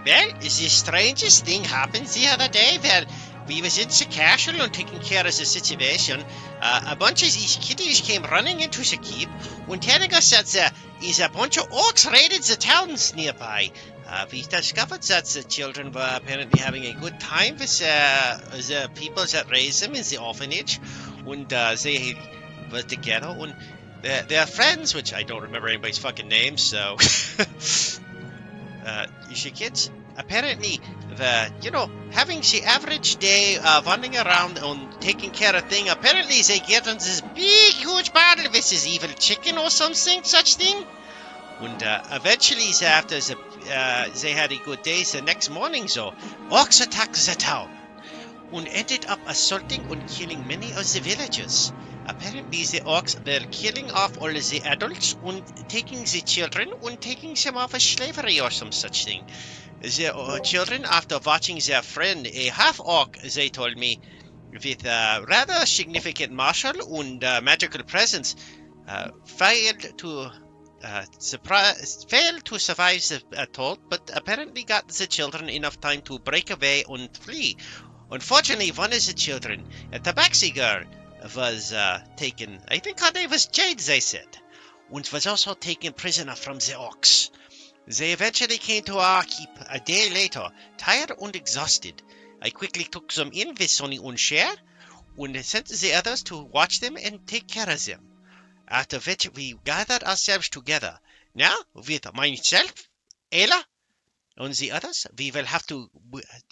Well, the strangest thing happened the other day where we was in the castle and taking care of the situation. A bunch of these kiddies came running into the keep and telling us that there is a bunch of orcs raided the towns nearby. We discovered that the children were apparently having a good time with the people that raised them in the orphanage, and they were together, and their friends, which I don't remember anybody's fucking names, so... you see, kids, apparently, having the average day running around and taking care of things, apparently they get on this big, huge battle with this evil chicken or something, such thing. And eventually, after they had a good day, the next morning, orcs attacked the town and ended up assaulting and killing many of the villagers. Apparently, the orcs were killing off all of the adults and taking the children and taking them off as slavery or some such thing. The children, after watching their friend, a half-orc, they told me, with a rather significant martial and magical presence, failed to survive the assault, but apparently got the children enough time to break away and flee. Unfortunately, one of the children, a tabaxi girl, was taken, I think her name was Jade, they said, and was also taken prisoner from the orcs. They eventually came to our keep a day later, tired and exhausted. I quickly took them in with Sonny and Cher, and sent the others to watch them and take care of them. After which we gathered ourselves together. Now, with myself, Ayla, and the others, we will have to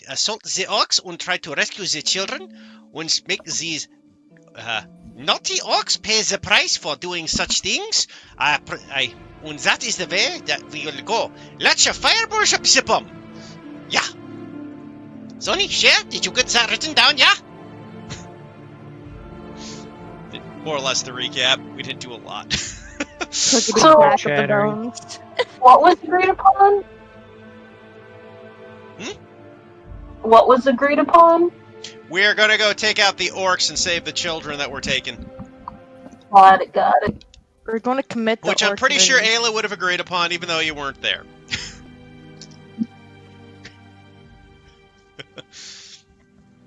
assault the orcs and try to rescue the children and make these naughty orcs pay the price for doing such things. And that is the way that we will go. Let's fireballs up the bomb. Yeah. Sonny, Cher, did you get that written down, yeah? More or less the recap. We didn't do a lot. So, back of the bones. What was agreed upon? What was agreed upon? We're gonna go take out the orcs and save the children that were taken. Got it. We're going to commit the Which I'm pretty sure orc Ayla would have agreed upon, even though you weren't there.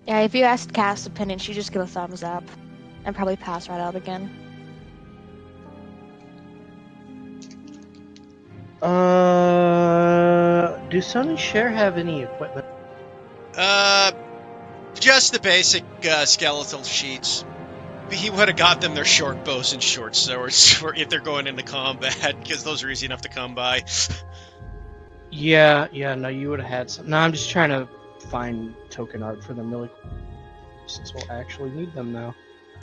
Yeah, if you asked Cass' opinion, she'd just give a thumbs up. And probably pass right out again. Do Sonny and Cher have any equipment? Just the basic skeletal sheets. He would have got them their short bows and short swords if they're going into combat, because those are easy enough to come by. Yeah, no, you would have had some. No, I'm just trying to find token art for them really quick, since we'll actually need them now.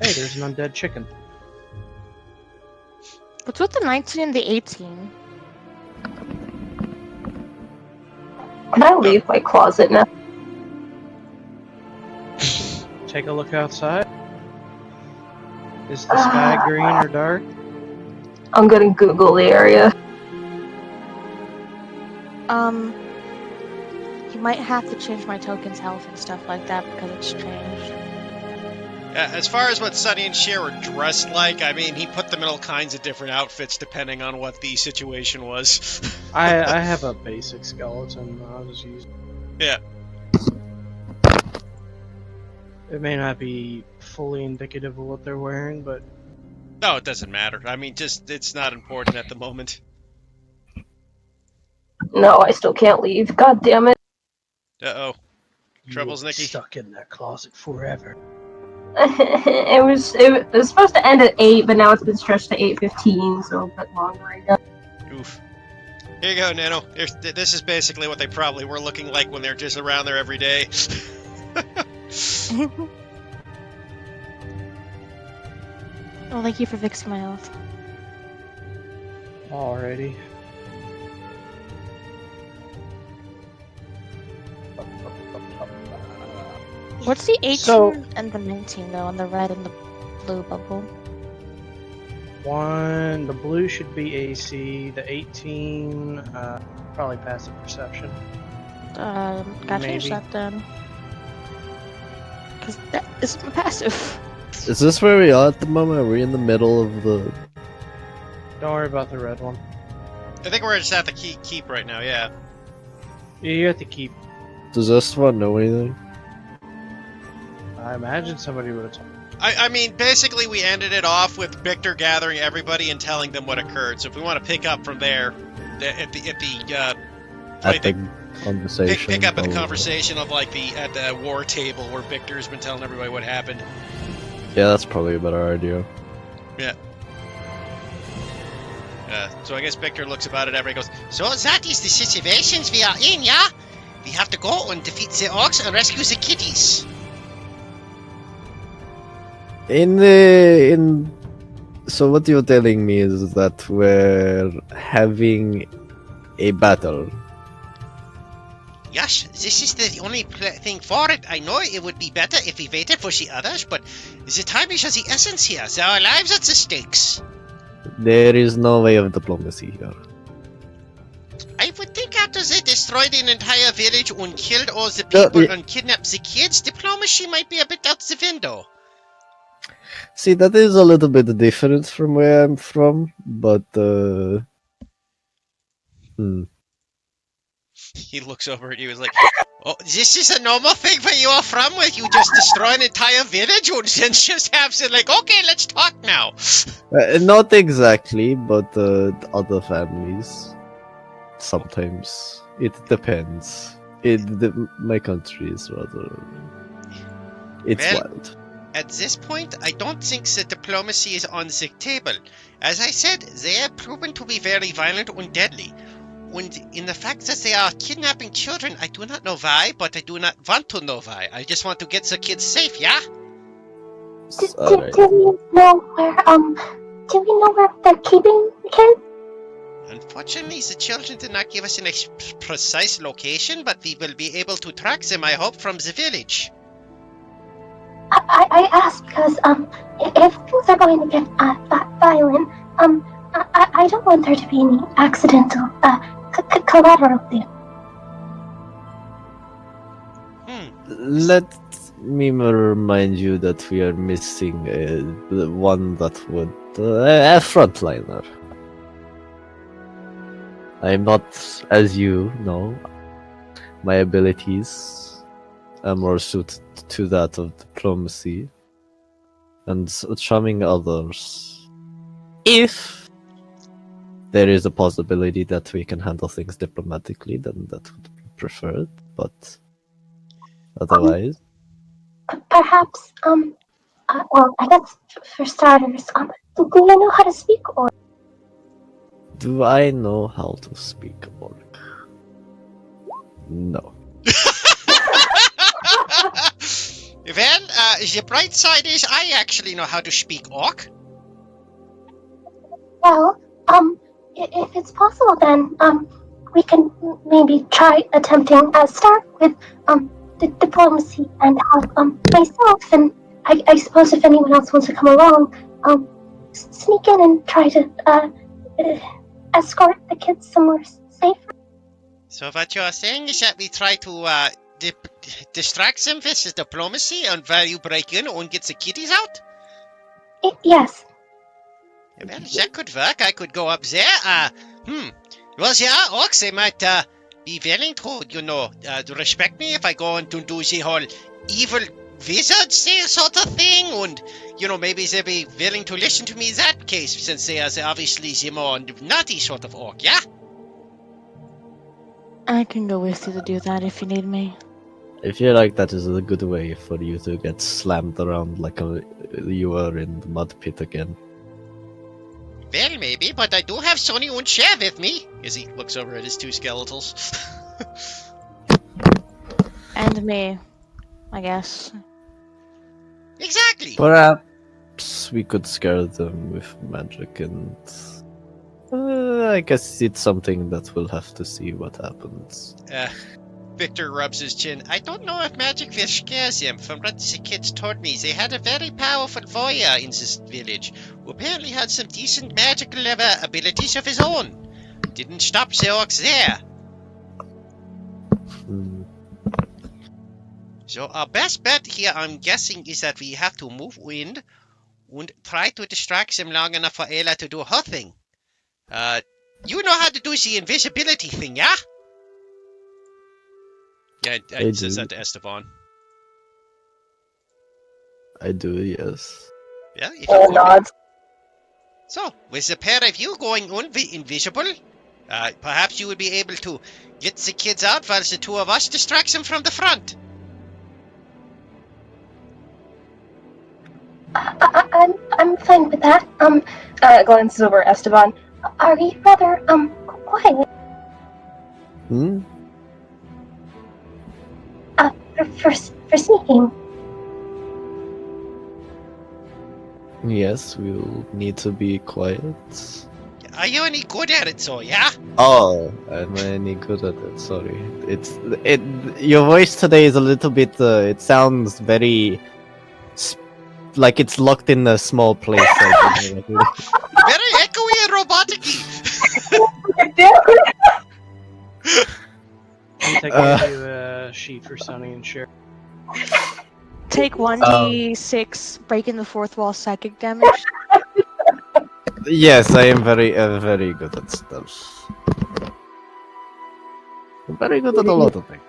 Hey, there's an undead chicken. What's with the 19 and the 18? Can I leave my closet now? Take a look outside. Is the sky green or dark? I'm gonna Google the area. You might have to change my token's health and stuff like that because it's changed. As far as what Sonny and Cher were dressed like, I mean, he put them in all kinds of different outfits depending on what the situation was. I have a basic skeleton. I'll just use. Yeah. It may not be fully indicative of what they're wearing, but... No, it doesn't matter. I mean, it's not important at the moment. No, I still can't leave. God damn it. Uh-oh. Troubles, Nikki? Stuck in that closet forever. it was supposed to end at 8, but now it's been stretched to 8:15, so a bit longer, I guess. Oof. Here you go, Nano. This is basically what they probably were looking like when they're just around there every day. Oh, thank you for fixing my health. Alrighty. What's the 18 So- and the 19 though, on the red and the blue bubble? The blue should be AC, the 18, probably passive perception. Gotta change Maybe. that then. Because that is my passive. Is this where we are at the moment? Are we in the middle of the... Don't worry about the red one. I think we're just at the keep right now, yeah. You have to keep. Does this one know anything? I imagine somebody would have told. I mean, basically, we ended it off with Victor gathering everybody and telling them what occurred. So if we want to pick up from there, at the Conversation. pick up at the probably. conversation of like at the war table where Victor's been telling everybody what happened. Yeah, that's probably a better idea. So I guess Victor looks about it. Everybody goes, so that is the situations we are in, yeah? We have to go and defeat the orcs and rescue the kitties. So what you're telling me is that we're having a battle. Yes, this is the only thing for it. I know it would be better if we waited for the others, but the time is of the essence here. There are lives at the stakes. There is no way of diplomacy here. I would think after they destroyed an entire village and killed all the people and kidnapped the kids, diplomacy might be a bit out the window. See, that is a little bit different from where I'm from, but He looks over at you and is like, oh, this is a normal thing where you are from, where you just destroy an entire village and then just have to like, okay, let's talk now. Not exactly, but other families. Sometimes. It depends. My country is rather... It's Well, wild. At this point, I don't think the diplomacy is on the table. As I said, they have proven to be very violent and deadly. And in the fact that they are kidnapping children, I do not know why, but I do not want to know why. I just want to get the kids safe, yeah? Alright. Do we know where they're keeping the kids? Unfortunately, the children did not give us an precise location, but we will be able to track them, I hope, from the village. I asked because if things are going to get violent, I don't want there to be any accidental collateral there. Let me remind you that we are missing one that would... a frontliner. I'm not, as you know, my abilities are more suited to that of diplomacy and charming others. If there is a possibility that we can handle things diplomatically, then that would be preferred, but otherwise... Perhaps, well, I guess for starters, do you know how to speak or? Do I know how to speak Orc? No. Well, the bright side is I actually know how to speak Orc. Well, if it's possible, then we can maybe try attempting start with the diplomacy and have myself and I suppose if anyone else wants to come along, sneak in and try to escort the kids somewhere safer. So what you are saying is that we try to distract them with the diplomacy and while you break in and get the kitties out? Yes. Well, that could work. I could go up there. Well, yeah, orcs, they might be willing to, respect me if I go and do the whole evil wizard sort of thing. And, maybe they'll be willing to listen to me in that case, since they are obviously the more naughty sort of orc, yeah? I can go with you to do that if you need me. I feel like that is a good way for you to get slammed around like you were in the mud pit again. Well, maybe, but I do have Sonny and Cher with me. As he looks over at his two skeletals. And me, I guess. Exactly. Perhaps we could scare them with magic and... I guess it's something that we'll have to see what happens. Victor rubs his chin. I don't know if magic will scare them. From what the kids told me, they had a very powerful warrior in this village, who apparently had some decent magical abilities of his own. Didn't stop the orcs there. So our best bet here, I'm guessing, is that we have to move in and try to distract them long enough for Ayla to do her thing. You know how to do the invisibility thing, yeah? Yeah, I it says do. that to Esteban. I do, yes. Yeah, if you Oh, could. nods. So, with the pair of you going invisible, perhaps you would be able to get the kids out while the two of us distract them from the front. I'm fine with that. Glances over at Esteban. Are you rather, quiet, Hmm? for sneaking? Yes, we'll need to be quiet. Are you any good at it, so yeah? Oh, am I any good at it? Sorry. It. Your voice today is a little bit. It sounds very like it's locked in a small place. I don't know. Very echoey and robotic-y. Take you a sheet for Sunny and share. Take 1d6 breaking the fourth wall psychic damage. Yes, I am very good at stuff. I'm very good at a lot of things.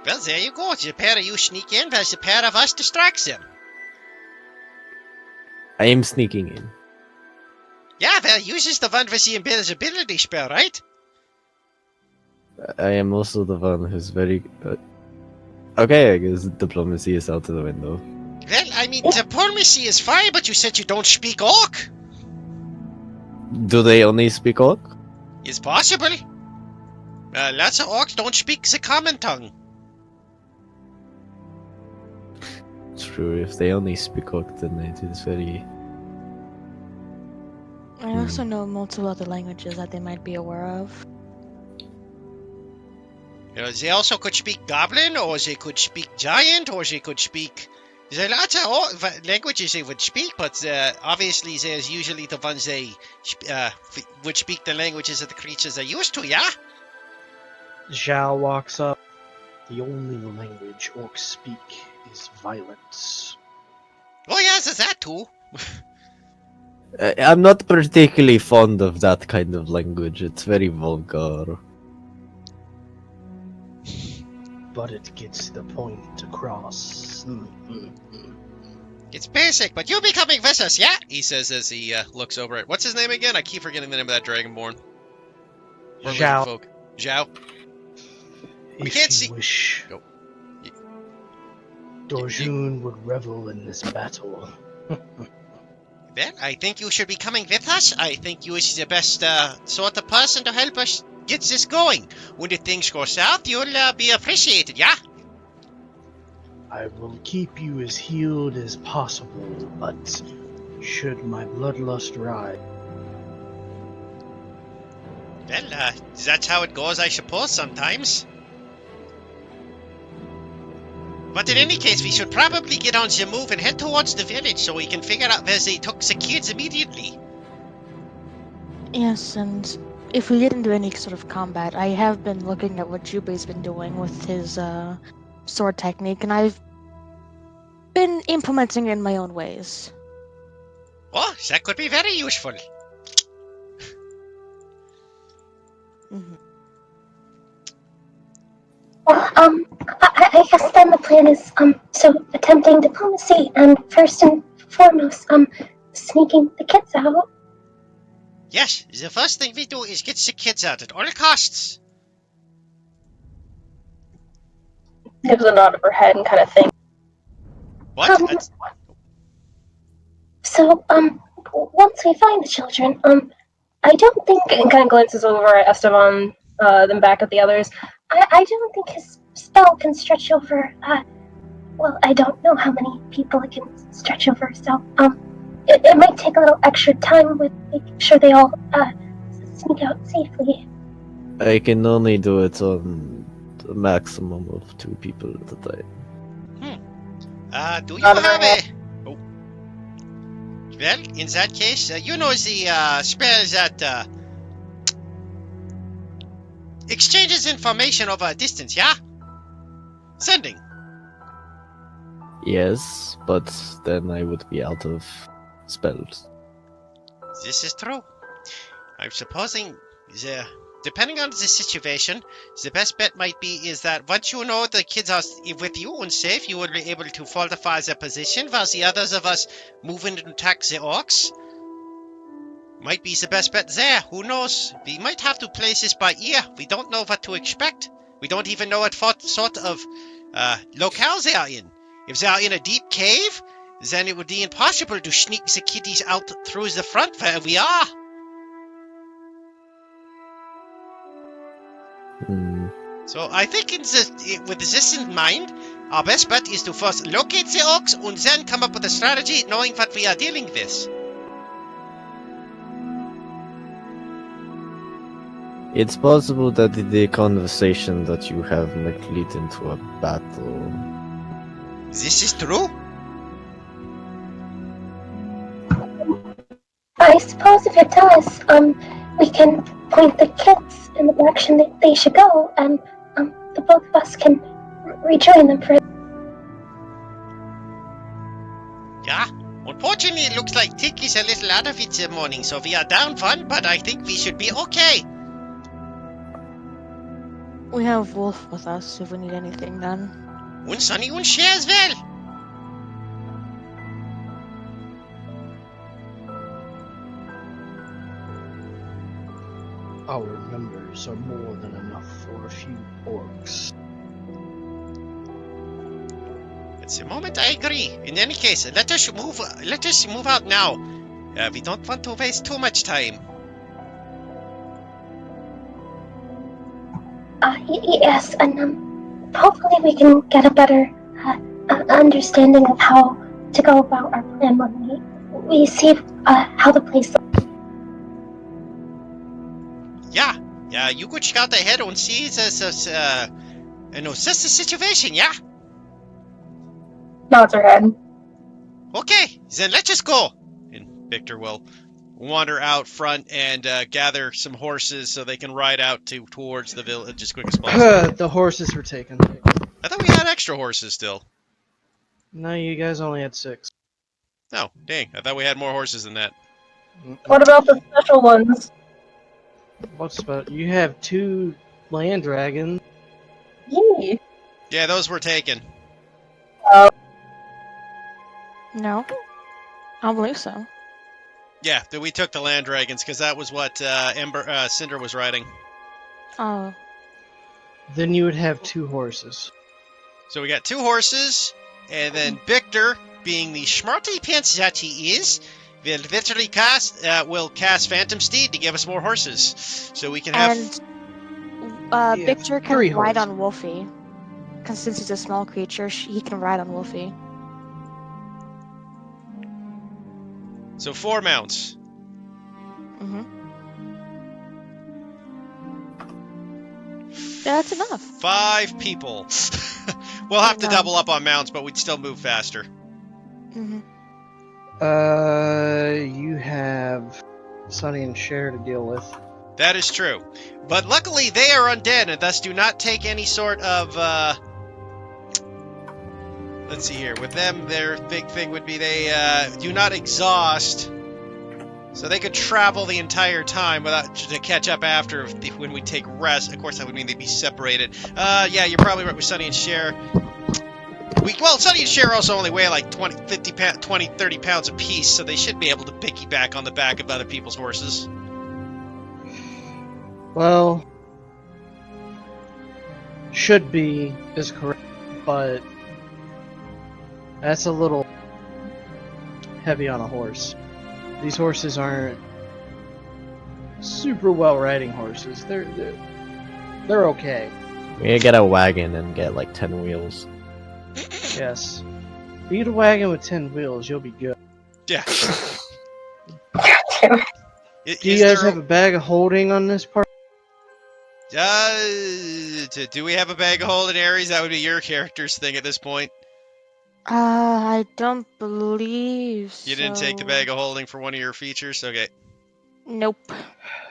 Well, there you go. The pair of you sneak in while the pair of us distracts them. I am sneaking in. Yeah, well, uses the one with the invisibility spell, right? I am also the one who's very. Okay, I guess diplomacy is out of the window. Well, I mean, diplomacy is fine, but you said you don't speak Orc. Do they only speak Orc? It's possible. Lots of Orcs don't speak the common tongue. True, if they only speak Orc, then it is very. I also know multiple other languages that they might be aware of. You know, they also could speak Goblin, or they could speak Giant, or they could speak... There are lots of languages they would speak, but obviously there's usually the ones they would speak the languages of the creatures they're used to, yeah? Zhao walks up. The only language orcs speak is violence. Oh yeah, there's that too. I'm not particularly fond of that kind of language. It's very vulgar. But it gets the point across. It's basic, but you'll be coming with us, yeah? He says as he looks over at... What's his name again? I keep forgetting the name of that Dragonborn. Or lizard Zhao. folk. Zhao? We If can't you see- wish, Go. Dorjun would revel in this battle. Well, I think you should be coming with us. I think you is the best sort of person to help us get this going. When the things go south, you'll be appreciated, yeah? I will keep you as healed as possible, but should my bloodlust rise, Well, that's how it goes, I suppose, sometimes. But in any case, we should probably get on the move and head towards the village so we can figure out where they took the kids immediately. Yes, and if we get into any sort of combat, I have been looking at what Jubei's been doing with his sword technique, and I've been implementing it in my own ways. Oh, that could be very useful. Mhm. Well, I guess then the plan is, so attempting diplomacy and first and foremost, sneaking the kids out. Yes, the first thing we do is get the kids out at all costs. Gives a nod of her head and kind of thing. What? So, once we find the children, I don't think, and kind of glances over at Esteban, then back at the others, I don't think his spell can stretch over, well, I don't know how many people it can stretch over, so, it might take a little extra time with making sure they all, sneak out safely. I can only do it on a maximum of 2 people at a time. Do you Not have very a... Oh. Well, in that case, you know the spell that exchanges information over a distance, yeah? Sending. Yes, but then I would be out of spells. This is true. I'm supposing the depending on the situation, the best bet might be is that once you know the kids are with you and safe, you will be able to fortify the position while the others of us move in and attack the orcs. Might be the best bet there. Who knows? We might have to play this by ear. We don't know what to expect. We don't even know what sort of locale they are in. If they are in a deep cave, then it would be impossible to sneak the kiddies out through the front where we are. Hmm. So I think with this in mind, our best bet is to first locate the orcs and then come up with a strategy knowing what we are dealing with. It's possible that the conversation that you have might lead into a battle. This is true? I suppose if it does, we can point the kids in the direction that they should go, and the both of us can rejoin them for. Yeah. Unfortunately, it looks like Tick is a little out of it this morning, so we are down one, but I think we should be okay. We have Wolf with us if we need anything then. Und Sonny und Cher as well. Our numbers are more than enough for a few orcs. At the moment, I agree. In any case, let us move out now. We don't want to waste too much time. Yes, and hopefully we can get a better understanding of how to go about our plan when we see how the place looks. Yeah, you could scout ahead and see assess the situation, yeah? Nods her head. Okay, then let's just go. And Victor will wander out front and gather some horses so they can ride out towards the village as quick as possible. The horses were taken. I thought we had extra horses still. No, you guys only had 6. No, dang, I thought we had more horses than that. What about the special ones? What's about? You have 2 land dragons. Yee. Yeah, those were taken. No? I don't believe so. Yeah, we took the land dragons because that was what Cinder was riding. Oh. Then you would have 2 horses. So we got 2 horses, and then Victor, being the smarty pants that he is, will literally cast Phantom Steed to give us more horses, so we can have. And Yeah, Victor can 3 ride horses. on Wolfie. Because since he's a small creature, he can ride on Wolfie. So 4 mounts. Mm-hmm. That's enough. 5 people. We'll have to No. double up on mounts, but we'd still move faster. Mm-hmm. You have Sonny and Cher to deal with. That is true. But luckily they are undead and thus do not take any sort of, let's see here. With them, their big thing would be they do not exhaust. So they could travel the entire time without to catch up after when we take rest. Of course, that would mean they'd be separated. Yeah, you're probably right with Sonny and Cher. Sonny and Cher also only weigh like 30 pounds apiece, so they should be able to piggyback on the back of other people's horses. Well, should be is correct, but that's a little heavy on a horse. These horses aren't super well riding horses. They're okay. We gotta get a wagon and get like 10 wheels. Yes. If you get a wagon with 10 wheels, you'll be good. Yeah. Do you guys have a bag of holding on this part? Do we have a bag of holding, Ares? That would be your character's thing at this point. I don't believe You didn't take the bag of holding for one of your features? Okay. Nope.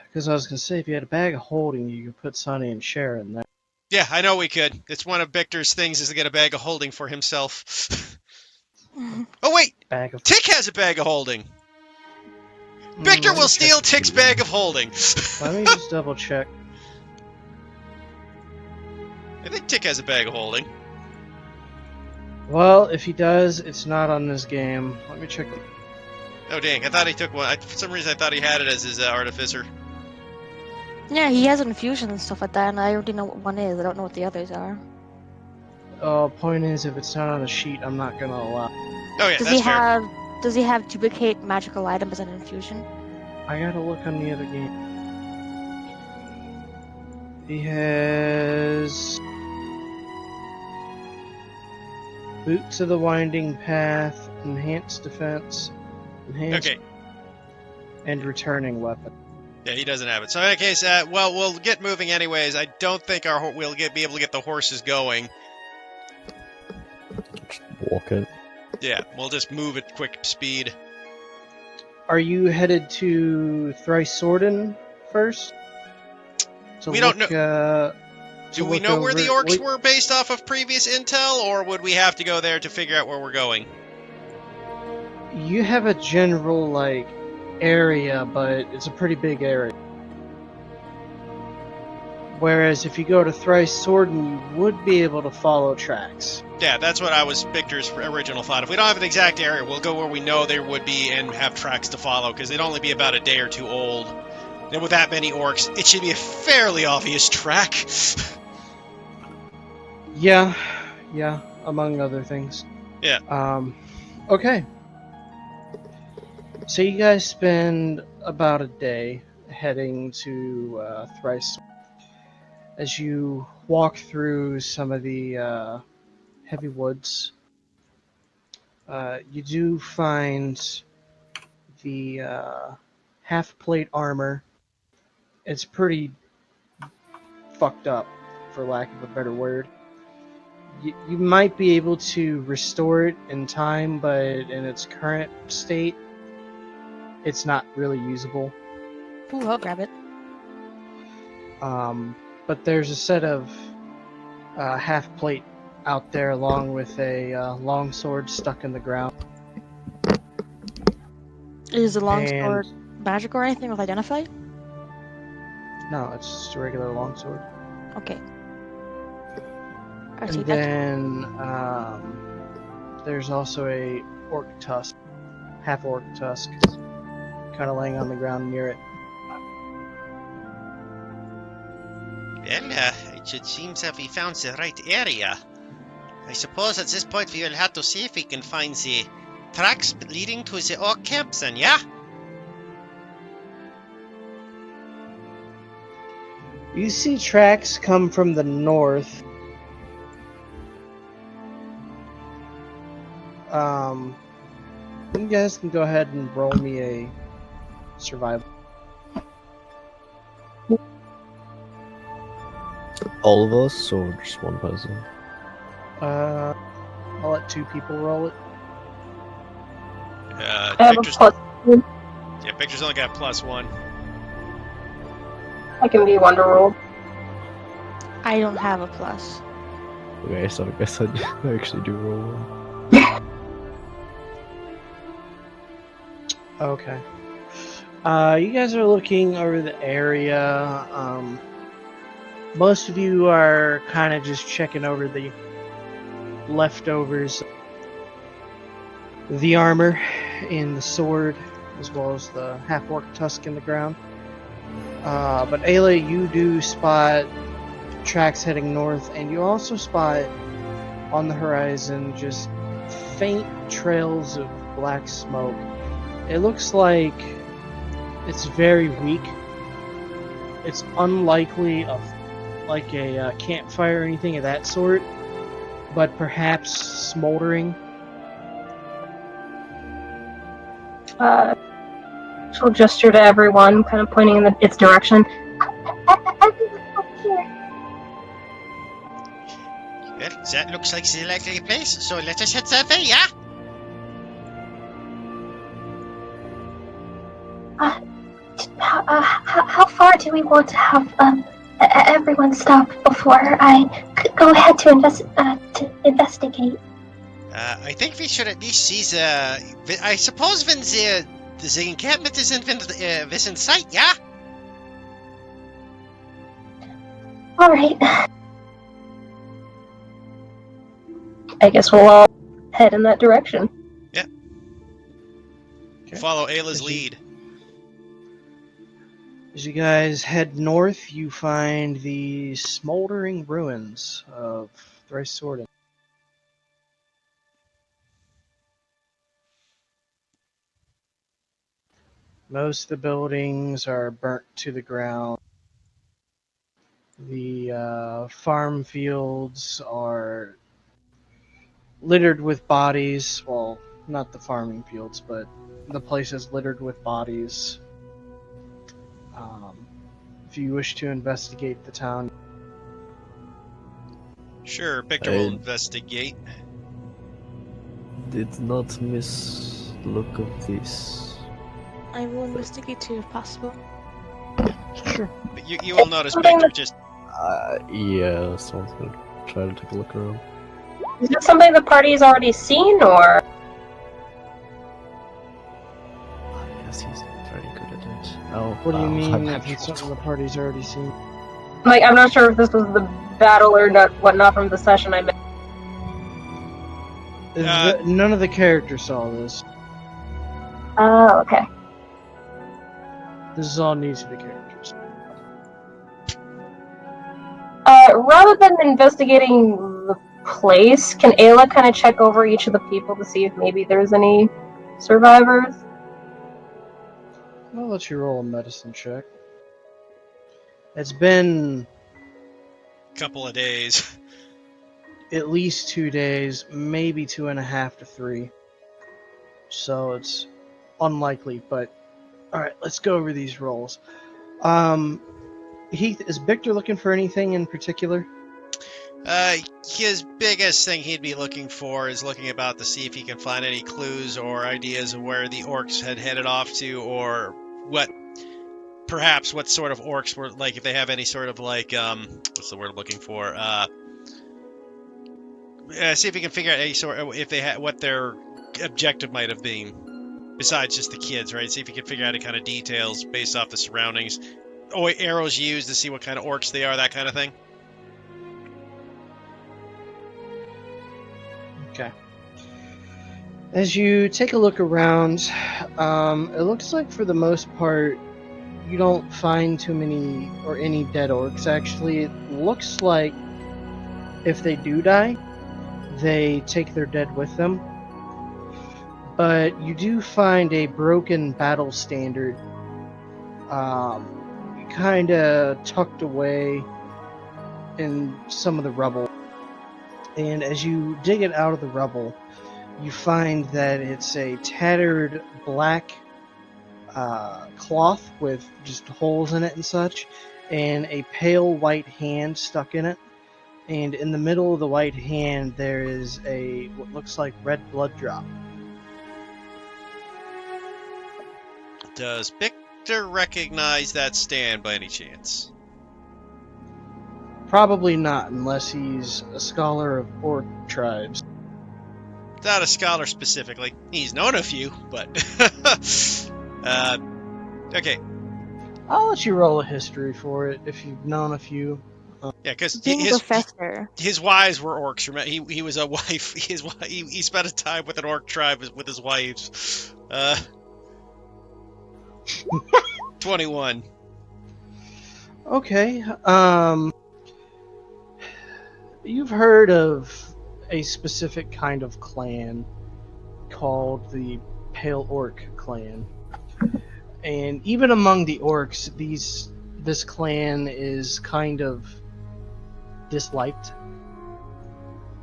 Because I was gonna say, if you had a bag of holding, you could put Sonny and Cher in there. Yeah, I know we could. It's one of Victor's things is to get a bag of holding for himself. Oh, wait! Bag of. Tick has a bag of holding! Victor Let me will check steal to Tick's see. bag of holding! Let me just double check. I think Tick has a bag of holding. Well, if he does, it's not on this game. Let me check. Oh dang! I thought he took one. For some reason, I thought he had it as his artificer. Yeah, he has infusion and stuff like that, and I already know what one is. I don't know what the others are. Point is, if it's not on the sheet, I'm not gonna allow. Oh yeah, Does that's he fair. have? Does he have duplicate magical items and infusion? I gotta look on the other game. He has Boots of the Winding Path, Enhanced Defense, Enhanced, Okay. and Returning Weapon. Yeah, he doesn't have it. So in that case, well, we'll get moving anyways. I don't think we'll be able to get the horses going. Just walk it. Yeah, we'll just move at quick speed. Are you headed to Thrice-Sorden first? We don't know. Do we know where the orcs were? were based off of previous intel, or would we have to go there to figure out where we're going? You have a general, like, area, but it's a pretty big area. Whereas if you go to Thrice-Sorden, you would be able to follow tracks. Yeah, that's what Victor's original thought. If we don't have an exact area, we'll go where we know there would be and have tracks to follow, because they'd only be about a day or two old. And with that many orcs, it should be a fairly obvious track. Yeah, among other things. Yeah. Okay. So you guys spend about a day heading to Thrice. As you walk through some of the heavy woods, you do find the half-plate armor. It's pretty fucked up, for lack of a better word. You might be able to restore it in time, but in its current state, it's not really usable. Ooh, I'll grab it. But there's a set of half plate out there, along with a long sword stuck in the ground. Is the And- longsword magic or anything with identify? No, it's just a regular long sword. Okay. I see And that. then there's also a orc tusk, half orc tusk, kind of laying on the ground near it. Well, it seems that we found the right area. I suppose at this point we will have to see if we can find the tracks leading to the orc camps then, yeah? You see tracks come from the north. You guys can go ahead and roll me a survival. All of us, or just one person? I'll let 2 people roll it. I have a Victor's, plus. yeah, Victor's only got +1. I can be one to roll. I don't have a plus. Okay, so I guess I actually do roll one. Okay. You guys are looking over the area. Most of you are kind of just checking over the leftovers, the armor and the sword, as well as the half-orc tusk in the ground. But Ayla, you do spot tracks heading north, and you also spot on the horizon just faint trails of black smoke. It looks like it's very weak. It's unlikely like a campfire or anything of that sort, but perhaps smoldering. She'll gesture to everyone, kind of pointing in its direction. Everyone over here. Well, that looks like the likely place, so let us head that way, yeah? How far do we want to have everyone stop before I go ahead to investigate? I think we should at least see the... I suppose when the encampment is within sight, yeah? All right. I guess we'll all head in that direction. Okay. Follow Ayla's As you- lead. As you guys head north, you find the smoldering ruins of Thrice Sword. Most of the buildings are burnt to the ground. The farm fields are littered with bodies. Well, not the farming fields, but the place is littered with bodies. If you wish to investigate the town, Sure, Victor I- will investigate. Did not miss the look of this. I will investigate too if possible. sure. But you will notice Victor just... Yeah, someone's gonna try to take a look around. Is this something the party's already seen, or? I guess he's very good at it. Oh, What do you wow, mean I'm if happy it's with something the party's already seen? Like, I'm not sure if this was the battle or not, whatnot from the session I missed. None of the characters saw this. Oh, okay. This is all new to the characters. Rather than investigating the place, can Ayla kind of check over each of the people to see if maybe there's any survivors? I'll let you roll a medicine check. It's been Couple of days. at least 2 days, maybe 2.5 to 3. So it's unlikely, but alright, let's go over these rolls. Heath, is Victor looking for anything in particular? His biggest thing he'd be looking for is looking about to see if he can find any clues or ideas of where the orcs had headed off to, or perhaps what sort of orcs were, like, if they have any sort of, like, what's the word I'm looking for? See if he can figure out any sort of, if they had, what their objective might have been, besides just the kids, right? See if he can figure out any kind of details based off the surroundings. Or arrows used to see what kind of orcs they are, that kind of thing. Okay. As you take a look around, it looks like for the most part, you don't find too many or any dead orcs. Actually, it looks like if they do die, they take their dead with them. But you do find a broken battle standard, kind of tucked away in some of the rubble. And as you dig it out of the rubble, you find that it's a tattered black cloth with just holes in it and such, and a pale white hand stuck in it. And in the middle of the white hand, there is what looks like red blood drop. Does Victor recognize that stand by any chance? Probably not, unless he's a scholar of orc tribes. Not a scholar specifically. He's known a few, but... okay. I'll let you roll a history for it if you've known a few. Yeah, because Being a professor. his wives were orcs. Remember, he was a wife. He spent a time with an orc tribe with his wives. 21. Okay. You've heard of a specific kind of clan called the Pale Orc clan. And even among the orcs, this clan is kind of disliked.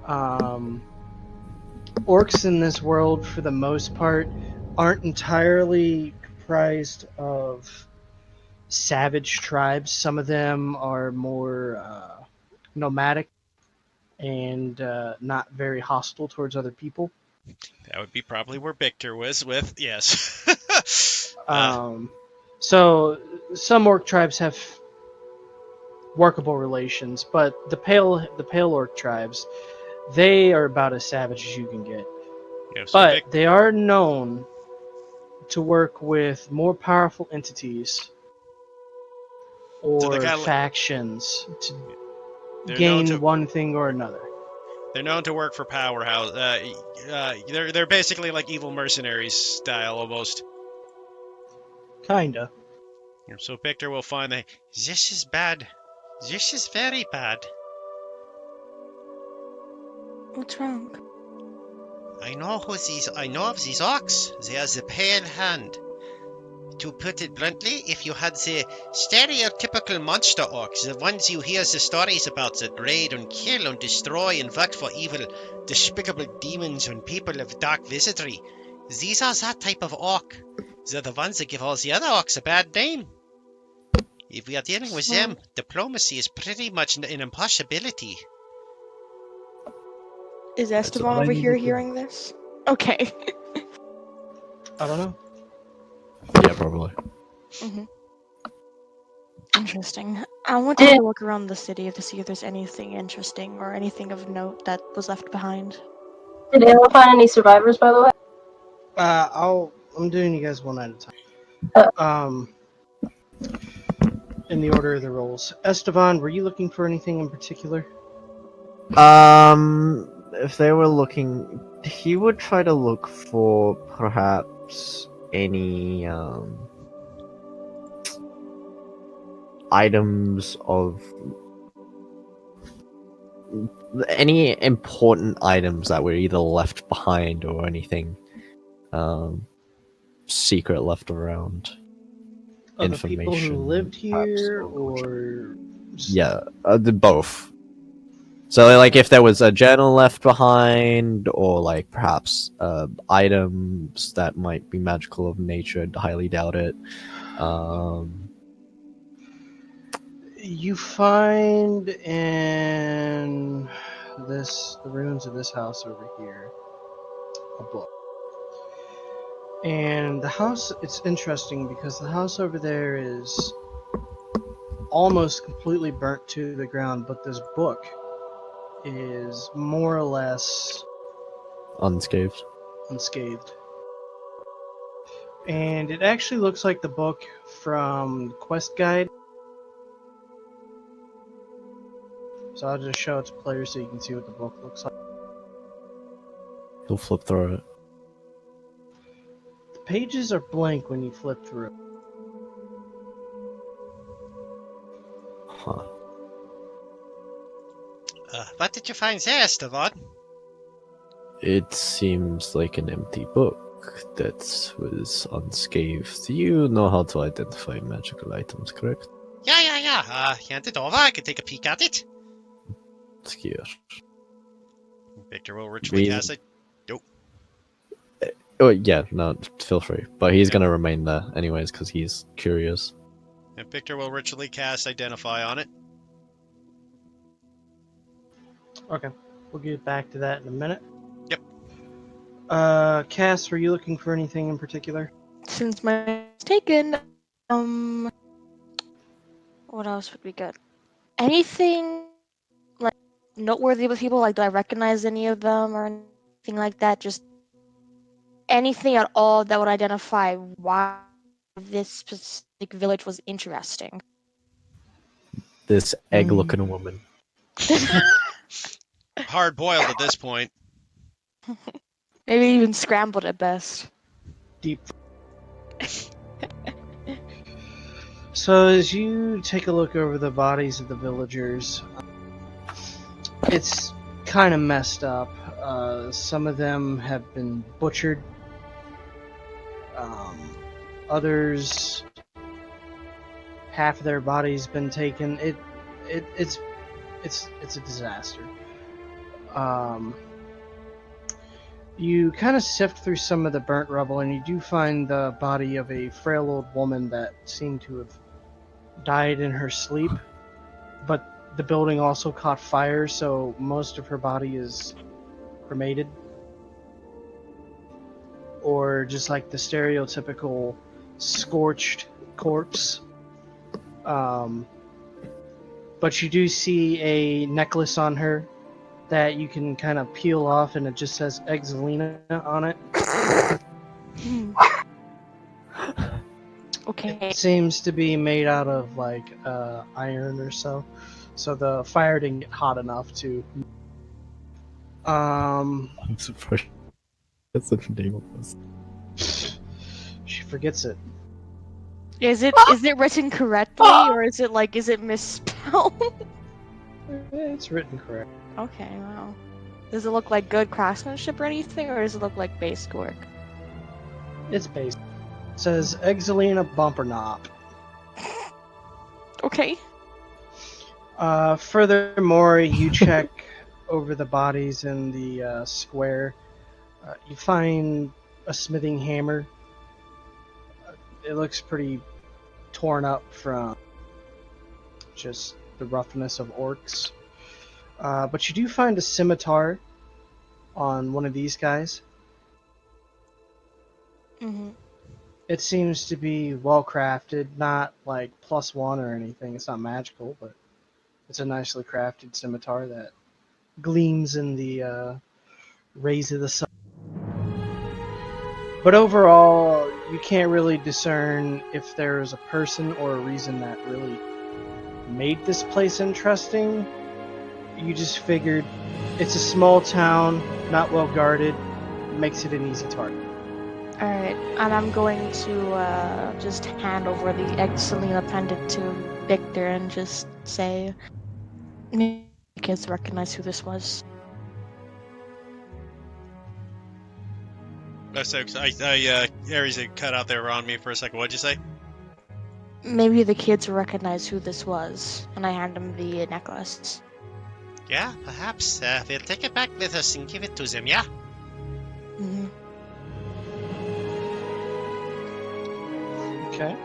Orcs in this world, for the most part, aren't entirely comprised of savage tribes. Some of them are more nomadic and not very hostile towards other people. That would be probably where Victor was with, yes. So some orc tribes have workable relations, but the pale orc tribes, they are about as savage as you can get. Yeah, so But they are known to work with more powerful entities or So they're kinda factions to they're known gain to- one thing or another. They're known to work for Powerhouse. They're basically like evil mercenaries style almost. Kinda. So Victor will find that this is bad. This is very bad. What's wrong? I know of these orcs. They are the pale hand. To put it bluntly, if you had the stereotypical monster orcs, the ones you hear the stories about that raid and kill and destroy and work for evil, despicable demons and people of dark wizardry, these are that type of orc. They're the ones that give all the other orcs a bad name. If we are dealing with them, diplomacy is pretty much an impossibility. Is That's Esteban what I over here needed to- hearing this? Okay. I don't know. Yeah, probably. Interesting. I want to take a look around the city to see if there's anything interesting or anything of note that was left behind. Did anyone find any survivors, by the way? I'm doing you guys one at a time. Uh. In the order of the rolls. Esteban, were you looking for anything in particular? If they were looking, he would try to look for perhaps any items of any important items that were either left behind or anything secret left around. Of the people who Information, lived perhaps, here, or- or Yeah, both. So, like, if there was a journal left behind, or like perhaps items that might be magical of nature, I'd highly doubt it. you find in the ruins of this house over here a book. And the house, it's interesting because the house over there is almost completely burnt to the ground, but this book is more or less Unscathed. unscathed. And it actually looks like the book from the Quest Guide. So I'll just show it to players so you can see what the book looks like. He'll flip through it. The pages are blank when you flip through. Huh. What did you find there, Esteban? It seems like an empty book that was unscathed. You know how to identify magical items, correct? Yeah. Hand it over. I can take a peek at it. It's here. Victor will ritually Reason- cast it. Oh, yeah, no, feel free. But he's gonna remain there anyways, because he's curious. And Victor will ritually cast Identify on it. Okay, we'll get back to that in a minute. Yep. Cass, were you looking for anything in particular? Since my is taken, what else would be good? Anything like noteworthy with people? Like, do I recognize any of them or anything like that? Just anything at all that would identify why this specific village was interesting. This egg-looking woman. Hard boiled at this point. Maybe even scrambled at best. Deep. So as you take a look over the bodies of the villagers, it's kind of messed up. Some of them have been butchered. Others, half of their body's been taken. It's a disaster. You kind of sift through some of the burnt rubble, and you do find the body of a frail old woman that seemed to have died in her sleep. But the building also caught fire, so most of her body is cremated. Or just like the stereotypical scorched corpse. But you do see a necklace on her that you can kind of peel off, and it just says Exalina on it. Okay. It seems to be made out of like iron or so. So the fire didn't get hot enough to. I'm surprised that's the name of this. She forgets it. Is it written correctly, or is it misspelled? It's written correct. Okay, wow. Does it look like good craftsmanship or anything, or does it look like basic work? It's based. It says Exalina Bumper Knop. Okay. Furthermore, you check over the bodies in the square. You find a smithing hammer. It looks pretty torn up from just the roughness of orcs. But you do find a scimitar on one of these guys. Mm-hmm. It seems to be well crafted, not like +1 or anything. It's not magical, but it's a nicely crafted scimitar that gleams in the rays of the sun. But overall, you can't really discern if there's a person or a reason that really made this place interesting. You just figured it's a small town, not well guarded, makes it an easy target. Alright, and I'm going to just hand over the Excelina pendant to Victor and just say, maybe the kids recognize who this was. So Aries, it cut out there on me for a second. What'd you say? Maybe the kids will recognize who this was, and I hand them the necklace. Yeah, perhaps. We'll take it back with us and give it to them, yeah? Mm-hmm. Okay.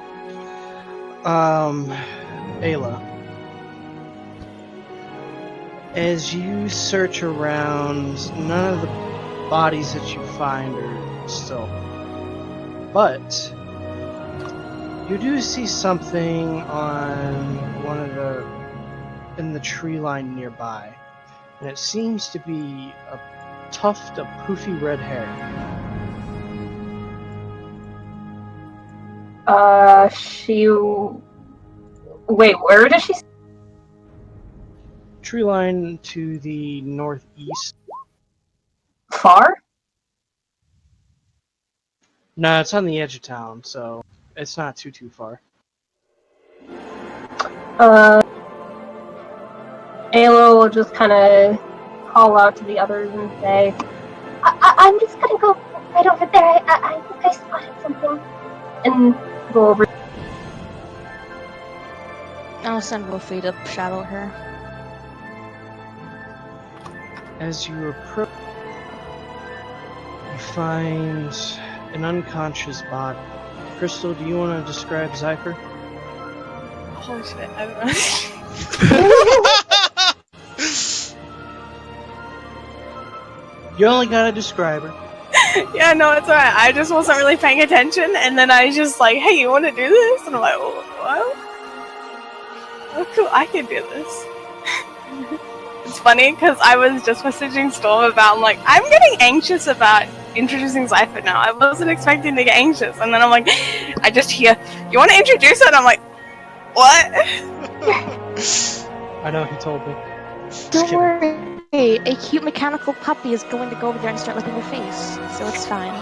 Ayla. As you search around, none of the bodies that you find are still. But you do see something on one of in the tree line nearby. And it seems to be a tuft of poofy red hair. Wait, where does she? Tree line to the northeast. Far? No, it's on the edge of town, so it's not too far. Ayla will just kind of call out to the others and say, I'm just gonna go right over there. I think I spotted something. And go over. I'll send Wolfie to shadow her. As you approach, you find an unconscious body. Crystal, do you want to describe Zypher? Holy shit, I don't know. You only gotta describe her. Yeah, no, it's alright. I just wasn't really paying attention, and then I just like, hey, you want to do this? And I'm like, what? Oh, cool, I can do this. It's funny because I was just messaging Storm about, I'm getting anxious about introducing Zypher now. I wasn't expecting to get anxious, and then I'm like, I just hear, you want to introduce her? And I'm like, what? I know, he told me. Don't worry, a cute mechanical puppy is going to go over there and start licking your face, so it's fine.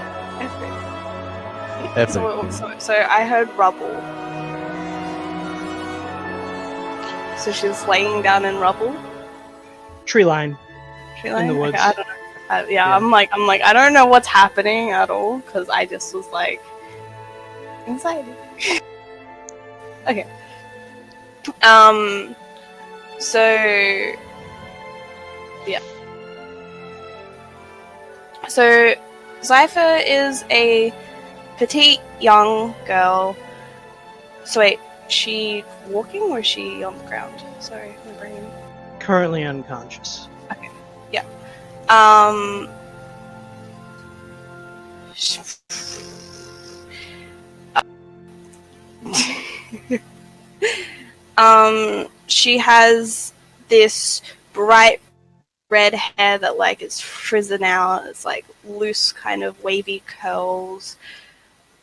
So I heard rubble. So she's laying down in rubble. Tree line. In the woods. Okay, I don't know. Yeah, I'm like, I don't know what's happening at all because I just was like, anxiety. Okay. So yeah. So Zypher is a petite young girl. So wait, is she walking or is she on the ground? Sorry, my brain. Currently unconscious. Okay. Yeah. She has this bright red hair that is frizzing out. It's loose kind of wavy curls.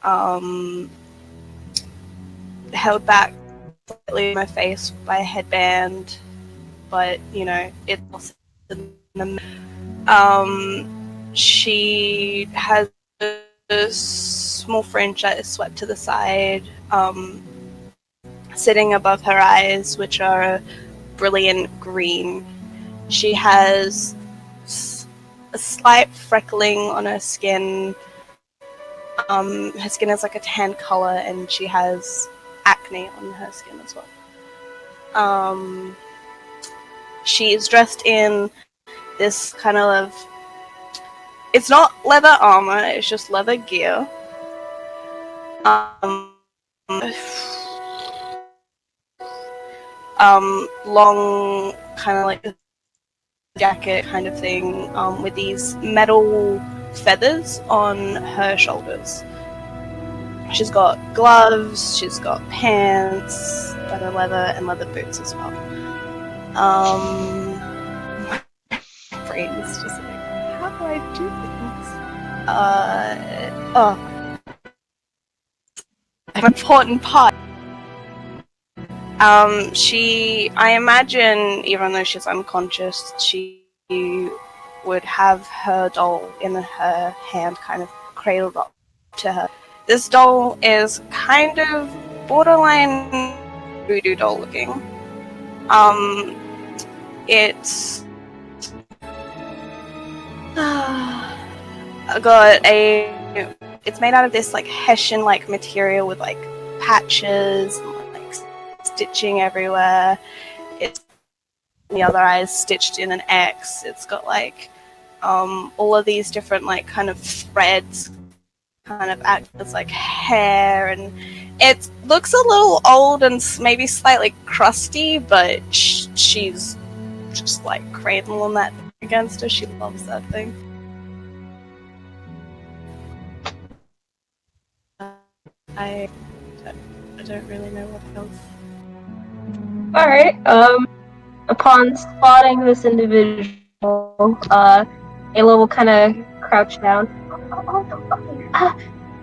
Held back slightly in my face by a headband, but it's also She has a small fringe that is swept to the side, sitting above her eyes, which are brilliant green. She has a slight freckling on her skin. Her skin is like a tan color, and she has acne on her skin as well. She is dressed in this kind of, it's not leather armor, it's just leather gear. Long kind of like jacket kind of thing, with these metal feathers on her shoulders. She's got gloves, she's got pants that are leather, and leather boots as well. My brain is just like, how do I do things? An important part. I imagine, even though she's unconscious, she would have her doll in her hand, kind of cradled up to her. This doll is kind of borderline voodoo doll looking. It's it's made out of this like hessian-like material with like patches and like stitching everywhere. It's the other eye is stitched in an X. It's got like all of these different like kind of threads kind of act as like hair, and it looks a little old and maybe slightly crusty, but she's just like cradling that against her. She loves that thing. I don't really know what else. Alright, upon spotting this individual, Ayla will kind of crouch down.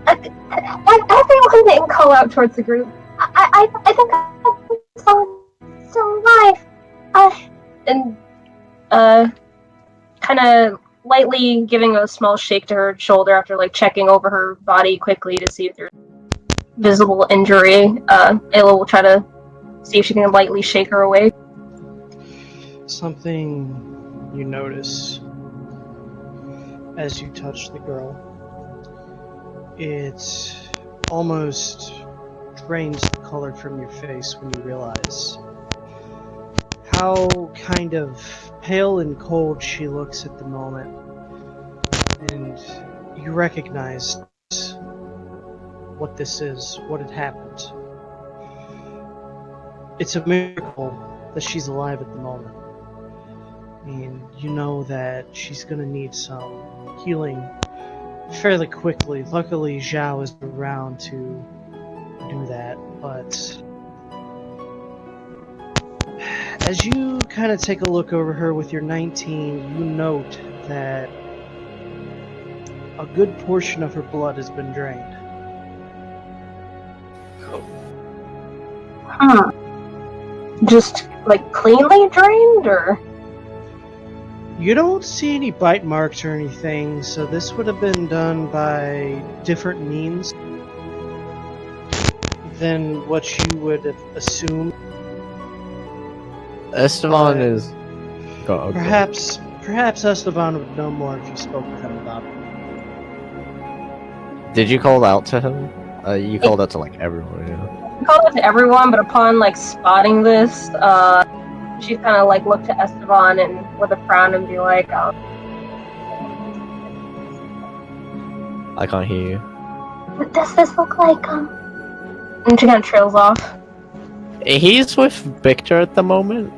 Everyone didn't call out towards the group. I think I'm still alive. And, kind of lightly giving a small shake to her shoulder after, like, checking over her body quickly to see if there's visible injury. Ayla will try to see if she can lightly shake her awake. Something you notice as you touch the girl. It almost drains the color from your face when you realize how kind of pale and cold she looks at the moment. And you recognize what this is, what had happened. It's a miracle that she's alive at the moment. And you know that she's gonna need some healing fairly quickly. Luckily, Zhao is around to do that, but as you kind of take a look over her with your 19, you note that a good portion of her blood has been drained. Just, like, cleanly drained, or? You don't see any bite marks or anything, so this would have been done by different means than what you would have assumed. Esteban is... Go. Perhaps Esteban would know more if you spoke with him about it. Did you call out to him? You called out to like everyone, yeah. I called it to everyone, but upon, like, spotting this, she kind of, like, looked to Esteban and with a frown and be like, I can't hear you. what does this look like, And she kind of trails off. He's with Victor at the moment.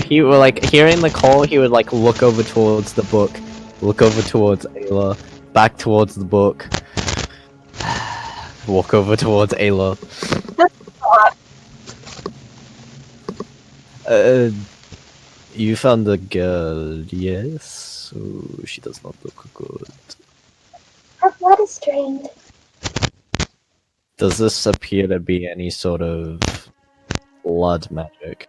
He would, like, hearing the call, he would, like, look over towards the book, look over towards Ayla, back towards the book, walk over towards Ayla. You found the girl, yes? Ooh, she does not look good. Her blood is drained. Does this appear to be any sort of blood magic?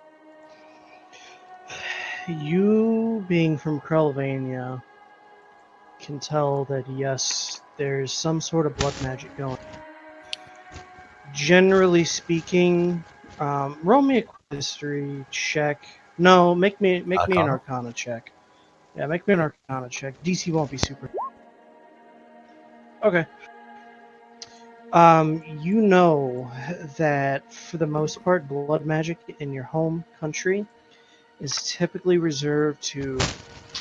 you being from Krelvania can tell that yes, there's some sort of blood magic going. Generally speaking, roll me a history check. No, make me an Arcana? Arcana check. Yeah, make me an Arcana check. DC won't be super. Okay. You know that for the most part, blood magic in your home country is typically reserved to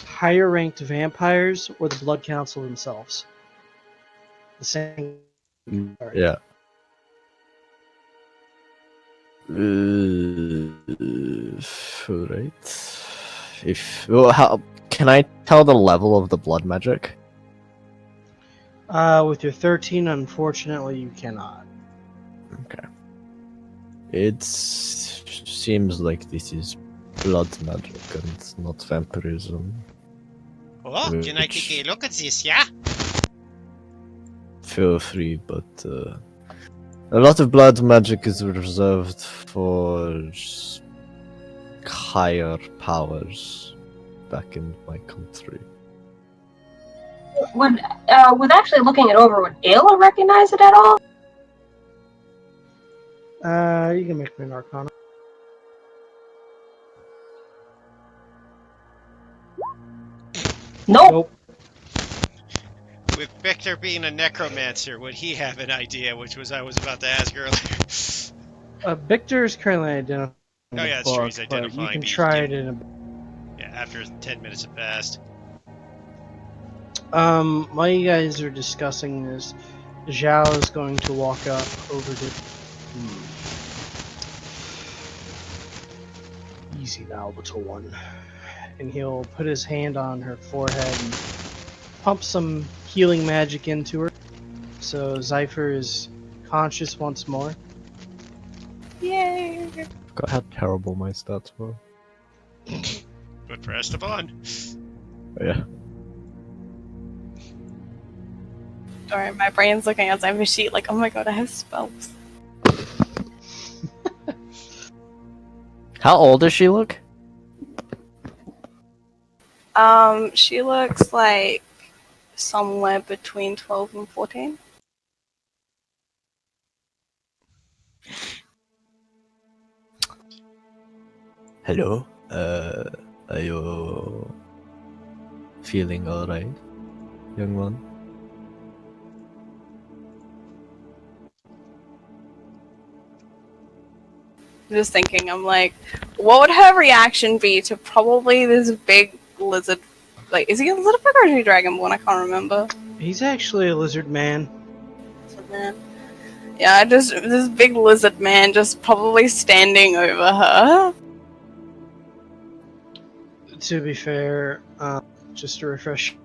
higher ranked vampires or the Blood Council themselves. The same. Yeah. Right. If how can I tell the level of the blood magic? With your 13, unfortunately, you cannot. Okay. It seems like this is blood magic and not vampirism. Oh, can I take a look at this, yeah? Feel free, but a lot of blood magic is reserved for higher powers back in my country. Would with actually looking it over, would Ayla recognize it at all? You can make me an Arcana. Nope. With Victor being a necromancer, would he have an idea? Which was I was about to ask earlier. Victor is currently identifying. Oh, yeah, that's true, he's identifying You can the- try it in a. Yeah, after 10 minutes have passed. While you guys are discussing this, Zhao is going to walk up over to. Easy now, little one. And he'll put his hand on her forehead and pump some healing magic into her. So Zypher is conscious once more. Yay! Forgot how terrible my stats were. But press the button. Yeah. Sorry, my brain's looking outside the sheet like, oh my god, I have spells. How old does she look? She looks like somewhere between 12 and 14. Hello. Are you feeling alright, young one? Just thinking, I'm like, what would her reaction be to probably this big lizard? Like, is he a lizard or is he a dragonborn? I can't remember. He's actually a lizard man. Lizard man. Yeah, just this big lizard man just probably standing over her. To be fair, just to refresh.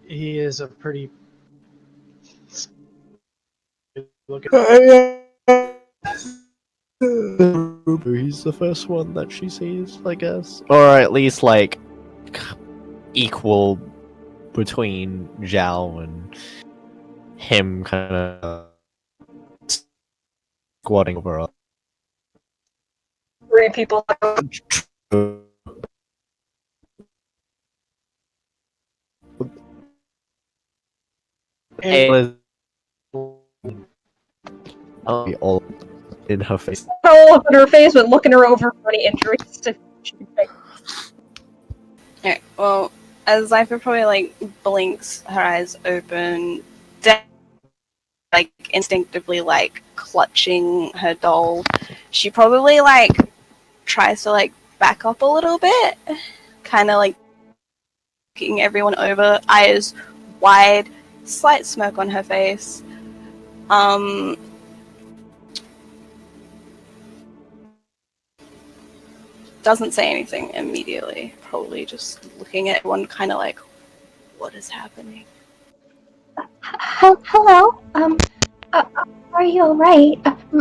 He is a pretty. He's the first one that she sees, I guess. Or at least, like, equal between Zhao and him kind of squatting over her. 3 people. Ayla's all in her face. All up in her face with looking her over for any injuries. Okay, well, as Zypher probably like blinks her eyes open, like instinctively like clutching her doll, she probably like tries to like back up a little bit, kind of like looking everyone over, eyes wide, slight smirk on her face. Doesn't say anything immediately, probably just looking at everyone kind of like, what is happening? Hello. Are you alright?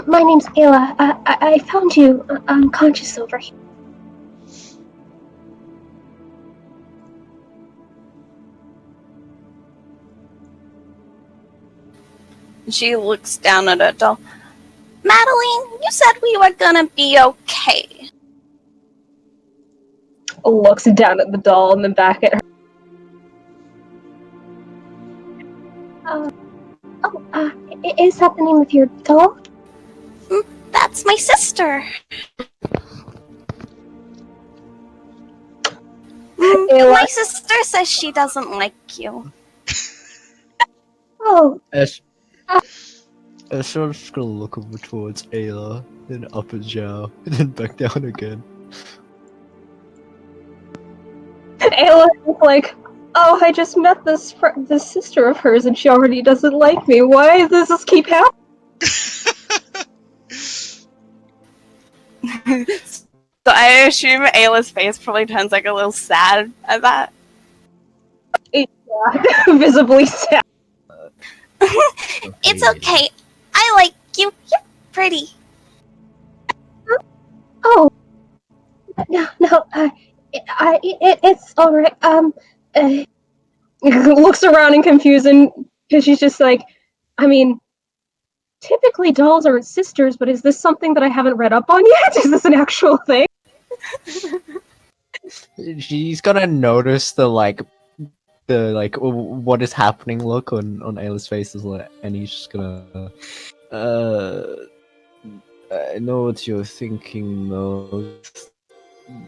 My name's Ayla. I found you unconscious over here. She looks down at her doll. Madeline, you said we were gonna be okay. Looks down at the doll and then back at her. Is that the name of your doll? That's my sister. My sister says she doesn't like you. Oh, Asher's gonna look over towards Ayla, then up and down, and then back down again. Ayla is like, oh, I just met this sister of hers and she already doesn't like me. Why does this keep happening? So I assume Ayla's face probably turns like a little sad at that. Yeah, visibly sad. It's okay. I like you. You're pretty. Oh, no, it's all right. Looks around in confusion because she's just like, I mean, typically dolls aren't sisters, but is this something that I haven't read up on yet? Is this an actual thing? She's gonna notice the what is happening look on Ayla's face is like, and he's just gonna I know what you're thinking. No,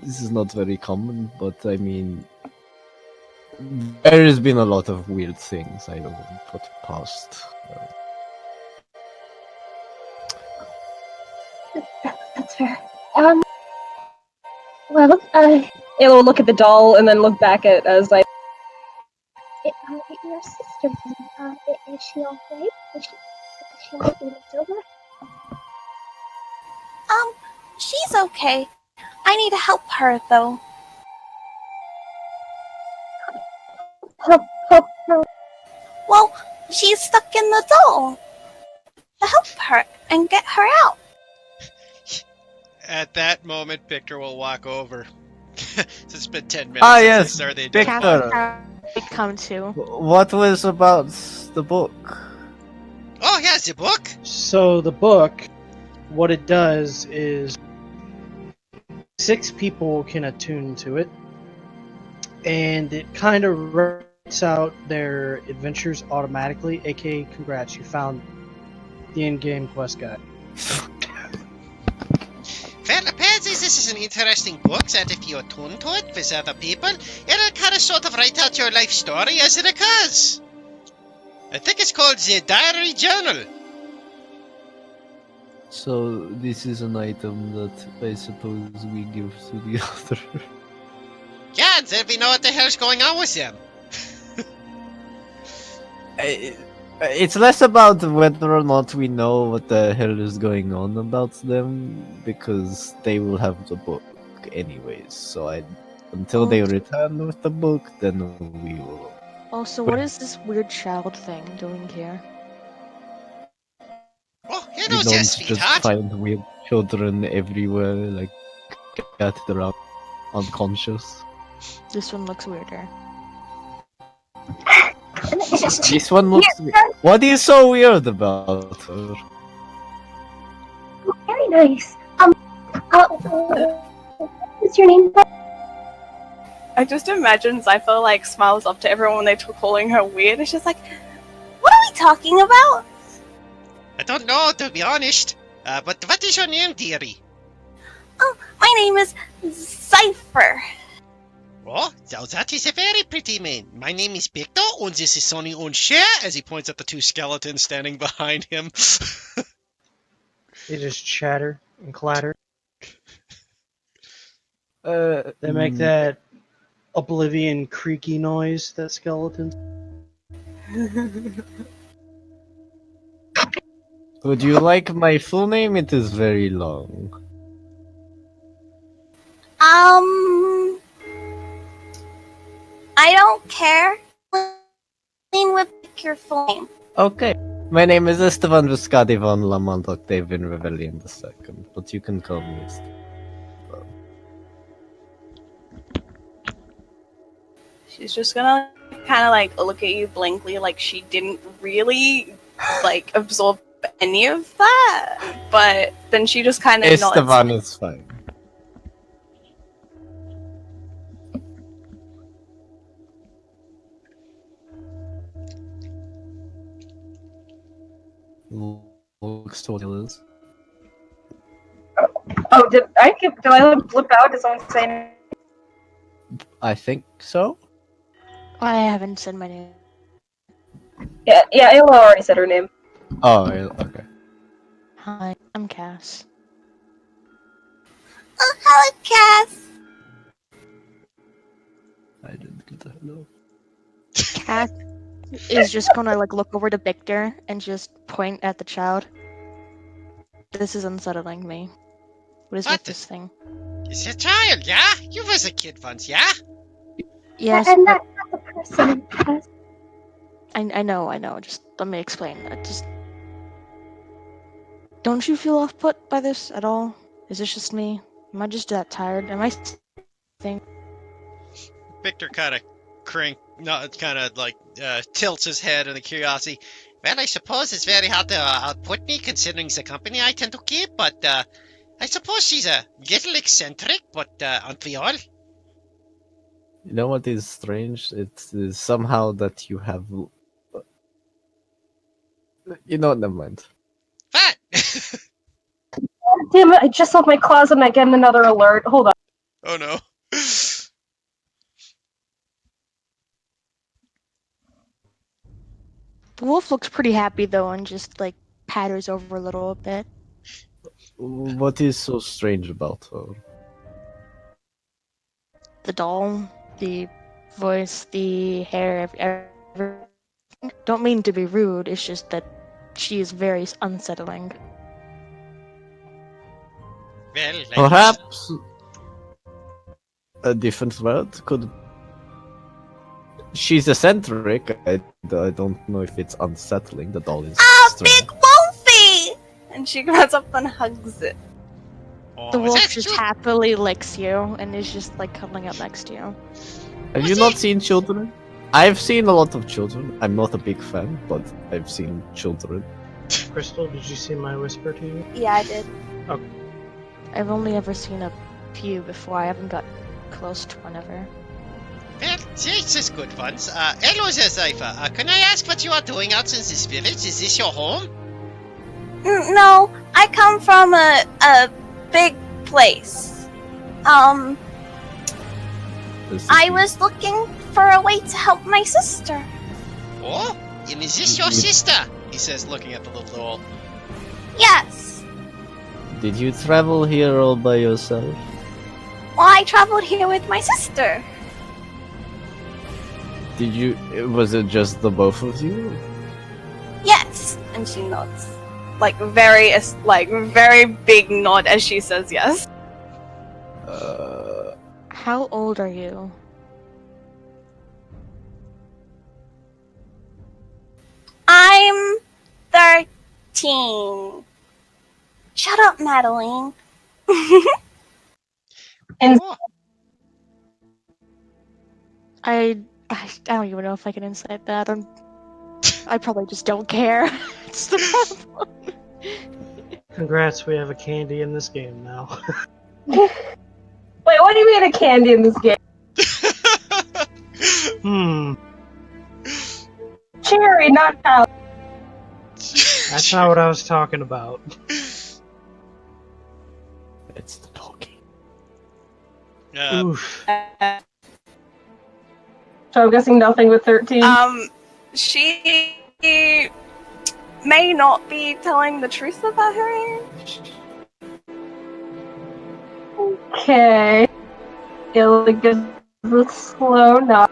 this is not very common, but I mean, there has been a lot of weird things I won't put past. That's fair. Well, Ayla will look at the doll and then look back at us like, your sister, is she alright? Is she not being over? She's okay. I need to help her though. Help her. Well, she's stuck in the doll. To help her and get her out. At that moment, Victor will walk over. It's been 10 minutes Ah, since yes, they started. Victor. We come to. What was about the book? Oh, yeah, the book? So the book, what it does is 6 people can attune to it, and it kind of writes out their adventures automatically. aka, congrats, you found the in-game quest guide. Well, apparently this is an interesting book that if you attune to it with other people, it'll kind of sort of write out your life story as it occurs. I think it's called the Diary Journal. So this is an item that I suppose we give to the other. Yeah, and then we know what the hell's going on with them. It's less about whether or not we know what the hell is going on about them, because they will have the book anyways. So until they return with the book, then we will. Also, what is this weird child thing doing here? Oh, you We know, don't just just sweetheart. find weird children everywhere, like scattered around, unconscious. This one looks weirder. This one looks weird. What is so weird about her? Very nice. What's your name? I just imagine Zypher like smiles up to everyone when they're calling her weird. It's just like, what are we talking about? I don't know, to be honest. But what is your name, dearie? Oh, my name is Zypher. Oh, now that is a very pretty man. My name is Victor, and this is Sonny and Cher, as he points at the 2 skeletons standing behind him. They just chatter and clatter. They They make that oblivion creaky noise that skeletons. Would you like my full name? It is very long. I don't care. With your flame. Okay. My name is Esteban Viscadi von Lamont Octavian Rebellion II, but you can call me Esteban. She's just gonna kind of like look at you blankly, like she didn't really like absorb any of that. But then she just kind of nods. Esteban is fine. Looks to what it is. Oh, did I flip out? Did someone say anything? I think so. I haven't said my name. Yeah, Ayla already said her name. Oh, okay. Hi, I'm Cass. Oh, hello, Cass. I didn't get the hello. Cass is just gonna like look over to Victor and just point at the child. This is unsettling me. What is What with the- this thing? It's a child, yeah? You was a kid once, yeah? Yes, And but not the person. Yes. I know. Just let me explain. Don't you feel off put by this at all? Is this just me? Am I just that tired? Am I Victor kind of tilts his head in the curiosity. Well, I suppose it's very hard to output me considering the company I tend to keep, but I suppose she's a little eccentric, but aren't we all? You know what is strange? It is somehow that you have. You know, never mind. Fat! Damn it, I just left my closet and I get another alert. Hold on. Oh no. The wolf looks pretty happy though and just like patters over a little bit. What is so strange about her? The doll, the voice, the hair, everything. Don't mean to be rude, it's just that she is very unsettling. Well, like Perhaps a different word could. She's eccentric. I don't know if it's unsettling. The doll is strange. Big Wolfie! And she runs up and hugs it. Oh, The wolf that's just cute. happily licks you and is just like cuddling up next to you. Have you not seen children? I've seen a lot of children. I'm not a big fan, but I've seen children. Crystal, did you see my whisper to you? Yeah, I did. I've only ever seen a few before. I haven't got close to one ever. Well, this is good fun. Hello there, Zypher. Can I ask what you are doing out in this village? Is this your home? No, I come from a big place. I was looking for a way to help my sister. Oh, and is this your sister? He says, looking at the little doll. Yes. Did you travel here all by yourself? Well, I traveled here with my sister. Did you? Was it just the both of you? Yes. And she nods. Like very big nod as she says yes. How old are you? I'm 13. Shut up, Madeline. And Oh, I don't even know if I can incite that. I probably just don't care. It's the problem. Congrats, we have a candy in this game now. wait, what do you mean a candy in this game? Cherry, not out. That's not what I was talking about. It's the talking. Oof. So I'm guessing nothing with 13. She may not be telling the truth about her age. Okay. It gives a slow nod.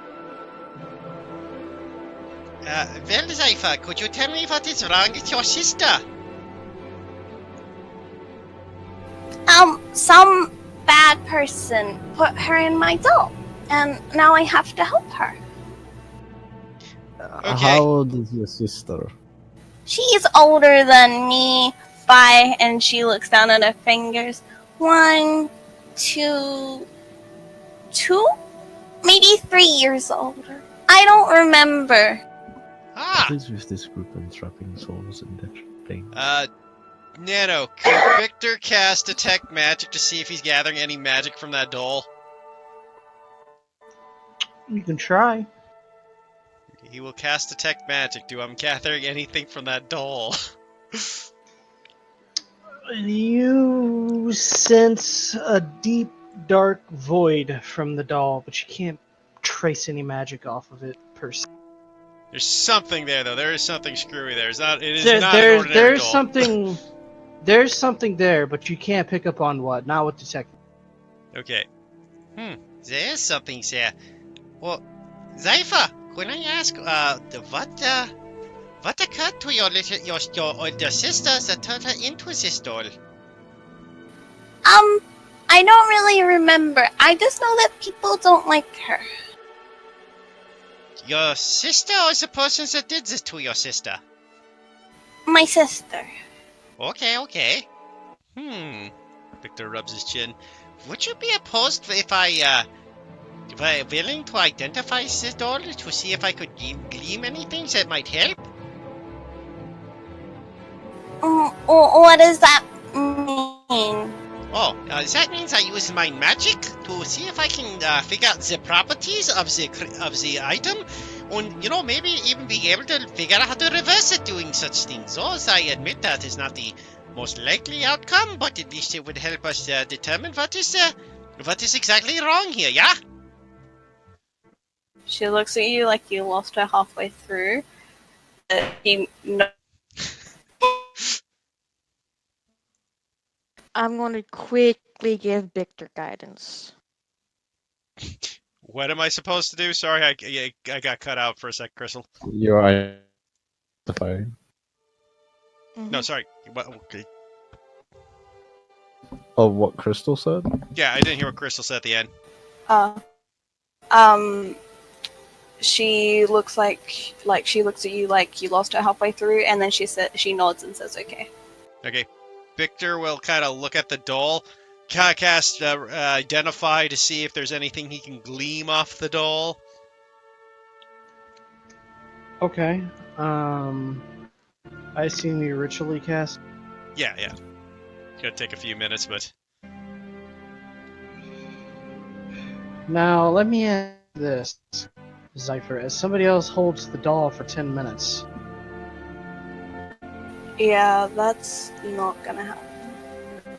well, Zypher, could you tell me what is wrong with your sister? Some bad person put her in my doll, and now I have to help her. Okay. How old is your sister? She's older than me by, and she looks down at her fingers. 1, 2, maybe 3 years older. I don't remember. Ah! What is with this group and trapping souls in their things? Nano, can Victor cast Detect Magic to see if he's gathering any magic from that doll? You can try. He will cast Detect Magic. Do I'm gathering anything from that doll? You sense a deep, dark void from the doll, but you can't trace any magic off of it per se. There's something there, though. There is something screwy there. It is not an ordinary There's doll. something. There's something there, but you can't pick up on what. Not with detect. Okay. There is something there. Well, Zypher, can I ask, what occurred to your older sister that turned her into this doll? I don't really remember. I just know that people don't like her. Your sister or the person that did this to your sister? My sister. Okay. Victor rubs his chin. Would you be opposed if I willing to identify this doll to see if I could glean anything that might help? What does that mean? Oh, that means I use my magic to see if I can figure out the properties of the item, and maybe even be able to figure out how to reverse it doing such things. So, I admit that is not the most likely outcome, but at least it would help us determine what is exactly wrong here. Yeah. She looks at you like you lost her halfway through. I'm going to quickly give Victor guidance. What am I supposed to do? Sorry, I got cut out for a sec, Crystal. You're identifying. No, sorry. Okay. Oh, what Crystal said? Yeah, I didn't hear what Crystal said at the end. She looks like she looks at you like you lost her halfway through, and then she nods and says, "Okay." Okay. Victor will kind of look at the doll, cast identify to see if there's anything he can gleam off the doll. Okay. I assume you ritually cast. Yeah. It's gonna take a few minutes, but Now let me ask this, Zypher. As somebody else holds the doll for 10 minutes. Yeah, that's not gonna happen.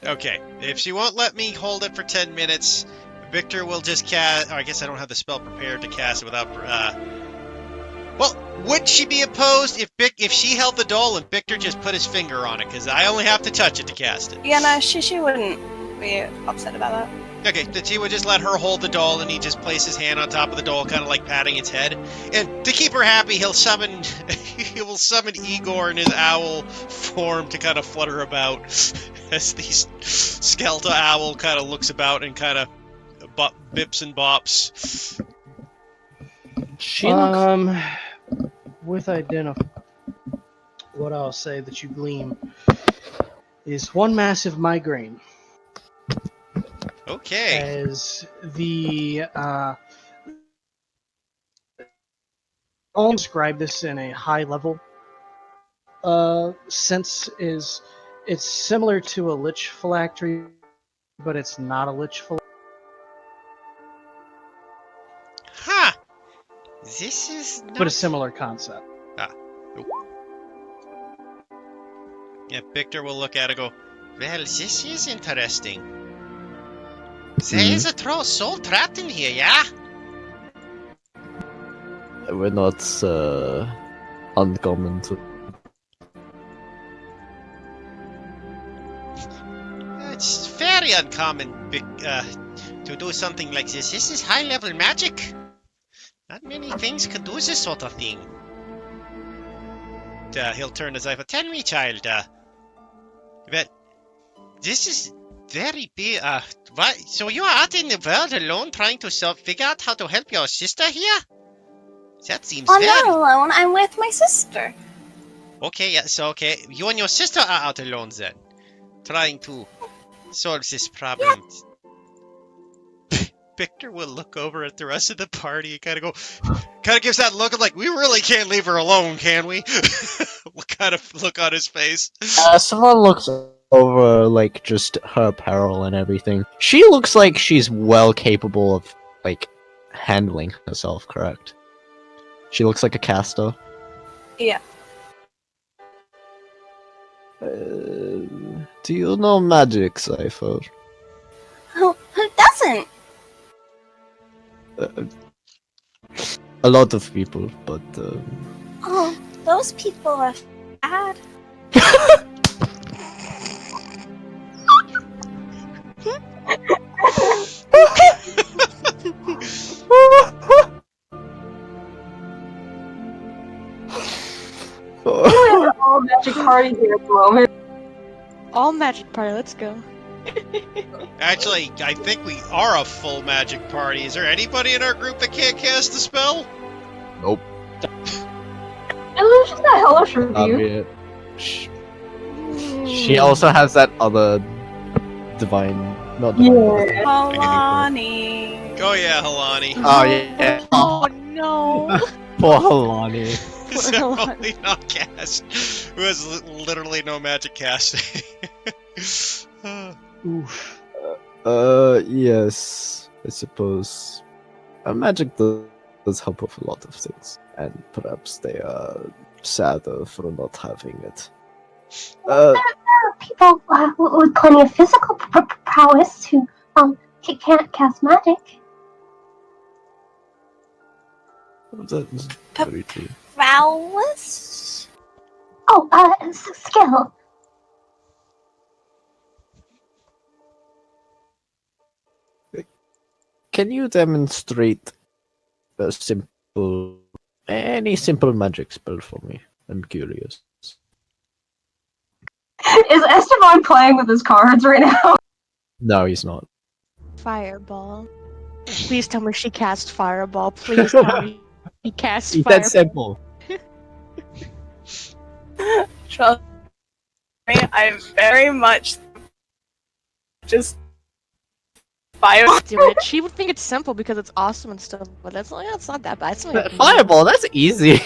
okay. If she won't let me hold it for 10 minutes, Victor will just cast. I guess I don't have the spell prepared to cast it without. Well, would she be opposed if she held the doll and Victor just put his finger on it? Because I only have to touch it to cast it. Yeah, no, she wouldn't be upset about that. Okay, then he would just let her hold the doll, and he just place his hand on top of the doll, kind of like patting its head. And to keep her happy, he will summon Igor in his owl form to kind of flutter about as the skeletal owl kind of looks about and kind of bips and bops. She looks... With identify, what I'll say that you gleam is one massive migraine. Okay. As the I'll describe this in a high level sense is it's similar to a lich phylactery, but it's not a lich phylactery. Huh. This is not... But a similar concept. Yeah, Victor will look at it and go, well, this is interesting. There is a soul trapped in here, yeah? We're not uncommon to... It's very uncommon to do something like this. This is high-level magic. Not many things can do this sort of thing. He'll turn to Zypher. Tell me, child, well, this is very big. What? So you are out in the world alone trying to figure out how to help your sister here? That seems I'm very... not alone. I'm with my sister. Okay, yeah, so okay. You and your sister are out alone then. Trying to solve this problem. Victor will look over at the rest of the party and kind of gives that look of like, we really can't leave her alone, can we? Kind of look on his face. Someone looks over, like, just her apparel and everything. She looks like she's well capable of, like, handling herself, correct? She looks like a caster. Yeah. Do you know magic, Cypher? Who doesn't? A lot of people, but Oh, those people are bad. We're all magic party here at the moment. All magic party, let's go. Actually, I think we are a full magic party. Is there anybody in our group that can't cast a spell? nope. Illusion's not hellish review. Obvious. She also has that other divine, not divine. Yeah. Halani. Oh yeah, Halani. Oh yeah. Oh no! Poor Halani. Who's definitely not cast. Who has literally no magic casting. Oof. Yes, I suppose. Magic does help with a lot of things, and perhaps they are sadder for not having it. There are people with plenty of physical prowess who can't cast magic. That's very true. Prowess? Oh, skill. Can you demonstrate any simple magic spell for me? I'm curious. Is Esteban playing with his cards right now? No, he's not. Fireball. Please tell me she cast fireball. Please tell me she cast He fireball. said simple. Trust me, I very much just fire. Do it. She would think it's simple because it's awesome and stuff, but it's not that bad. It's not even- Fireball, that's easy.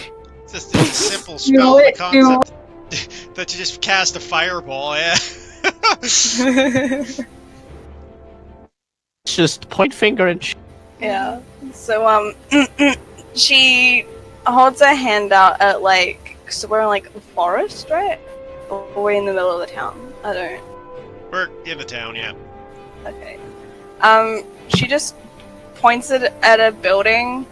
It's just a simple spell. The concept that you just cast a fireball. Yeah. It's just point finger and Yeah. So she holds her hand out at like, so we're in like a forest, right? Or we're in the middle of the town. I don't. We're in the town, yeah. Okay. She just points it at a building,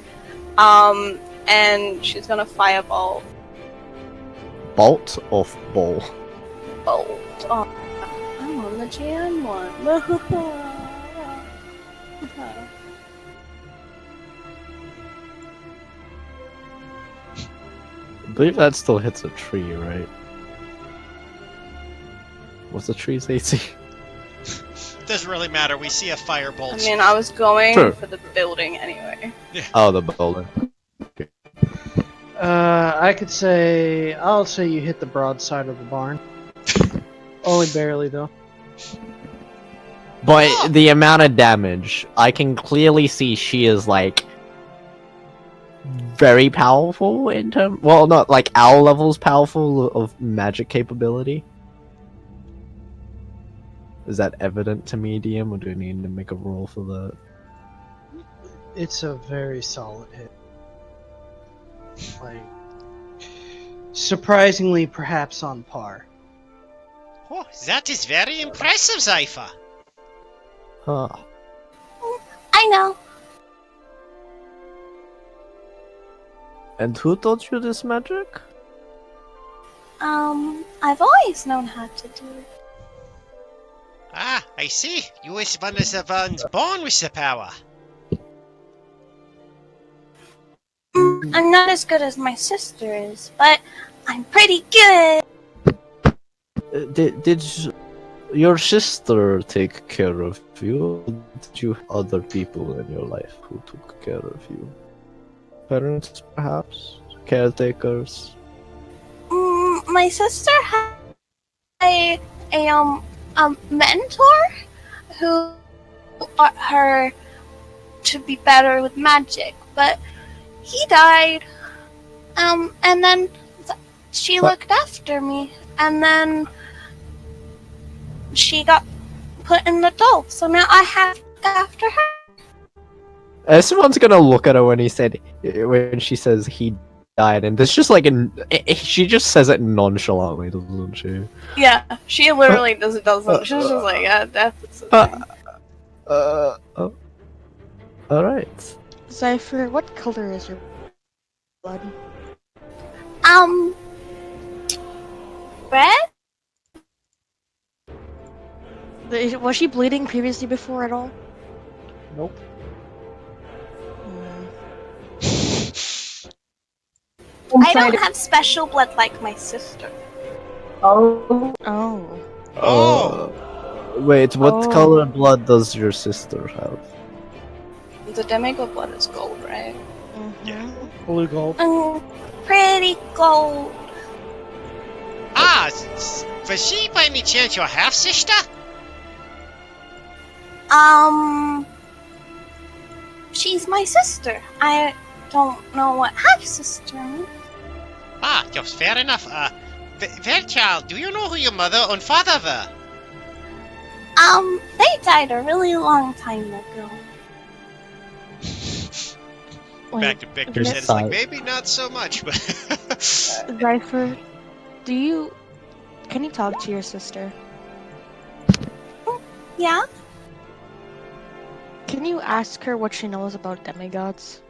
and she's gonna fireball. bolt of ball. Bolt. Oh, I'm on the GM one. I believe that still hits a tree, right? What's the tree's AC? Doesn't really matter. We see a I firebolt. mean, I was going Sure. for the building anyway. Oh, the building. I'll say you hit the broadside of the barn. Only barely, though. But the amount of damage, I can clearly see she is like very powerful in terms. Well, not like our levels powerful of magic capability. Is that evident to me, DM, or do I need to make a roll for that? It's a very solid hit. Like, surprisingly, perhaps on par. Oh, that is very impressive, Zypha. Huh. I know. And who taught you this magic? I've always known how to do it. Ah, I see. You is one of the ones born with the power. I'm not as good as my sister is, but I'm pretty good. Did your sister take care of you? Or did you have other people in your life who took care of you? Parents, perhaps? Caretakers? My sister had a mentor who her to be better with magic, but he died. And then she looked after me, and then she got put in the doll, so now I have to look after her. Someone's gonna look at her when she says he died, and there's just like she just says it nonchalantly, doesn't she? Yeah, she literally doesn't. She's just like, yeah, death is a thing. Alright. Cypher, what color is your blood? Red? Was she bleeding previously before at all? Nope. I don't have special blood like my sister. Oh. Oh. Wait, what Oh. color blood does your sister have? The demigod blood is gold, right? Yeah. Blue gold. Pretty gold. Ah, was she by any chance your half-sister? She's my sister. I don't know what half sister means. Ah, yes, fair enough. Well, child, do you know who your mother and father were? They died a really long time ago. Back to Victor said, it's like, maybe not so much, but... Cypher, can you talk to your sister? Yeah? Can you ask her what she knows about demigods?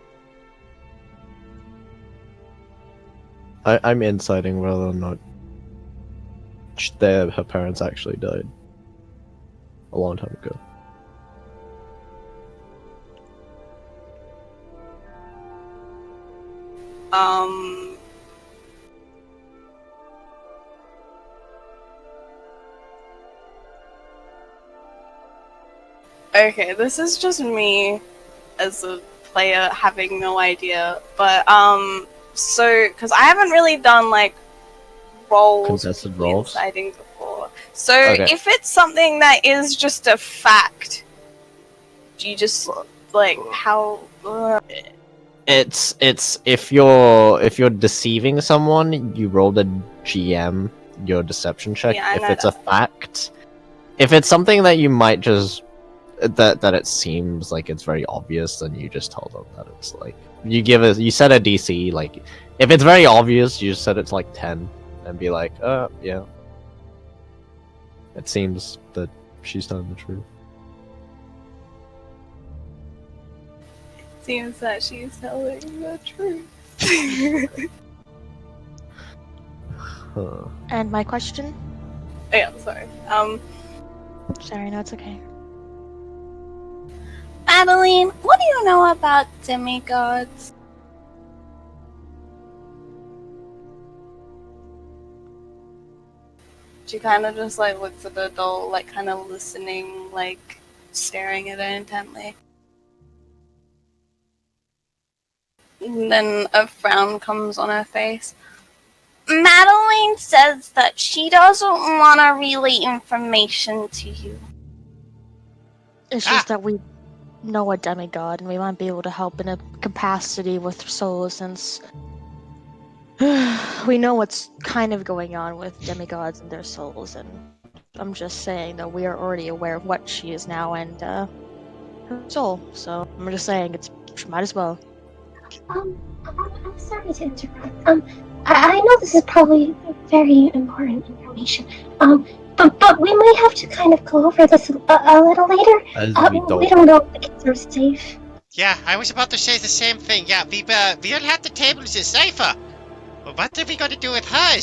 I'm inciting whether or not her parents actually died a long time ago. Okay, this is just me as a player having no idea, but so because I haven't really done like roles, Contested roles? inciting before. So Okay. if it's something that is just a fact, do you just like how? It's if you're deceiving someone, you roll the GM your deception check. Yeah, I if know it's a fact, if it's something that you might just that it seems like it's very obvious, then you just tell them that it's like you set a DC. Like if it's very obvious, you just set it to like 10 and be like, yeah, it seems that she's telling the truth. Seems that she's telling the truth. Huh. And my question? Oh, yeah, sorry. Sorry, no, it's okay. Adeline, what do you know about demigods? She kind of just like looks at the doll, like kind of listening, like staring at it intently. And then a frown comes on her face. Madeline says that she doesn't want to relay information to you. It's just that we know a demigod and we might be able to help in a capacity with souls since we know what's kind of going on with demigods and their souls, and I'm just saying that we are already aware of what she is now and her soul, so I'm just saying she might as well. I'm sorry to interrupt. I know this is probably very important information. But we may have to kind of go over this a little later. We don't know if the kids are safe. Yeah, I was about to say the same thing. Yeah, we'll have to table this Cypher. But what are we going to do with her?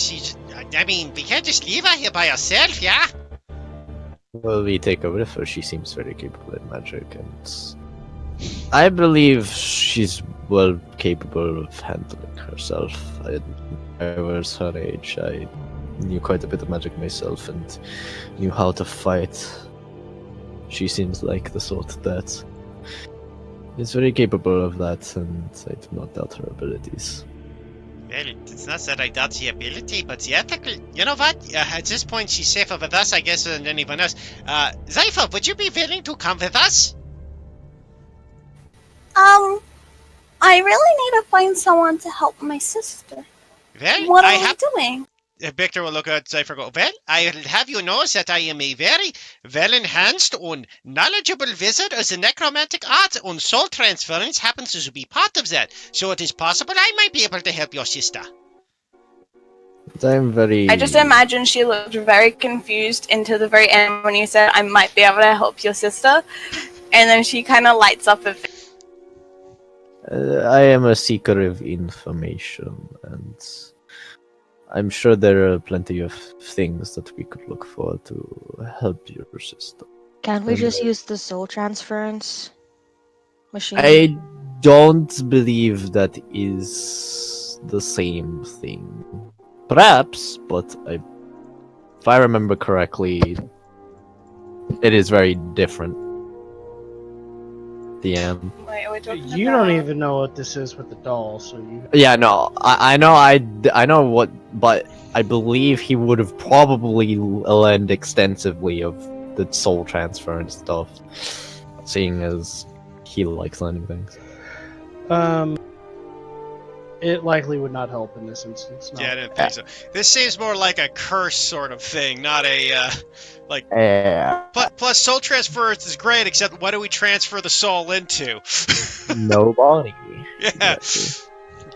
I mean, we can't just leave her here by herself, yeah? Well, we take over with her. She seems very capable in magic, and I believe she's well capable of handling herself. I was her age. I knew quite a bit of magic myself and knew how to fight. She seems like the sort that is very capable of that, and I do not doubt her abilities. Well, it's not that I doubt the ability, but the ethical... You know what? At this point, she's safer with us, I guess, than anyone else. Cypher, would you be willing to come with us? I really need to find someone to help my sister. Well, What I are we have. doing? Victor will look at Cypher and go, well, I'll have you know that I am a very well-enhanced and knowledgeable wizard of the necromantic arts, and soul transference happens to be part of that. So it is possible I might be able to help your sister. I'm very. I just imagine she looked very confused into the very end when you said, I might be able to help your sister. And then she kind of lights up a bit. I am a seeker of information, and I'm sure there are plenty of things that we could look for to help your sister. Can't we And just use the soul transference machine? I don't believe that is the same thing. Perhaps, but if I remember correctly, it is very different. DM. Wait, are we talking You about... don't even know what this is with the doll, so you. Yeah, no, I know what, but I believe he would have probably learned extensively of the soul transfer and stuff, seeing as he likes learning things. It likely would not help in this instance. No. Yeah, I didn't think so. This seems more like a curse sort of thing, not a, Yeah. Plus, soul transference is great, except what do we transfer the soul into? Nobody. Yeah. Exactly.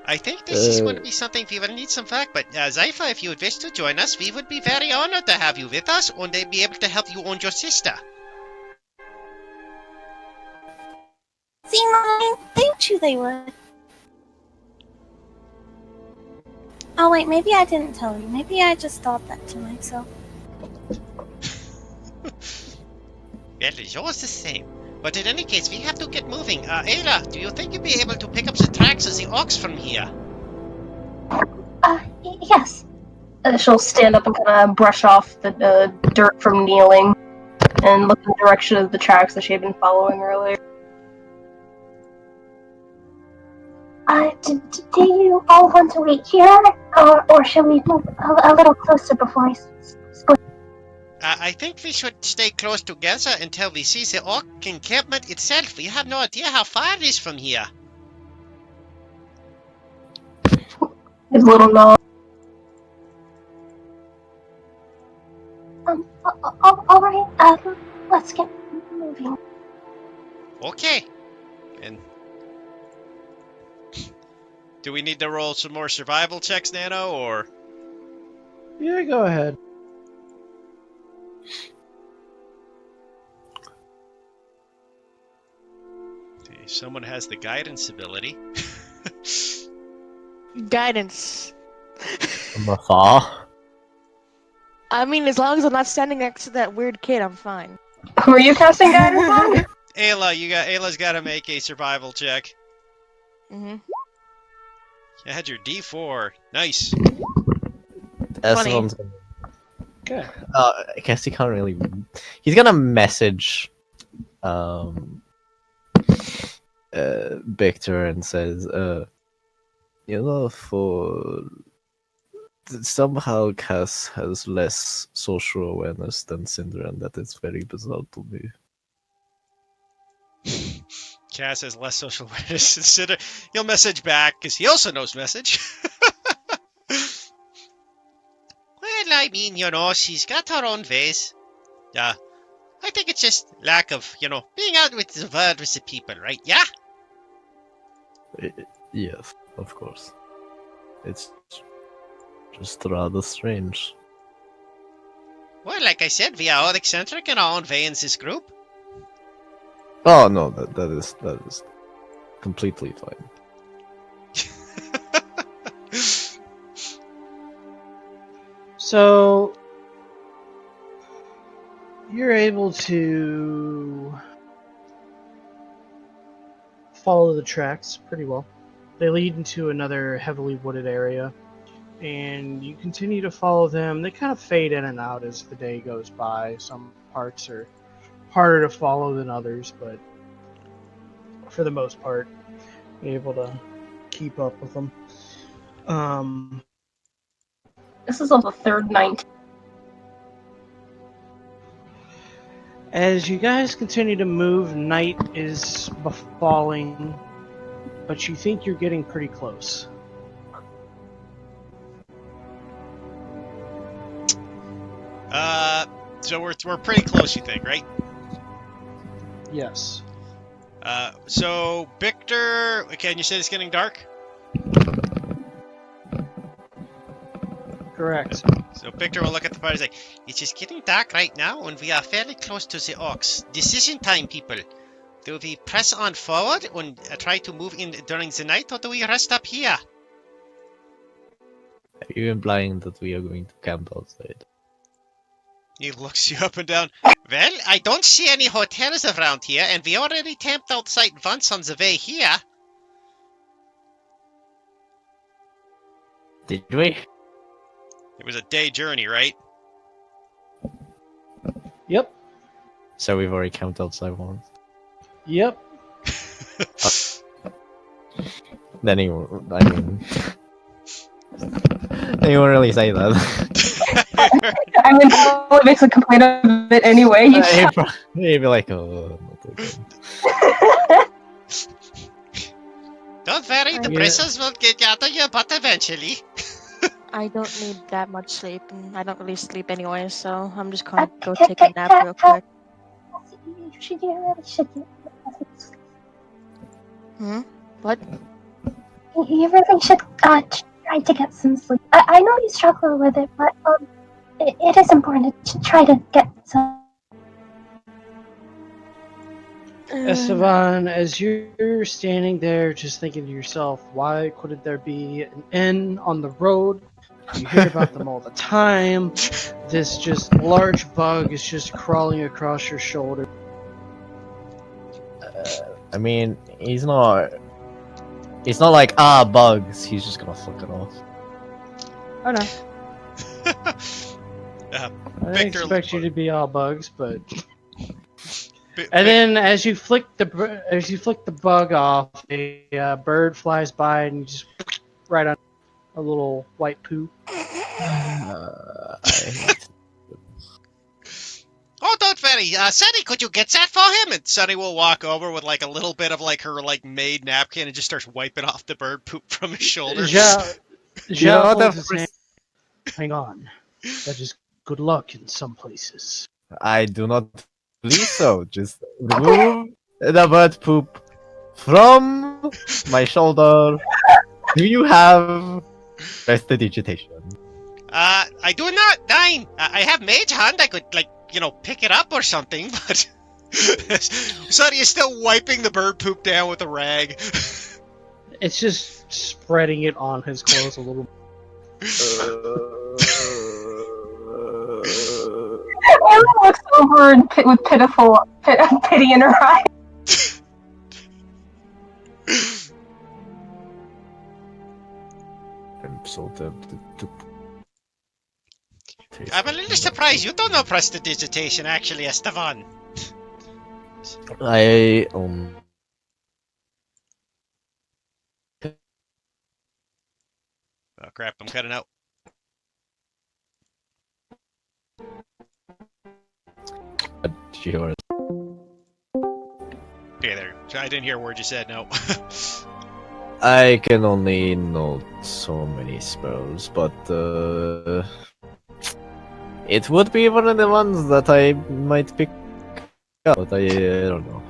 I think this is going to be something we will need some work, but Zypha, if you would wish to join us, we would be very honored to have you with us, and they'd be able to help you and your sister. See, I told you they would. Oh wait, maybe I didn't tell you. Maybe I just thought that to myself. Well, it's yours the same. But in any case, we have to get moving. Ayla, do you think you'd be able to pick up the tracks of the ox from here? Yes. She'll stand up and kind of brush off the dirt from kneeling and look in the direction of the tracks that she had been following earlier. Do you all want to wait here, or shall we move a little closer before I split? I think we should stay close together until we see the orc encampment itself. We have no idea how far it is from here. His little nod. All right. Let's get moving. Okay. And do we need to roll some more survival checks, Nano, or? Yeah, go ahead. Okay, someone has the guidance ability. Guidance. From afar. I mean, as long as I'm not standing next to that weird kid, I'm fine. Who are you casting guidance on? Ayla's got to make a survival check. Mm-hmm. You had your D4. Nice. Esteban's Okay. I guess he can't really. He's gonna message, Victor and says, for somehow Cass has less social awareness than Cinder, and that is very bizarre to me. Cass has less social awareness than Cinder. He'll message back because he also knows message. Well, I mean, she's got her own ways. I think it's just lack of, being out with the world with the people, right? Yeah? Yes, of course. It's just rather strange. Well, like I said, we are all eccentric in our own way in this group. Oh no, that is completely fine. So you're able to follow the tracks pretty well. They lead into another heavily wooded area, and you continue to follow them. They kind of fade in and out as the day goes by. Some parts are harder to follow than others, but for the most part, you're able to keep up with them. This is on the third night. As you guys continue to move, night is befalling, but you think you're getting pretty close. So we're pretty close, you think, right? Yes. So Victor, okay, and you said it's getting dark. Correct. So Victor will look at the fire. He's like, "It is getting dark right now, and we are fairly close to the Ox. Decision time, people. Do we press on forward and try to move in during the night, or do we rest up here?" Are you implying that we are going to camp outside? He looks you up and down. Well, I don't see any hotels around here, and we already camped outside once on the way here. Did we? It was a day journey, right? Yep. So we've already camped outside once. Yep. Then you, I mean, they won't really say that. I mean, probably makes a complaint of it anyway. You He'd be like, oh, not again. Don't worry, the Yeah. bracers will get out of your butt eventually. I don't need that much sleep, and I don't really sleep anyway, so I'm just gonna go take a nap real quick. You really should get What? You really should try to get some sleep. I know you struggle with it, but it is important to try to get some. Esteban, as you're standing there just thinking to yourself, why couldn't there be an inn on the road? You hear about them all the time. This just large bug is just crawling across your shoulder. I mean, he's not like, bugs. He's just gonna fuck it off. I know. I didn't Victor- expect you to be all bugs, but. And then, as you flick the bug off, a bird flies by and you just right on a little white poo. Oh, don't worry. Sunny, could you get that for him? And Sunny will walk over with like a little bit of like her like made napkin and just starts wiping off the bird poop from his shoulder. Zhao holds his hand. Hang on. That is good luck in some places. I do not believe so. Just remove the bird poop from my shoulder. Do you have prestidigitation? I do not. Nine. I have mage hand. I could like pick it up or something, but Sunny is still wiping the bird poop down with a rag. It's just spreading it on his clothes a little. Ella looks over and with pitiful pity in her eye. I'm so tempted to. I'm a little surprised you don't know prestidigitation, actually, Esteban. I Oh crap! I'm cutting out. Sure. Okay, there. I didn't hear a word you said. No. I can only note so many spells, but it would be one of the ones that I might pick up, but I don't know.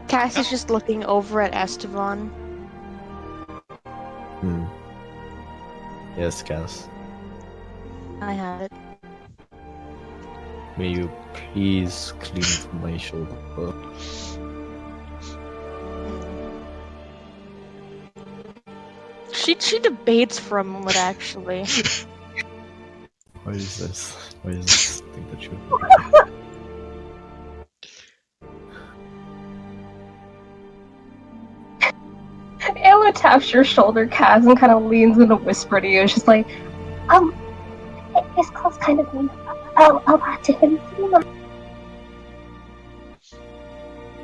Cass is just looking over at Esteban. Yes, Cass. I have it. May you please clean my shoulder? She debates for a moment, actually. Why is this? Why is this thing that you? Ella taps your shoulder, Kaz, and kind of leans in to whisper to you. She's like, His clothes kind of mean a lot to him.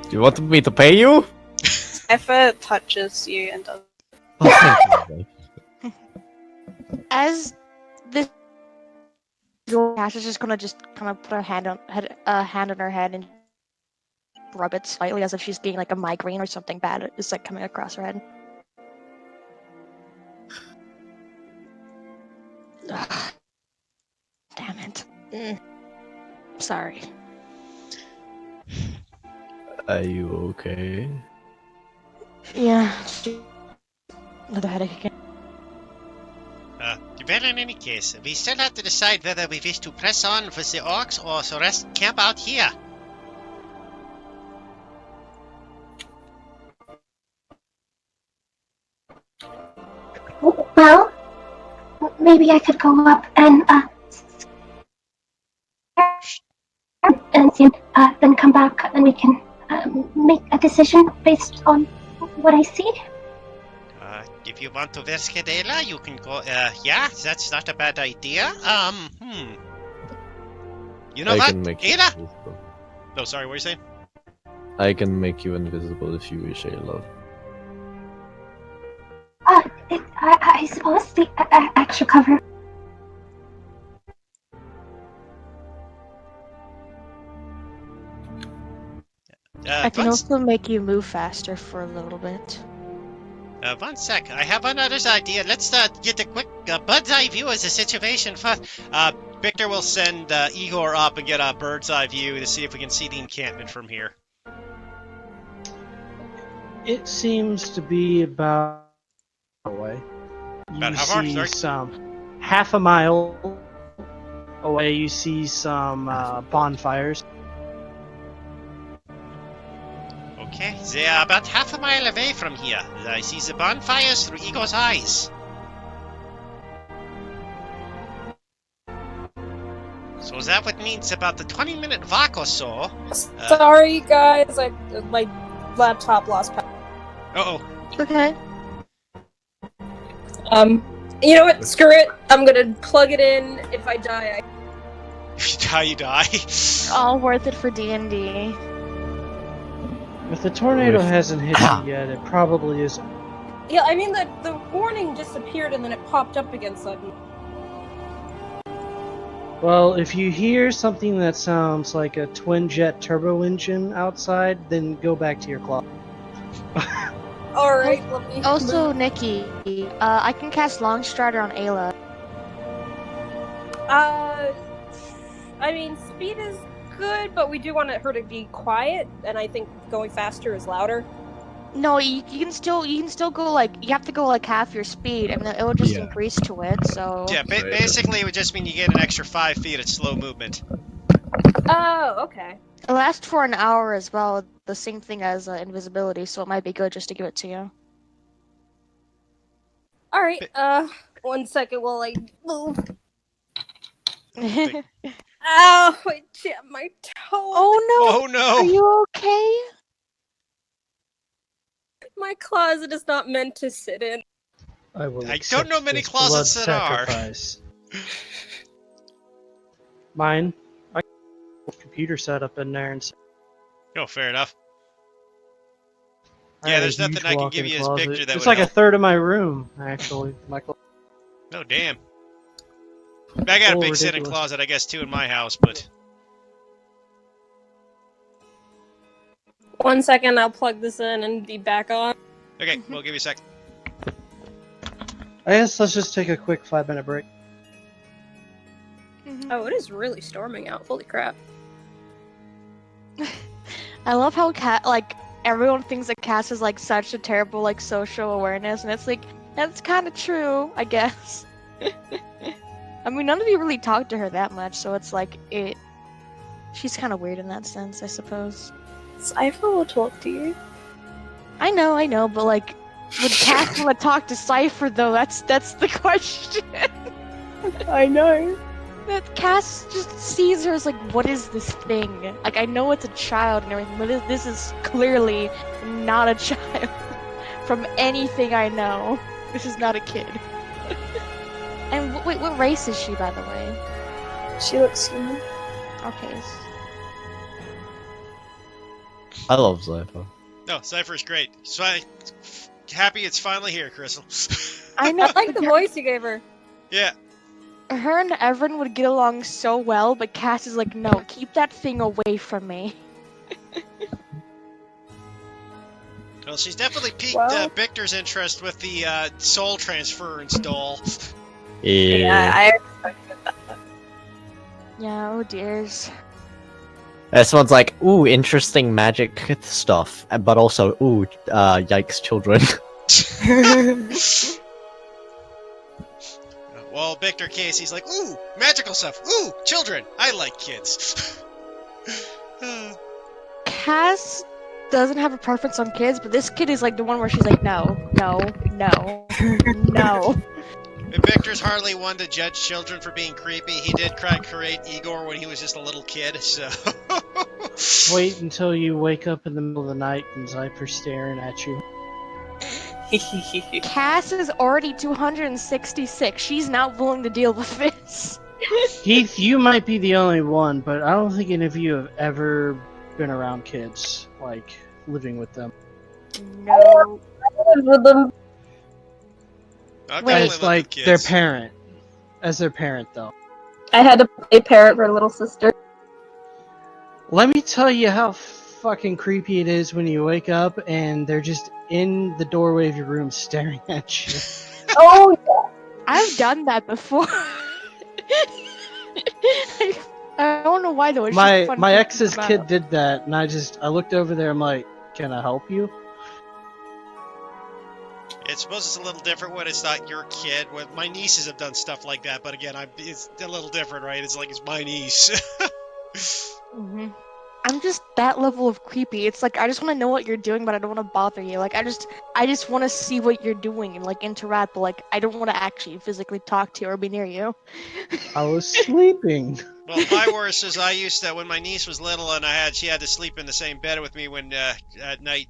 Do you want me to pay you? Effa touches you and does. Oh, thank you. As this, Cass is just gonna kind of put her hand on her head and rub it slightly as if she's getting like a migraine or something bad is like coming across her head. Ugh. Damn it. Sorry. Are you okay? Yeah. Another headache again. Well, in any case, we still have to decide whether we wish to press on with the orcs or so rest camp out here. Well, maybe I could go up and see, then come back, and we can make a decision based on what I see. If you want to risk it, Ayla, you can go. Yeah, that's not a bad idea. You know I what, can make you Ayla? invisible. No, sorry, what were you saying? I can make you invisible if you wish, Ayla. I suppose the extra cover. I can also make you move faster for a little bit. One sec. I have another idea. Let's get a quick bird's eye view of the situation first. Victor will send Igor up and get a bird's eye view to see if we can see the encampment from here. It seems to be about away. About You how far? see Sorry? some half a mile away. You see some bonfires. Okay, they are about half a mile away from here. I see the bonfires through Igor's eyes. So that would mean it's about the 20-minute walk or so. Sorry, guys. My laptop lost power. Uh-oh. Okay. You know what? Screw it. I'm gonna plug it in. If I die, If you die, you die. All worth it for D&D. If the tornado hasn't hit you yet, it probably is. Yeah, I mean the warning disappeared and then it popped up again suddenly. Well, if you hear something that sounds like a twin jet turbo engine outside, then go back to your closet. All right, let me. Also, Nikki, I can cast Longstrider on Ayla. I mean, speed is good, but we do want her to be quiet, and I think going faster is louder. No, you can still go like you have to go like half your speed, and then it will just increase to it. So Yeah, basically it would just mean you get an extra 5 feet at slow movement. Oh, okay. it lasts for an hour as well. The same thing as invisibility, so it might be good just to give it to you. All right. 1 second while I move. Ow! I jammed my toe. Oh no! Oh no! Are you okay? My closet is not meant to sit in. I will. I don't know many closets that are. Mine. I got a computer set up in there and. Oh, fair enough. I Yeah, have there's a nothing huge I can walk-in give you as closet. picture that It's would like help. a third of my room, actually. Michael. Oh, damn. I got a big sit-in ridiculous. closet, I guess, too, in my house, but... 1 second, I'll plug this in and be back on. Okay, we'll give you a sec. I guess let's just take a quick 5-minute break. Oh, it is really storming out. Holy crap. I love how everyone thinks that Cass is like such a terrible like social awareness, and it's like that's kind of true, I guess. I mean, none of you really talk to her that much, so it's like she's kind of weird in that sense, I suppose. Cypher will talk to you. I know, but like, would Cass want to talk to Cypher though? That's the question. I know. That Cass just sees her as like, what is this thing? Like, I know it's a child and everything, but this is clearly not a child. From anything I know, this is not a kid. And wait, what race is she, by the way? She looks human. Okay. I love Zypher. No, Cypher's great. So happy it's finally here, Crystal. I know. I like the voice you gave her. Yeah. Her and Everin would get along so well, but Cass is like, no, keep that thing away from me. Well, she's definitely piqued Well- Victor's interest with the soul transference doll. Yeah, I expected that. Yeah, oh dears. This one's like, ooh, interesting magic stuff, but also, ooh, yikes, children. Well, Victor Casey's like, ooh, magical stuff. Ooh, children. I like kids. Cass doesn't have a preference on kids, but this kid is like the one where she's like, no, no, no, no. And Victor's hardly one to judge children for being creepy. He did create Igor when he was just a little kid, so... Wait until you wake up in the middle of the night and Zyper's staring at you. Cass is already 266. She's not willing to deal with this. Heath, you might be the only one, but I don't think any of you have ever been around kids, like living with them. No. With them. I've Wait. gotta As live like with their kids. parent. As their parent, though. I had to play parent for a little sister. Let me tell you how fucking creepy it is when you wake up and they're just in the doorway of your room staring at you. Oh, I've done that before. I don't know why though. It's just My fun my to ex's think kid about. did that, and I looked over there. I'm like, can I help you? It's suppose it's a little different when it's not your kid. When my nieces have done stuff like that, but again, it's a little different, right? It's like it's my niece. Mhm. I'm just that level of creepy. It's like I just want to know what you're doing, but I don't want to bother you. Like I just want to see what you're doing and like interact, but like I don't want to actually physically talk to you or be near you. I was sleeping. Well, my worst is I used to when my niece was little and she had to sleep in the same bed with me when at night.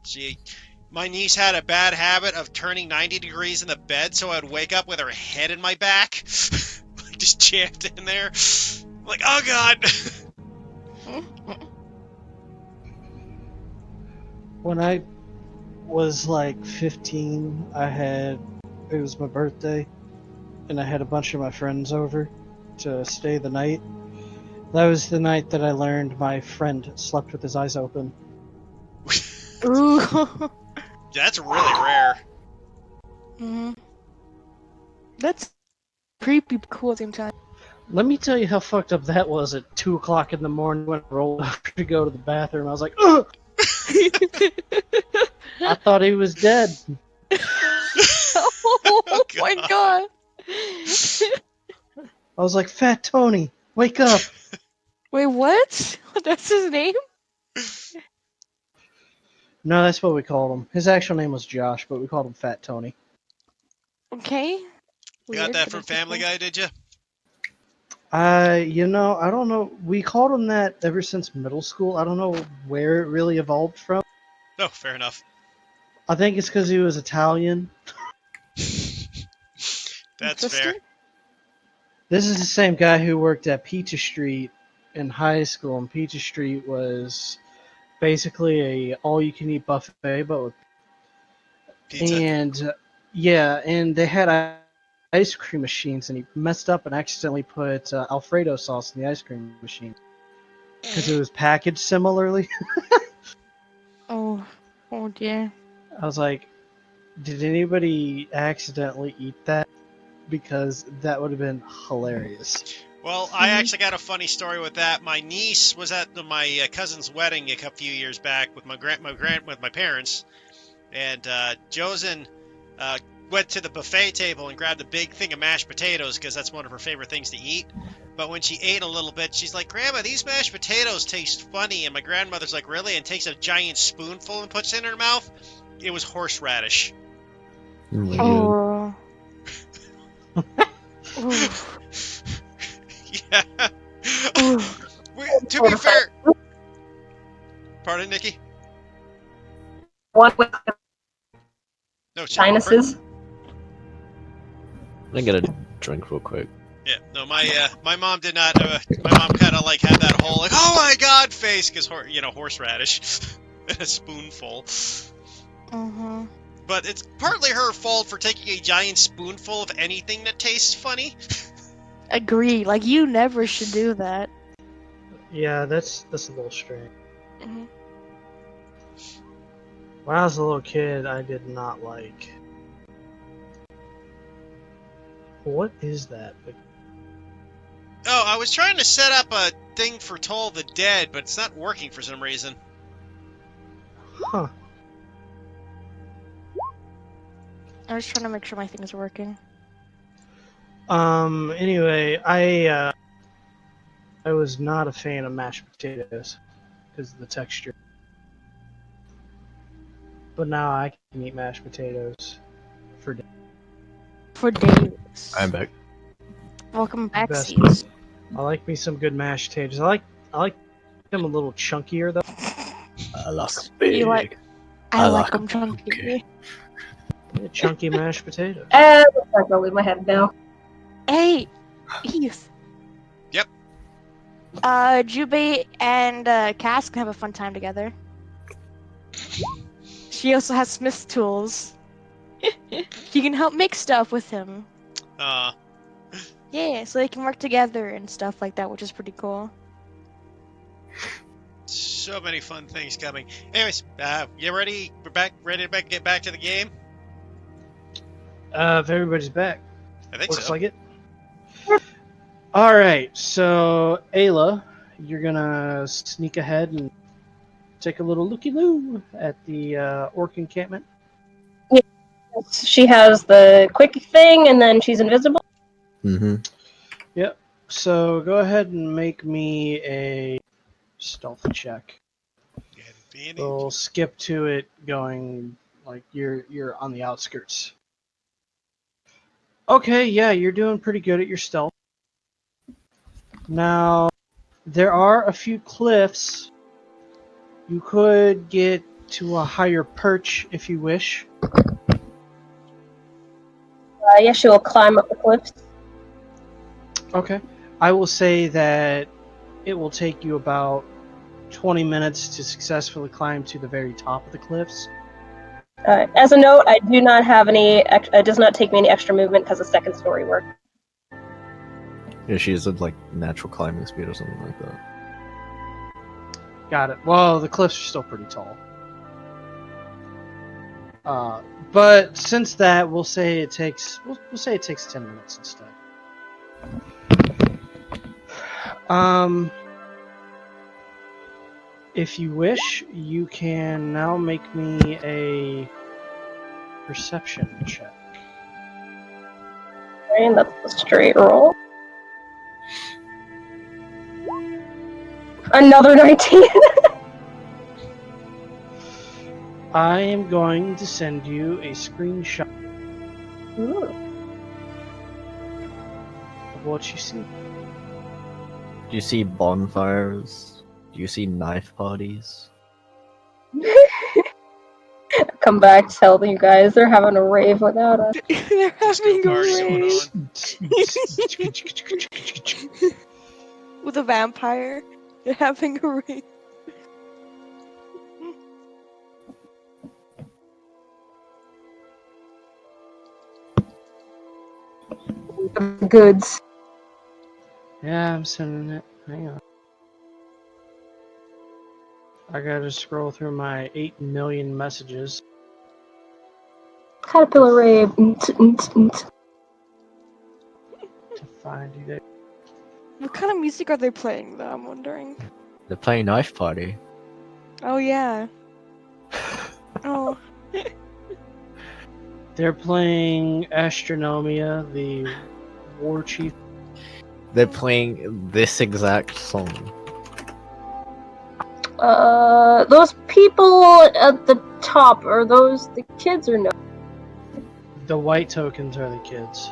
My niece had a bad habit of turning 90 degrees in the bed, so I'd wake up with her head in my back, like just jammed in there. I'm like, oh god. When I was like 15, it was my birthday, and I had a bunch of my friends over to stay the night. That was the night that I learned my friend slept with his eyes open. Ooh. That's really rare. Mhm. That's creepy, but cool at the same time. Let me tell you how fucked up that was at 2 o'clock in the morning when I rolled up to go to the bathroom. I was like, ugh! I thought he was dead. Oh my god. I was like, Fat Tony, wake up! Wait, what? That's his name? No, that's what we called him. His actual name was Josh, but we called him Fat Tony. Okay. You got Weird, that but from interesting. Family Guy, did you? I don't know. We called him that ever since middle school. I don't know where it really evolved from. No, fair enough. I think it's because he was Italian. That's fair. This is the same guy who worked at Pizza Street in high school, and Pizza Street was basically a all-you-can-eat buffet, but with Pizza. and and they had ice cream machines, and he messed up and accidentally put Alfredo sauce in the ice cream machine because it was packaged similarly. Oh dear. I was like, did anybody accidentally eat that? Because that would have been hilarious. Well, I actually got a funny story with that. My niece was at my cousin's wedding a few years back with my parents, and Josen went to the buffet table and grabbed a big thing of mashed potatoes because that's one of her favorite things to eat. But when she ate a little bit, she's like, "Grandma, these mashed potatoes taste funny." And my grandmother's like, "Really?" And takes a giant spoonful and puts it in her mouth. It was horseradish. Oh. Ooh. Yeah. Ooh. To be fair. Pardon, Nikki? One with No, sinuses. Let me get a drink real quick. Yeah, no, my mom did not. My mom kind of like had that whole like, "Oh my god" face because horseradish, and a spoonful. Mhm. But it's partly her fault for taking a giant spoonful of anything that tastes funny. Agree. Like you never should do that. Yeah, that's a little strange. Mhm. When I was a little kid, I did not like. What is that? Oh, I was trying to set up a thing for Toll the Dead, but it's not working for some reason. Huh. I was trying to make sure my thing is working. Anyway, I was not a fan of mashed potatoes because of the texture. But now I can eat mashed potatoes for dinner. For days. I'm back. Welcome back, Best. C's. I like me some good mashed potatoes. I like them a little chunkier though. I like big. You like- I I like like them chunky. okay. Yeah, chunky mashed potatoes. Looks like I'll leave my head now. Hey, Heath. Yep. Jubei and Cass can have a fun time together. She also has Smith's tools. She can help make stuff with him. Yeah, so they can work together and stuff like that, which is pretty cool. So many fun things coming. Anyways, you ready? We're back. Ready to get back to the game? If everybody's back, I think looks so. like it. All right, so Ayla, you're gonna sneak ahead and take a little looky-loo at the orc encampment. She has the quick thing, and then she's invisible. Mm-hmm. Yep. So go ahead and make me a stealth check. Advantage. We'll skip to it going like you're on the outskirts. Okay, yeah, you're doing pretty good at your stealth. Now, there are a few cliffs. You could get to a higher perch if you wish. Yeah, she will climb up the cliffs. Okay. I will say that it will take you about 20 minutes to successfully climb to the very top of the cliffs. As a note, I do not have any. It does not take me any extra movement because of second story work. Yeah, she is at like natural climbing speed or something like that. Got it. Well, the cliffs are still pretty tall. But since that, we'll say it takes 10 minutes instead. If you wish, you can now make me a perception check. And that's the straight roll. Another 19. I am going to send you a screenshot Ooh. of what you see. Do you see bonfires? Do you see knife parties? Come back, tell you guys they're having a rave without us. They're Disco having a party going rave on. with a vampire. They're having a rave. Goods. Yeah, I'm sending it. Hang on. I gotta scroll through my 8 million messages. Caterpillar rave. To find you there. What kind of music are they playing, though? I'm wondering. They're playing knife party. Oh, yeah. Oh. They're playing Astronomia, the war chief. They're playing this exact song. Those people at the top, are those the kids or no? The white tokens are the kids.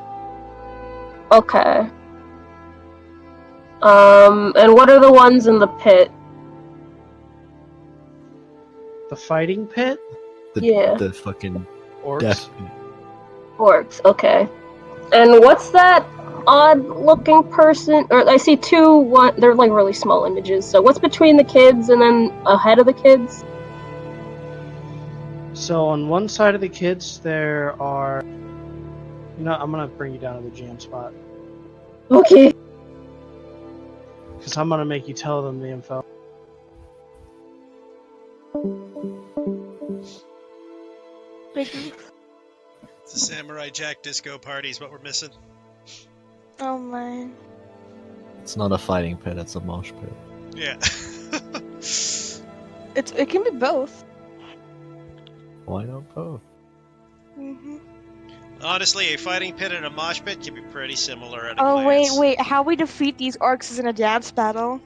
Okay. And what are the ones in the pit? The fighting pit? Yeah. The fucking Orcs? death. Orcs, okay. And what's that odd-looking person? Or I see they're like really small images. So what's between the kids and then ahead of the kids? So on one side of the kids, there are... I'm gonna bring you down to the jam spot. Okay. Because I'm gonna make you tell them the info. Biggie. It's a Samurai Jack disco party is what we're missing. Oh my. It's not a fighting pit, it's a mosh pit. Yeah. It can be both. Why not both? Hmm. Honestly, a fighting pit and a mosh pit can be pretty similar at a Oh glance. wait. How we defeat these orcs is in a dance battle.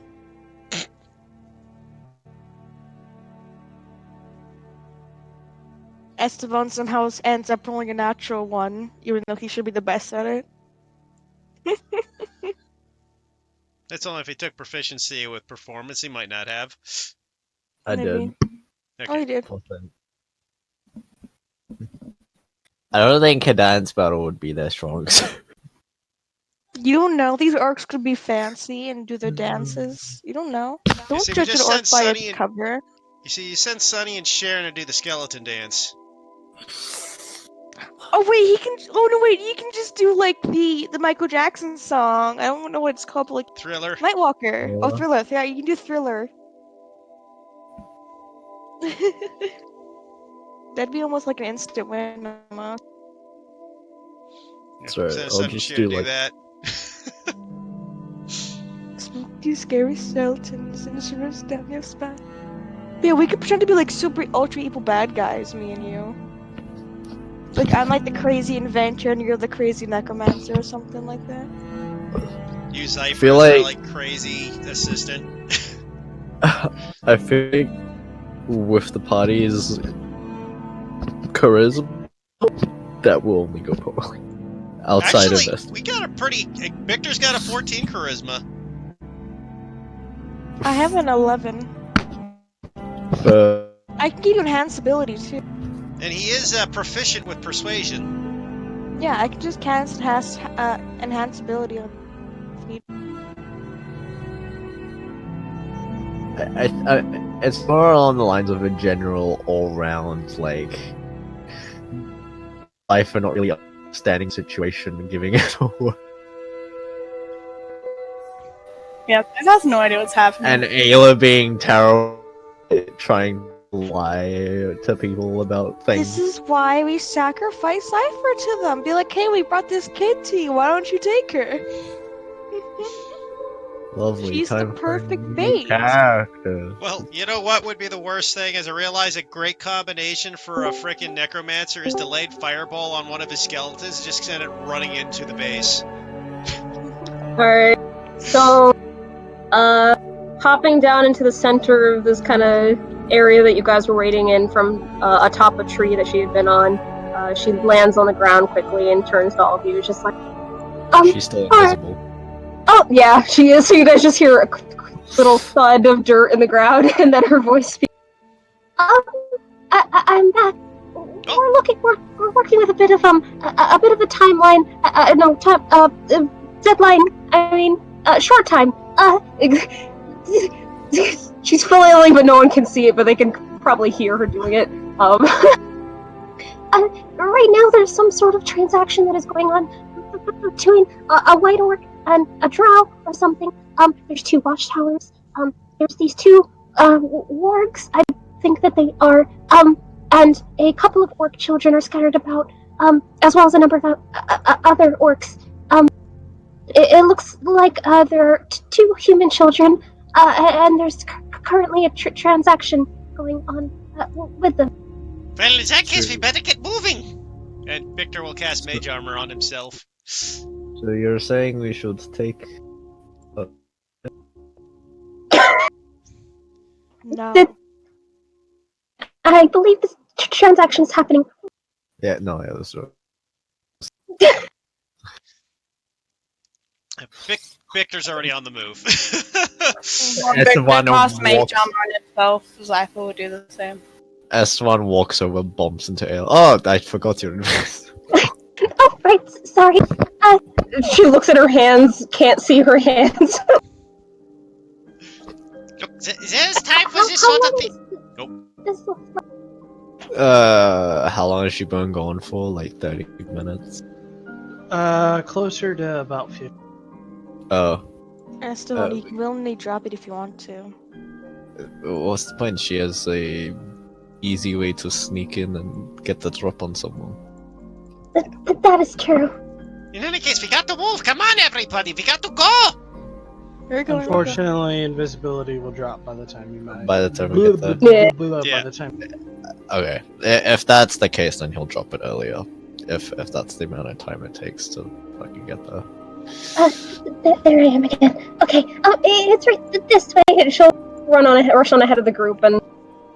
Esteban somehow ends up rolling a natural one, even though he should be the best at it. That's only if he took proficiency with performance. He might not have. I Maybe. did. Oh, he did. I don't think a dance battle would be their strongest. You don't know. These orcs could be fancy and do their dances. You don't know. Don't see, we judge an just orc sent by Sunny its and- cover. You see, you send Sunny and Sharon to do the skeleton dance. Oh wait, he can. Oh no, wait, he can just do like the Michael Jackson song. I don't know what it's called, but like Thriller. Nightwalker. Oh, Yeah. Thriller. Yeah, you can do Thriller. That'd be almost like an instant win. Almost. That's right, Send I'll Sunny and just Sharon to do, do like- that. Spooky, scary skeletons and shivers down your spine. Yeah, we could pretend to be like super ultra evil bad guys, me and you. Like I'm like the crazy inventor and you're the crazy necromancer or something like that. You Zypher feel as our, like- crazy assistant. I think with the party's charisma, that will only go poorly. Outside Actually, of this. we got a pretty. Victor's got a 14 charisma. I have an 11. I can give you enhanced ability too. And he is proficient with persuasion. Yeah, I can just cast enhanced ability on. It's more along the lines of a general all-round, like, life and not really understanding situation and giving it away. Yeah, Piz has no idea what's happening. And Ayla being terrible, trying to lie to people about things. This is why we sacrifice Cypher to them. Be like, hey, we brought this kid to you. Why don't you take her? Lovely. She's the time for a perfect new bait. character. Well, you know what would be the worst thing? Is I realize a great combination for a frickin' necromancer is delayed fireball on one of his skeletons, just send it running into the base. Alright, so, hopping down into the center of this kind of area that you guys were waiting in from atop a tree that she had been on, she lands on the ground quickly and turns to all of you, just like, She's still invisible. oh, yeah, she is, so you guys just hear a little thud of dirt in the ground, and then her voice speaks. I'm back. We're working with a bit of a timeline. Deadline. I mean, short time. She's flailing, but no one can see it, but they can probably hear her doing it. Right now, there's some sort of transaction that is going on between a white orc and a drow or something. There's two watchtowers. There's these two wargs. I think that they are. And a couple of orc children are scattered about. As well as a number of other orcs. It looks like there are two human children. And there's currently a transaction going on with them. Well, in that case, we better get moving! And Victor will cast Mage Armor on himself. So you're saying we should take... No. I believe this transaction is happening. Yeah, no, yeah, that's right. Victor's already on the move. Esteban Boss mage walks- armor on himself. Zypher would do the same. S1 walks over, bumps into Ayla. Oh, I forgot your invest. Oh, right. Sorry. She looks at her hands, can't see her hands. Look, there's time for this sort of thing. How long has she been going for? Like 30 minutes? Closer to about 50. Oh. Esteban, you will need drop it if you want to. What's the point? She has a easy way to sneak in and get the drop on someone. That is true. In any case, we got to move. Come on, everybody. We got to go. We're going. Unfortunately, invisibility will drop by the time you manage. By the time we get there. Yeah. By the time. Okay, if that's the case, then he'll drop it earlier. If that's the amount of time it takes to fucking get there. There I am again. Okay, it's right this way. And she'll rush on ahead of the group, and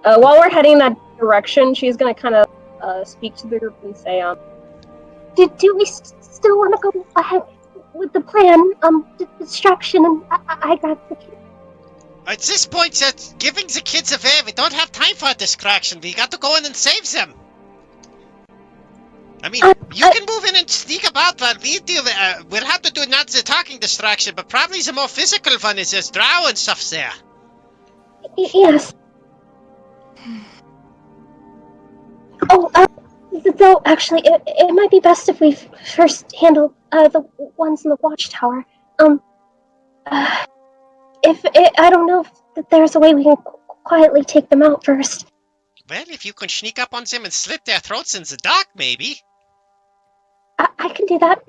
while we're heading that direction, she's gonna kind of speak to the group and say, Do we still want to go ahead with the plan? Distraction, and I got the kid. At this point, giving the kids away, we don't have time for a distraction. We got to go in and save them. I mean, you can move in and sneak about while we deal with, we'll have to do not the talking distraction, but probably the more physical one is just drow and stuff there. Yes. Oh, though, actually, it might be best if we first handle the ones in the watchtower. I don't know if there's a way we can quietly take them out first. Well, if you can sneak up on them and slit their throats in the dark, maybe. I can do that.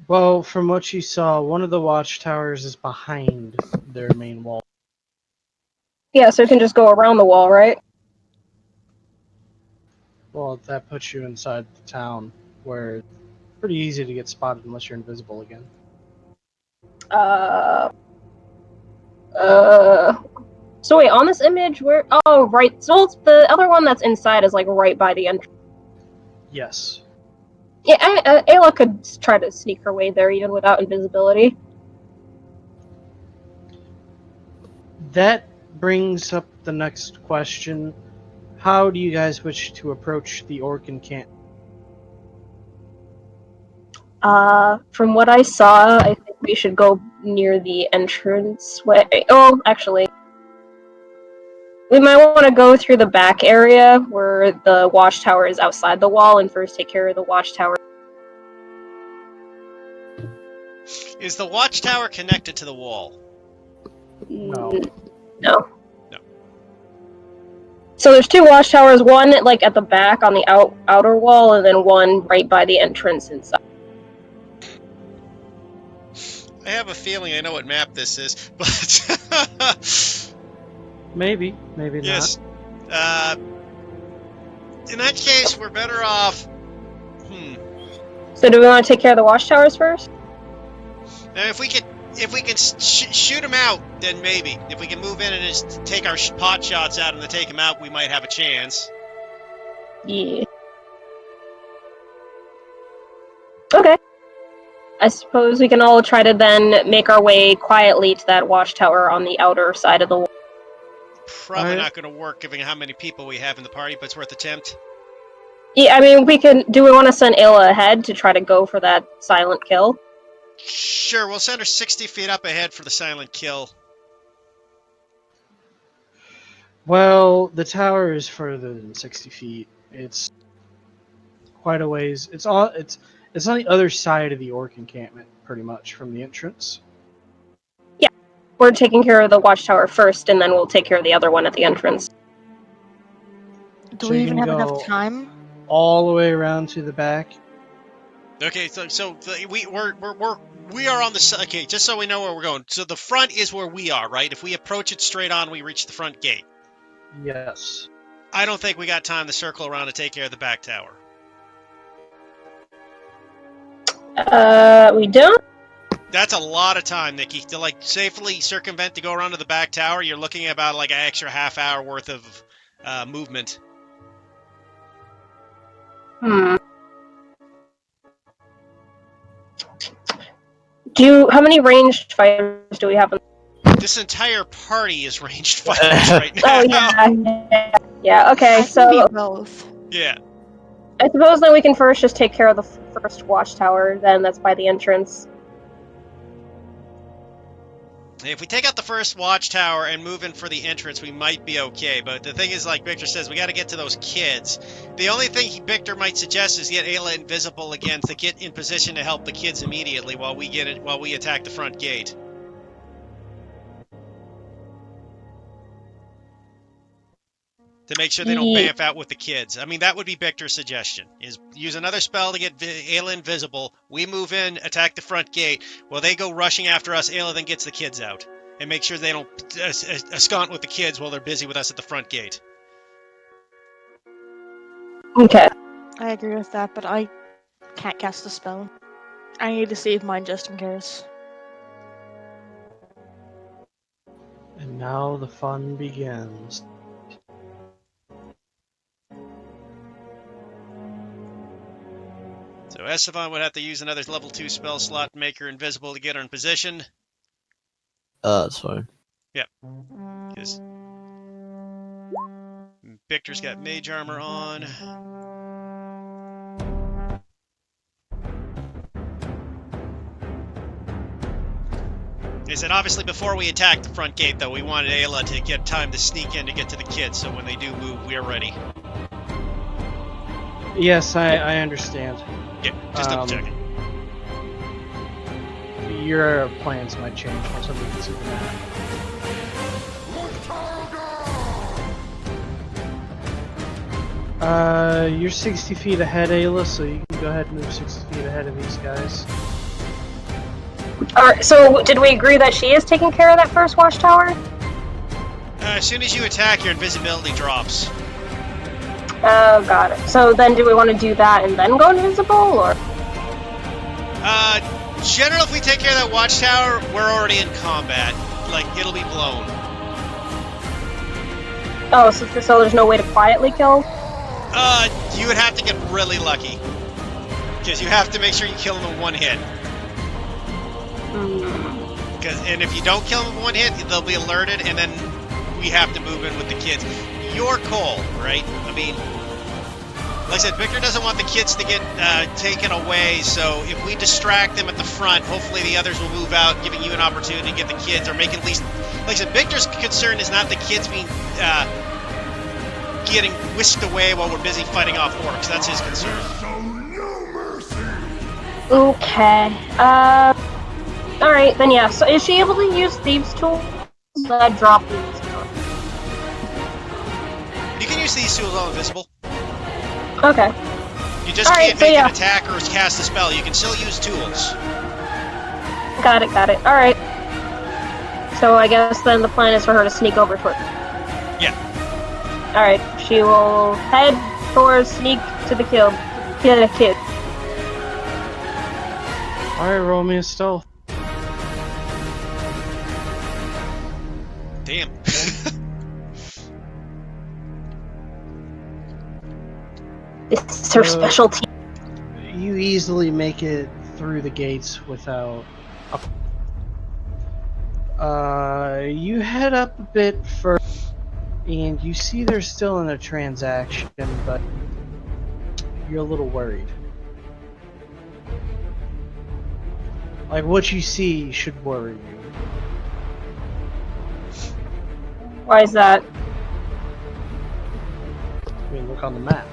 Well, from what you saw, one of the watchtowers is behind their main wall. yeah, so you can just go around the wall, right? Well, that puts you inside the town, where it's pretty easy to get spotted unless you're invisible again. So wait, on this image, where? Oh, right. So it's the other one that's inside is like right by the entrance. Yes. Yeah, Ayla could try to sneak her way there even without invisibility. That brings up the next question. How do you guys wish to approach the orc encampment? From what I saw, I think we should go near the entrance way. Oh, actually, we might want to go through the back area where the watchtower is outside the wall and first take care of the watchtower. Is the watchtower connected to the wall? No. No. No. So there's two watchtowers, one like at the back on the outer wall, and then one right by the entrance inside. I have a feeling I know what map this is, but... Maybe not. yes. In that case, we're better off... So do we want to take care of the watchtowers first? Now, if we can shoot them out, then maybe. If we can move in and just take our pot shots at them to take them out, we might have a chance. Yeah. Okay. I suppose we can all try to then make our way quietly to that watchtower on the outer side of the wall. Probably not going to work given how many people we have in the party, but it's worth attempt. Yeah, I mean, do we want to send Ayla ahead to try to go for that silent kill? Sure, we'll send her 60 feet up ahead for the silent kill. Well, the tower is further than 60 feet. It's quite a ways. It's on the other side of the orc encampment, pretty much, from the entrance. Yeah. We're taking care of the watchtower first, and then we'll take care of the other one at the entrance. Do So we you even can have enough go time? All the way around to the back. Okay, so we are on the... Okay, just so we know where we're going. So the front is where we are, right? If we approach it straight on, we reach the front gate. Yes. I don't think we got time to circle around to take care of the back tower. We don't? That's a lot of time, Nikki. To, like, safely circumvent to go around to the back tower, you're looking at about, like, an extra half-hour worth of movement. How many ranged fighters do we have? This entire party is ranged fighters right now. Oh, yeah, okay, I can so... be both. Yeah. I suppose then we can first just take care of the first watchtower, then that's by the entrance. If we take out the first watchtower and move in for the entrance, we might be okay. But the thing is, like Victor says, we got to get to those kids. The only thing Victor might suggest is get Ayla invisible again to get in position to help the kids immediately while we attack the front gate. To make sure they don't bamf out with the kids. I mean, that would be Victor's suggestion, is use another spell to get Ayla invisible. We move in, attack the front gate. While they go rushing after us, Ayla then gets the kids out. And make sure they don't escort with the kids while they're busy with us at the front gate. Okay. I agree with that, but I can't cast a spell. I need to save mine just in case. And now the fun begins. So Esteban would have to use another level 2 spell slot to make her invisible to get her in position. That's fine. Yep. Because Victor's got mage armor on. They said obviously before we attack the front gate, though, we wanted Ayla to get time to sneak in to get to the kids, so when they do move, we're ready. Yes, I understand. Yeah, just double checking. Your plans might change once I move to the map. You're 60 feet ahead, Ayla, so you can go ahead and move 60 feet ahead of these guys. Alright, so did we agree that she is taking care of that first watchtower? As soon as you attack, your invisibility drops. Oh, got it. So then do we want to do that and then go invisible, or? Generally, if we take care of that watchtower, we're already in combat. Like, it'll be blown. Oh, so there's no way to quietly kill? You would have to get really lucky. Because you have to make sure you kill them in one hit. And if you don't kill them in one hit, they'll be alerted, and then we have to move in with the kids. Your call, right? I mean, like I said, Victor doesn't want the kids to get taken away, so if we distract them at the front, hopefully the others will move out, giving you an opportunity to get the kids, or make at least... Like I said, Victor's concern is not the kids being... getting whisked away while we're busy fighting off orcs. That's his concern. Okay. Alright, then yeah. So is she able to use Thieves' Tools? I drop these. You can use these tools all invisible. Okay. You just can't make an attack or cast a spell. You can still use tools. Got it. Alright. So I guess then the plan is for her to sneak over toward. Yeah. Alright, she will head towards sneak to the kill. Kill the kid. Alright, roll me a stealth. Damn. This is her specialty. You easily make it through the gates without... you head up a bit further, and you see they're still in a transaction, but you're a little worried. Like, what you see should worry you. Why is that? I mean, look on the map.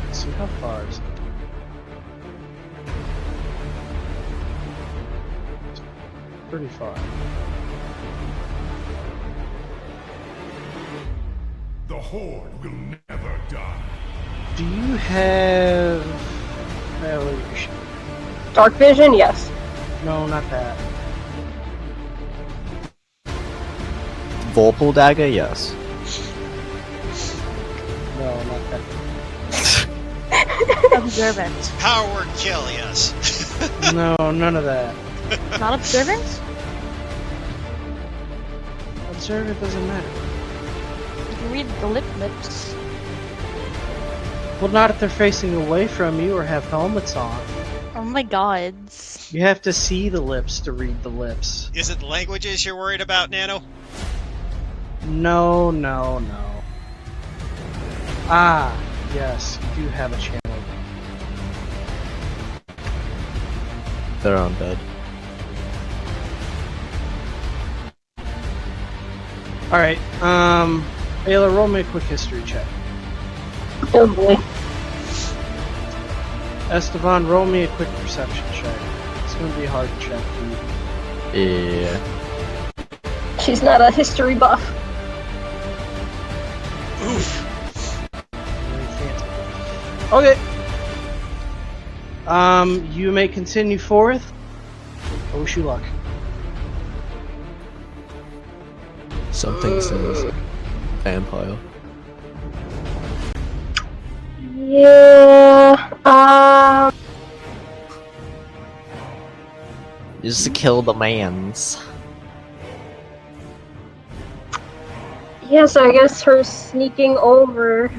Let's see, how far is it? Pretty far. The Horde will never die. Do you have... Dark vision? Yes. No, not that. Vorpal dagger, yes. No, not that. Observant. Power word kill, yes. No, none of that. Not observant? Observant doesn't matter. You can read the lips. Well, not if they're facing away from you or have helmets on. Oh my god. You have to see the lips to read the lips. Is it languages you're worried about, Nano? No. Ah, yes, you do have a channel. They're undead. Alright, Ayla, roll me a quick history check. Oh boy. Esteban, roll me a quick perception check. It's gonna be a hard check for you. Yeah. She's not a history buff. Oof. Okay. You may continue forth. I wish you luck. Something says vampire. Yeah. Just kill the mans. Yeah, so I guess her sneaking over.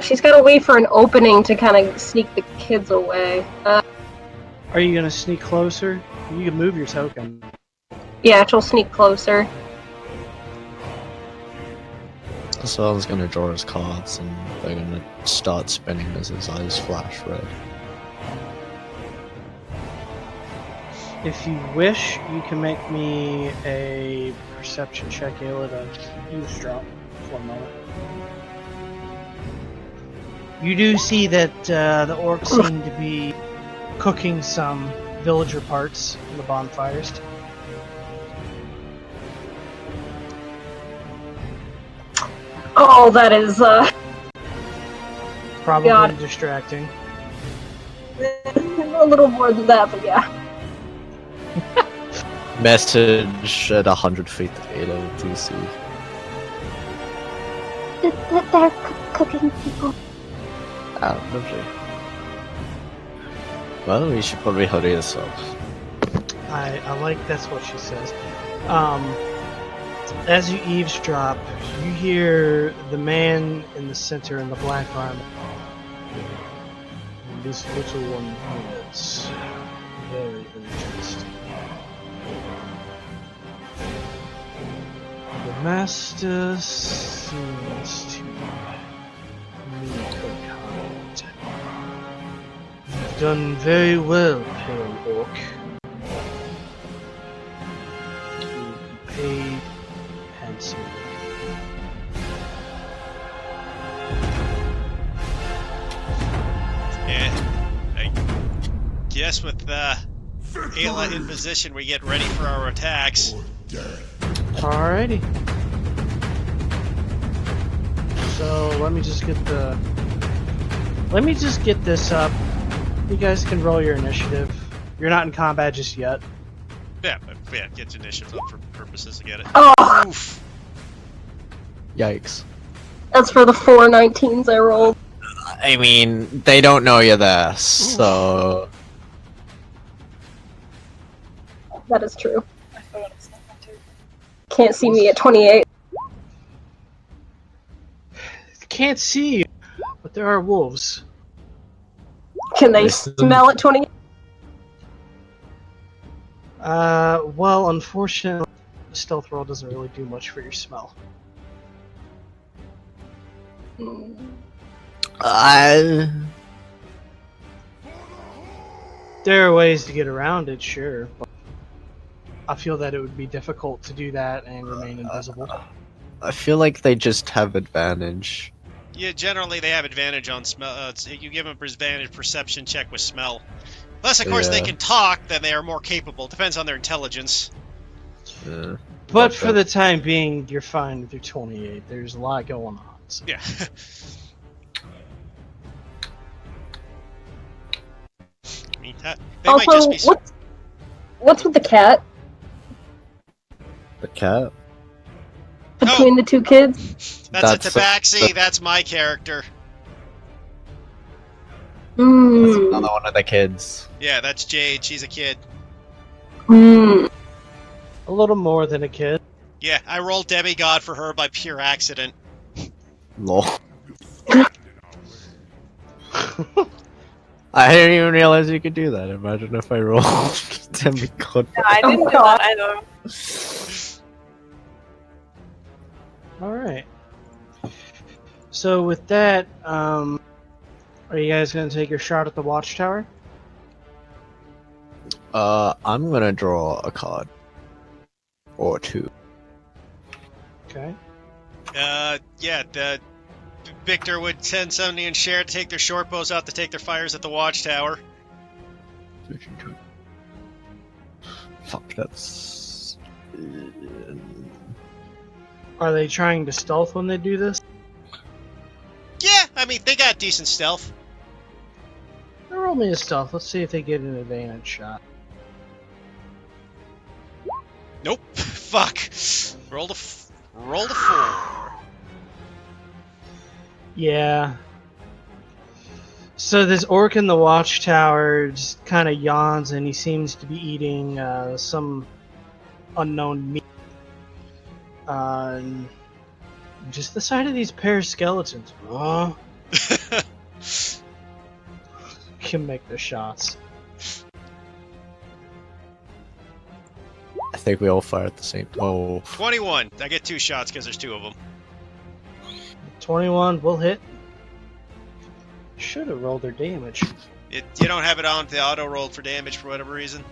She's got to wait for an opening to kind of sneak the kids away. Are you gonna sneak closer? You can move your token. Yeah, she'll sneak closer. Someone's gonna draw his cards and they're gonna start spinning as his eyes flash red. If you wish, you can make me a perception check, Ayla, to eavesdrop for a moment. You do see that the orcs seem to be cooking some villager parts in the bonfires. Oh, that is, Probably God. distracting. a little more than that, but yeah. Message at 100 feet to Ayla with DC. They're cooking people. Ah, lovely. Well, we should probably hurry this up. I like that's what she says. As you eavesdrop, you hear the man in the center in the black armor. This little one is very interesting. The master seems to meet her kind. You've done very well, Pale Orc. You will be paid handsomely. Yeah, I guess with Ayla in position, we get ready for our attacks. Alrighty. So let me just get this up. You guys can roll your initiative. You're not in combat just yet. Yeah, but yeah, get initiative up for purposes to get it. Oh, Oof. Yikes. that's for the 4 19s I rolled. I mean, they don't know you're there, so... That is true. Can't see me at 28. Can't see you, but there are wolves. Can they Listen. smell at 28? Well, unfortunately, the stealth roll doesn't really do much for your smell. There are ways to get around it, sure, but I feel that it would be difficult to do that and remain invisible. I feel like they just have advantage. Yeah, generally they have advantage on smell. You give them advantage perception check with smell. Plus, of course, they Yeah. can talk, then they are more capable. Depends on their intelligence. Yeah. But for the time being, you're fine with your 28. There's a lot going on. So. Yeah. I mean, they might Also, just be. what's with the cat The cat? between the two kids? That's a tabaxi. That's my character. That's Hmm. another one of the kids. Yeah, that's Jade. She's a kid. Hmm. A little more than a kid. Yeah, I rolled demigod for her by pure accident. Lol. I didn't even realize you could do that. Imagine if I rolled demigod. No, I didn't do God. that either. Alright. So with that, are you guys going to take your shot at the watchtower? I'm gonna draw a card. Or two. Okay. Yeah, Victor would send somebody and Cher to take their short bows out to take their fires at the watchtower. Fuck, that's. Are they trying to stealth when they do this? Yeah, I mean, they got decent stealth. Roll me a stealth. Let's see if they get an advantage shot. Nope. Fuck. Roll the 4. Yeah. So this orc in the watchtower just kind of yawns, and he seems to be eating some unknown meat. And just the sight of these pair of skeletons. Huh? Can make the shots. I think we all fire at the same time. Oh. 21. I get 2 shots because there's 2 of them. 21 will hit. Should have rolled their damage. You don't have it on the auto roll for damage for whatever reason?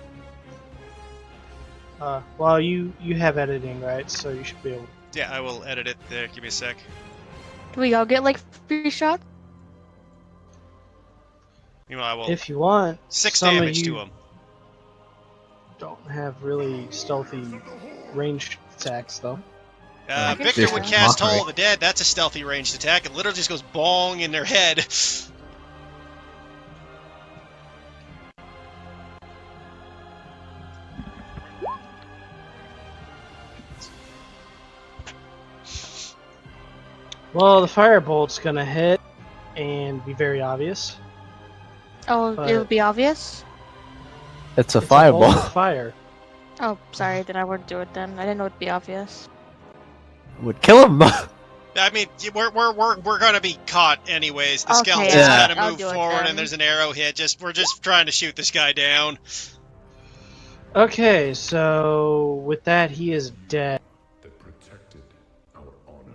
Well, you have editing, right? So you should be able. Yeah, I will edit it there. Give me a sec. Do we all get like 3 shots? Meanwhile, I will. If you want, 6 some of damage to you him. don't have really stealthy ranged attacks, though. Victor would cast Toll of the Dead. That's a stealthy ranged attack. It literally just goes bong in their head. Well, the firebolt's gonna hit and be very obvious. Oh, But- it'll be obvious? It's a It's fireball. bolt of fire. Oh, sorry, then I wouldn't do it then. I didn't know it'd be obvious. Would kill him. I mean, we're gonna be caught anyways. The Okay, skeleton's yeah. gotta I'll move do it forward, then. and there's an arrow hit. We're just trying to shoot this guy down. Okay, so with that, he is dead. That protected our honor.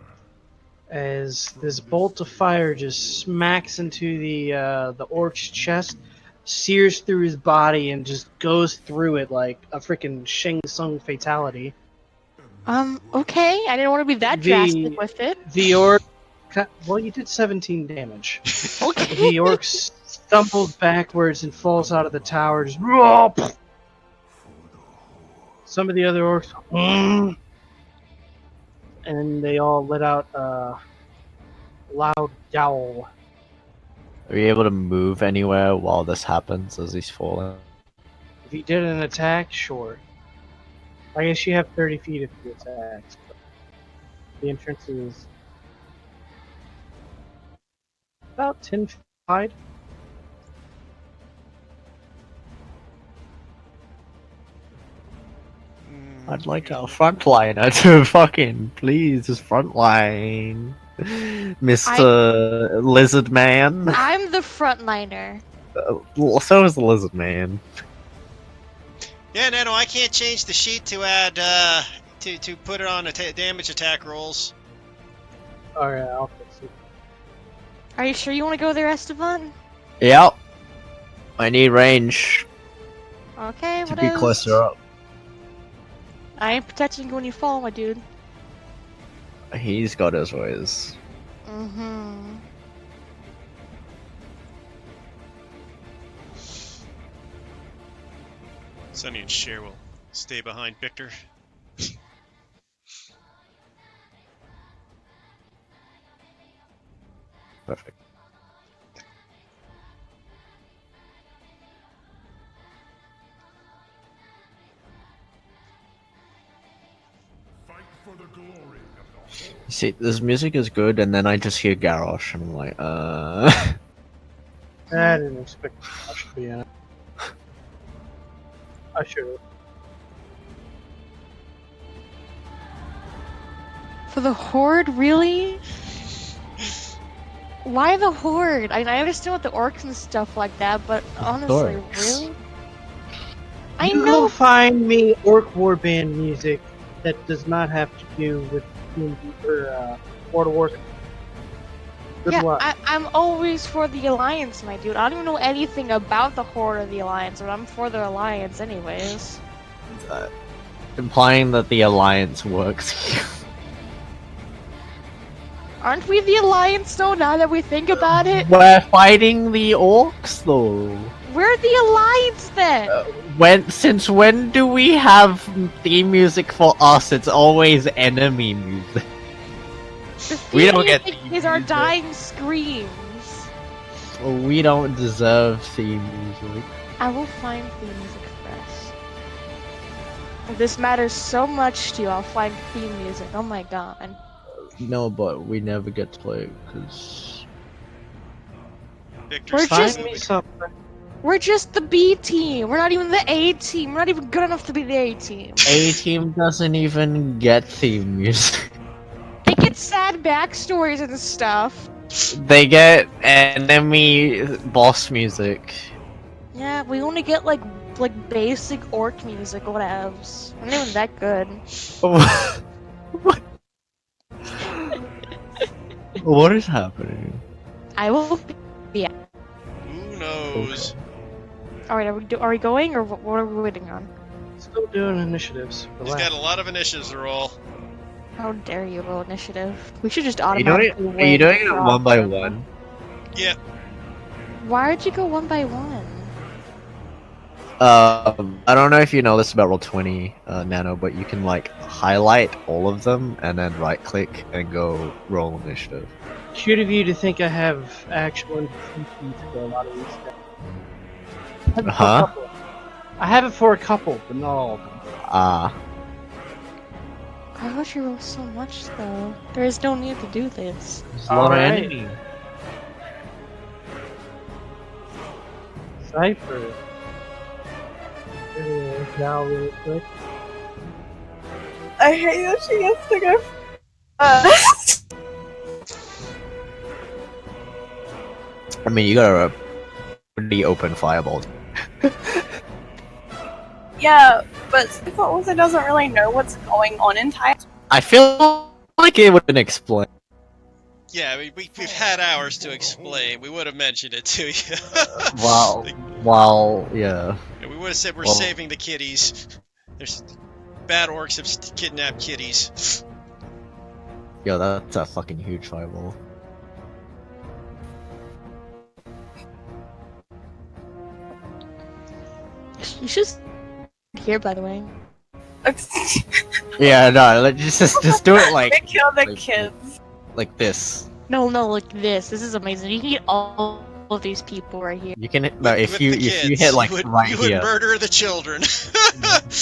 As this bolt of fire just smacks into the orc's chest, sears through his body, and just goes through it like a freaking Shang Tsung fatality. Okay. I didn't want to be that The- drastic with it. The orc, well, you did 17 damage. Okay. The orc stumbles backwards and falls out of the tower. Just some of the other orcs, and they all let out a loud yowl. Are you able to move anywhere while this happens as he's falling? If he did an attack, sure. I guess you have 30 feet if you attack. The entrance is about 10 feet wide. I'd like our frontliner to fucking please just frontline, Mr. Lizard Man. I'm the frontliner. So is the Lizard Man. Yeah, no, I can't change the sheet to add to put it on damage attack rolls. Alright, I'll fix it. Are you sure you want to go there, Esteban? Yep. I need range Okay, to what be else? closer up. I ain't protecting you when you fall, my dude. He's got his ways. Mm-hmm. Sonny and Cher will stay behind Victor. Perfect. Fight for the glory of the whole. See, this music is good, and then I just hear Garrosh, and I'm like, I didn't expect Josh to be in it. I should have. For the Horde, really? Why the Horde? I understand with the orcs and stuff like that, but honestly, Orcs. really? I You know. will find me orc warband music that does not have to do with D&D or World of Warcraft. Good Yeah, luck. I'm always for the Alliance, my dude. I don't even know anything about the Horde or the Alliance, but I'm for the Alliance anyways. implying that the Alliance works. Aren't we the Alliance though, now that we think about it? We're fighting the orcs, though. We're the Alliance then! Since when do we have theme music for us? It's always enemy music. The We theme don't get music theme is our music. dying screams. We don't deserve theme music. I will find theme music for us. If this matters so much to you, I'll find theme music. Oh my god. No, but we never get to play because Victor's We're just- Find me something. We're just the B team. We're not even the A team. We're not even good enough to be the A team. A team doesn't even get theme music. They get sad backstories and stuff. They get enemy boss music. Yeah, we only get like basic orc music, whatevs. Not even that good. What? What is happening? I will. Who knows? All right, are we going or what are we waiting on? Still doing initiatives. He's Relax. got a lot of initiatives to roll. How dare you roll initiative? We should just Are you doing automatically it, are you doing it win one by for- one? Yeah. Why'd you go one by one? I don't know if you know this about Roll20, Nano, but you can like highlight all of them and then right click and go roll initiative. Cute of you to think I have actual NPCs for a lot of these stuff. Huh? I have it for a couple, but not all of them. Ah. Why would you roll so much though? There is no need to do this. There's a lot of Alright. enemies. Cypher. Now really quick. I hate that she gets to go. I mean, you got a pretty open fireball. Yeah, but Super also doesn't really know what's going on in time. I feel like it would have been explained. Yeah, I mean, we've had hours to explain. We would have mentioned it to you. While, yeah. Yeah, we would have said we're Well- saving the kitties. There's bad orcs have kidnapped kitties. Yo, that's a fucking huge fireball. You should here, by the way. Yeah, no, just do it They like kill the like- kids. like this. No, like this. This is amazing. You can get all of these people right here. You can no, if With you the if you kids, hit like you would, right you would here, murder the children.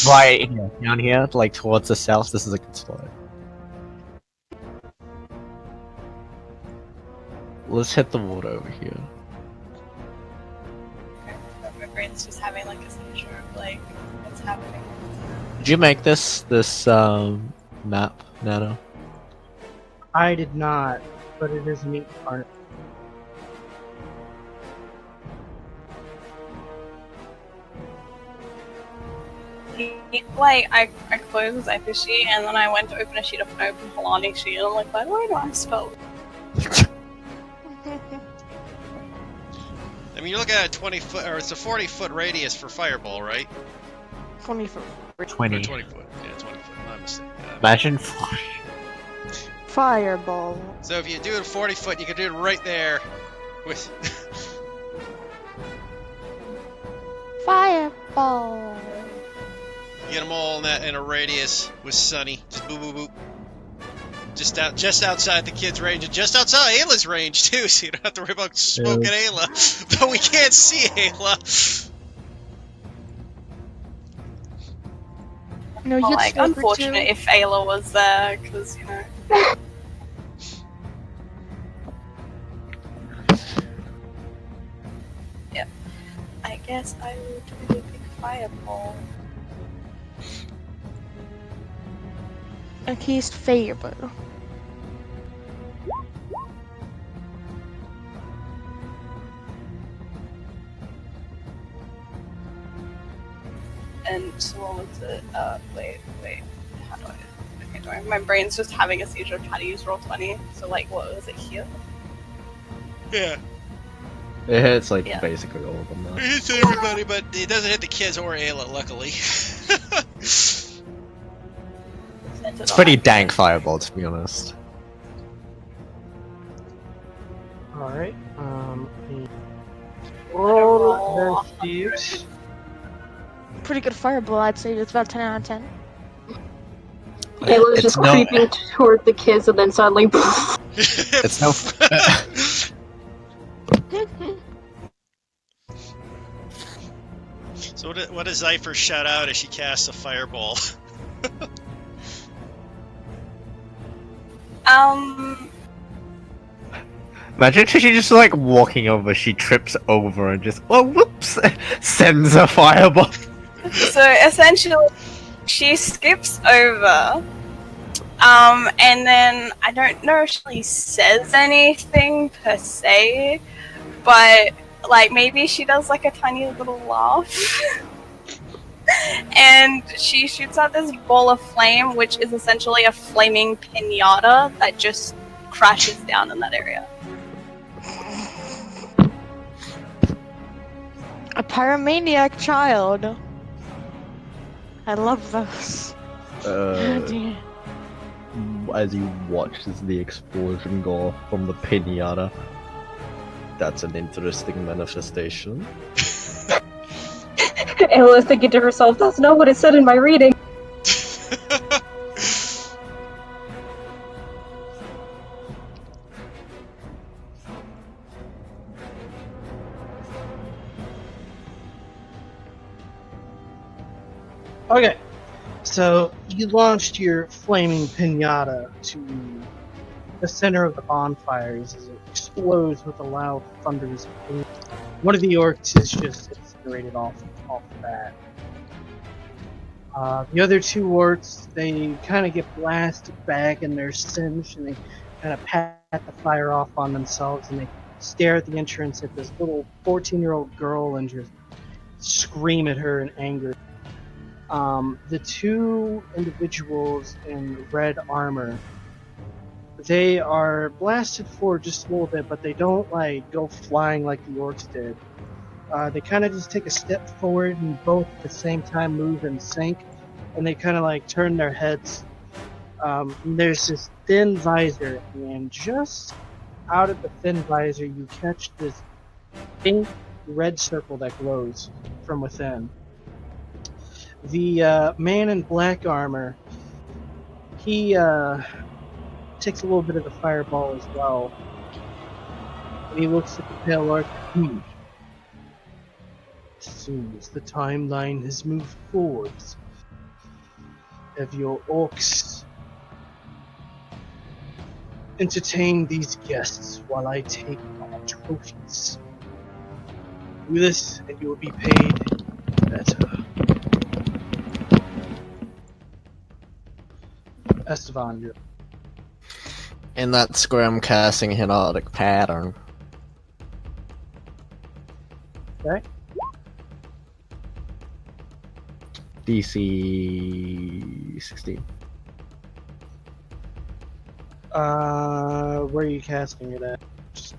right here, down here, like towards the south. This is a good spot. Let's hit the water over here. My brain's just having like a seizure of like what's happening. Did you make this map, Nano? I did not, but it is a neat part. Like I closed Zypher sheet and then I went to open a sheet of an open Polani sheet and I'm like, why do I spell? I mean, you're looking at a 20-foot, or it's a 40-foot radius for fireball, right? 20 foot. Or 20. 20 foot. Yeah, 20 foot. My mistake. Imagine. Fireball. So if you do it 40 foot, you can do it right there. With Fireball. get them all in that in a radius with Sunny. Just boop boop boop. Just outside the kid's range, and just outside Ayla's range too, so you don't have to worry about smoking Ayla. But we can't see Ayla. No, Well, you like unfortunate if Ayla was there because you know. Yeah, I guess I will do a big fireball. At least fireball. And so what was it? Wait. How do I? Okay, sorry. My brain's just having a seizure of how to use Roll20. So like, what was it here? Yeah, It hits like Yeah. basically all of them. it Now. hits everybody, but it doesn't hit the kids or Ayla, luckily. It's pretty dank fireball, to be honest. Alright, roll the thieves. pretty good fireball. I'd say it's about 10 out of 10. It was It's just no- creeping toward the kids and then suddenly. It's no. So what does Zypher shout out as she casts a fireball? Imagine she just like walking over, she trips over and just whoops, sends a fireball. So essentially, she skips over, and then I don't know if she says anything per se, but like maybe she does like a tiny little laugh. And she shoots out this ball of flame, which is essentially a flaming pinata that just crashes down in that area. A pyromaniac child. I love those. Dear. As you watch as the explosion go from the pinata, that's an interesting manifestation. Ayla's thinking to herself, that's not what it said in my reading. Okay, so you launched your flaming pinata to the center of the bonfires as it explodes with a loud thunderous boom. One of the orcs is just incinerated off the bat. The other two orcs, they kind of get blasted back and they're singed, and they kind of pat the fire off on themselves, and they stare at the entrance at this little 14-year-old girl and just scream at her in anger. The two individuals in red armor, they are blasted forward just a little bit, but they don't like go flying like the orcs did. They kind of just take a step forward and both at the same time move in sync, and they kind of like turn their heads. There's this thin visor, and just out of the thin visor you catch this pink red circle that glows from within. The man in black armor, he takes a little bit of the fireball as well. And he looks at the pale orc. Seems the timeline has moved forward. Have your orcs entertain these guests while I take my trophies? Do this and you will be paid better. Estevan, you're In that square, I'm casting hypnotic pattern. okay. DC 16. Where are you casting it at? Just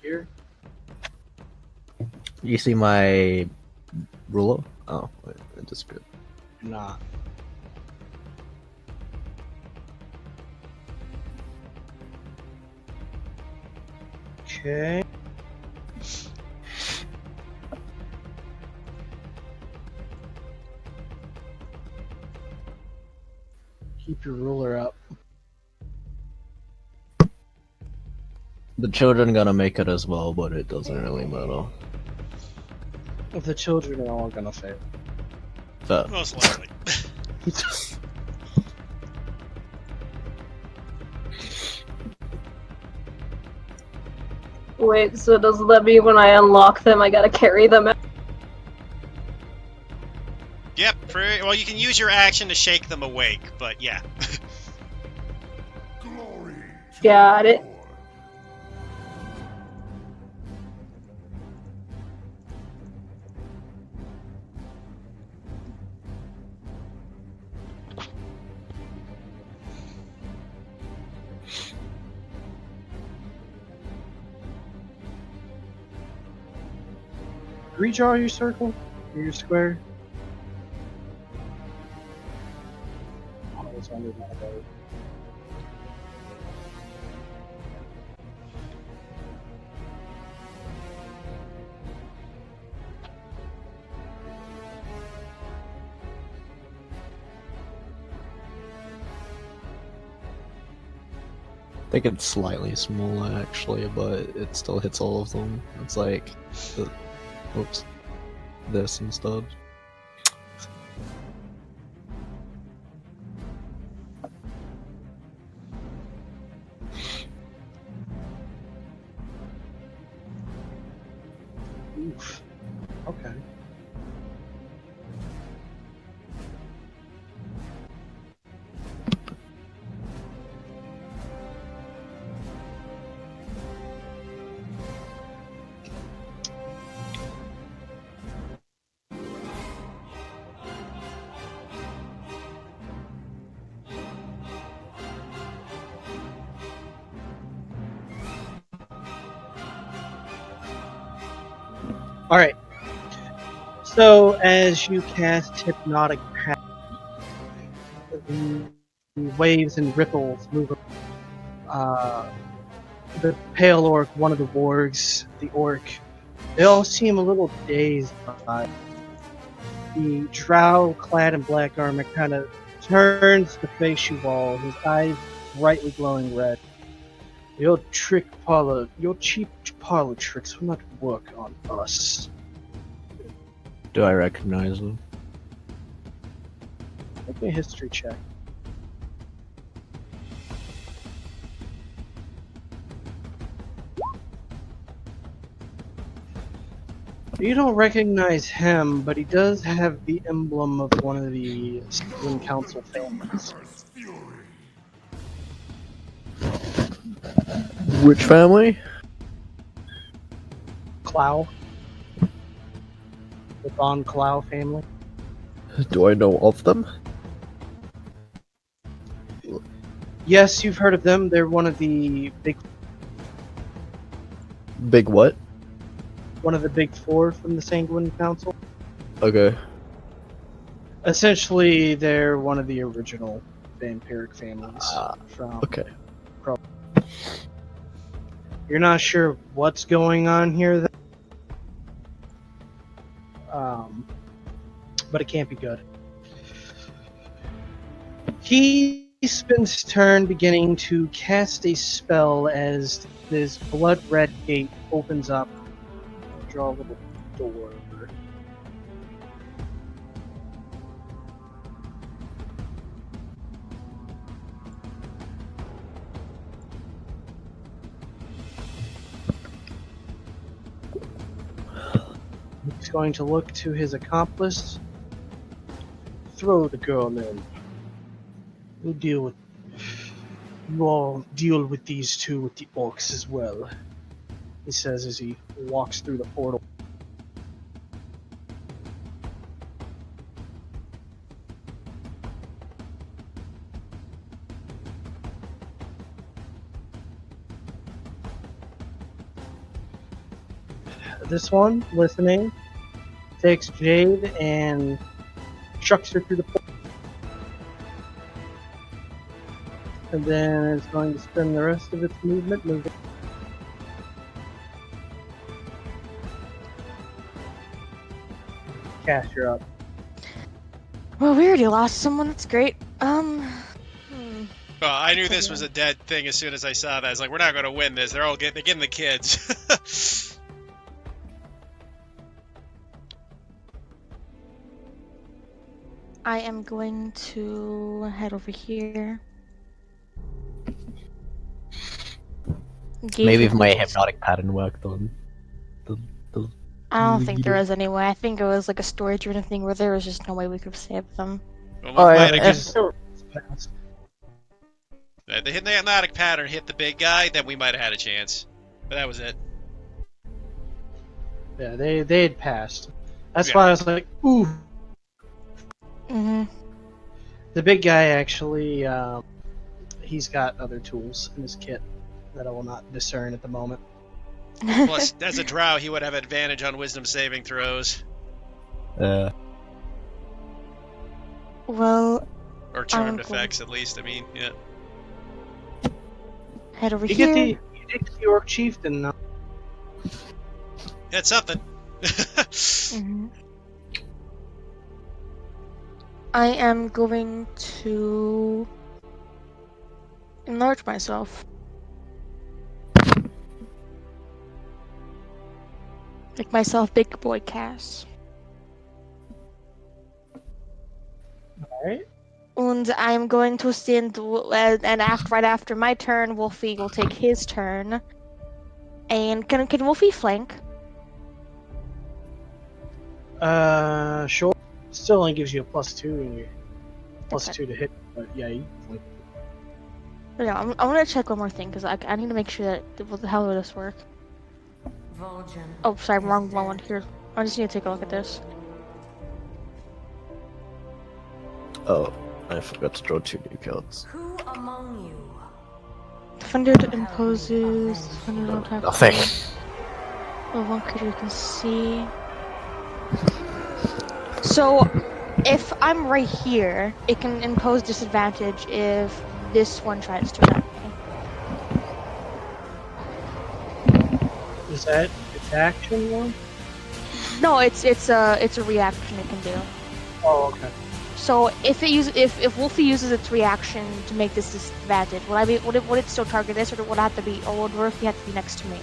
here? You see my ruler? Oh, wait, it disappeared. Nah. Okay. Keep your ruler up. The children gonna make it as well, but it doesn't really matter. If the children are all gonna fail. So, Most likely. Wait, so does that mean when I unlock them, I gotta carry them out? Yep. Well, you can use your action to shake them awake, but yeah. Glory to Got the it. Lord. Redraw your circle or your square. Oh, it's under my boat. think it's slightly smaller actually, but it still hits all of them. It's like, oops, this instead. Oof. Okay. All right. So as you cast hypnotic pact, the waves and ripples move. The pale orc, one of the wargs, the orc, they all seem a little dazed by it. The drow, clad in black armor, kind of turns to face you all, his eyes brightly glowing red. Your cheap parlor tricks will not work on us. Do I recognize them? Make me a history check. You don't recognize him, but he does have the emblem of one of the Sylvan Council families. Which family? Clow. The Von Clow family. Do I know of them? Yes, you've heard of them. They're one of the big What? one of the big four from the Sanguine Council. Okay. Essentially, they're one of the original vampiric families from. Okay. You're not sure what's going on here, but it can't be good. He spends his turn beginning to cast a spell as this blood red gate opens up. Draw a little door. He's going to look to his accomplice. Throw the girl in. You all deal with these two with the orcs as well, he says as he walks through the portal. This one, listening, takes Jade and chucks her through the portal. And then it's going to spend the rest of its movement moving. Cash, you're up. Well, we already lost someone. That's great. Well, I knew this was a dead thing as soon as I saw that. I was like, we're not going to win this. They're getting the kids. I am going to head over here. Maybe if my hypnotic pattern worked on. I don't think there is any way. I think it was like a story-driven thing where there was just no way we could have saved them. Well, Alright, the hypnotic pattern hit the big guy, then we might have had a chance. But that was it. Yeah, they had passed. That's why I was like, ooh. Mm-hmm. The big guy actually, he's got other tools in his kit that I will not discern at the moment. Plus, as a drow, he would have advantage on wisdom saving throws. Well, Or charmed effects, at least, I mean, yeah. Head over You here. get the orc chieftain. That's something. Mm-hmm. I am going to enlarge myself. Make myself big boy Cass. Alright. And I'm going to stand, and right after my turn, Wolfie will take his turn. And can Wolfie flank? Sure. Still only gives you a +2 and you That's +2 to hit, but yeah, you can. But no, I want to check one more thing because I need to make sure that what the hell will this work. Oh, sorry, wrong one. Here, I just need to take a look at this. Oh, I forgot to draw 2 new cards. Who among you? Defender imposes. Defender don't have. Nothing. Oh, one creature you can see. So, if I'm right here, it can impose disadvantage if this one tries to attack me. Is that its action one? No, it's a reaction it can do. Oh, okay. So if Wolfie uses its reaction to make this disadvantage, would it still target this, or would it have to be, or would Wolfie have to be next to me?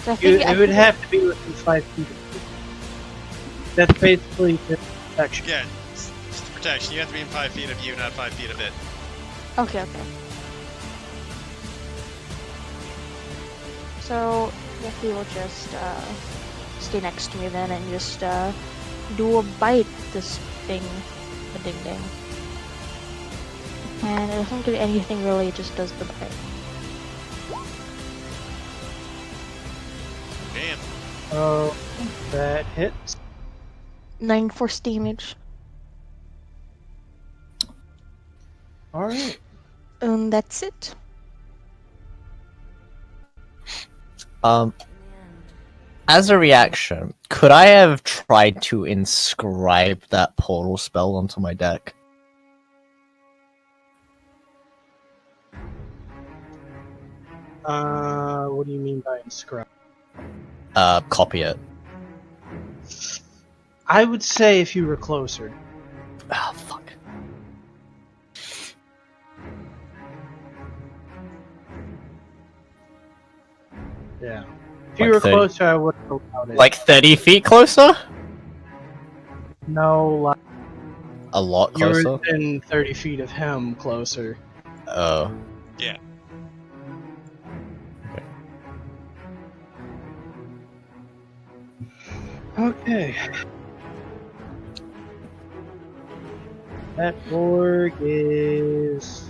So It would have to be within 5 feet of you. That's basically the protection. Yeah, it's the protection. You have to be in 5 feet of you, not 5 feet of it. Okay. So Wolfie will just stay next to me then and just do a bite this thing, a ding ding. And it doesn't do anything really, it just does the bite. Damn. Oh, that hits. 9 force damage. Alright. And that's it. As a reaction, could I have tried to inscribe that portal spell onto my deck? What do you mean by inscribe? Copy it. I would say if you were closer. Ah, fuck. Yeah. If you were closer, I would have allowed it. Like 30 feet closer? No, like A lot you're closer? within 30 feet of him closer. Oh. Yeah. Okay. That org is...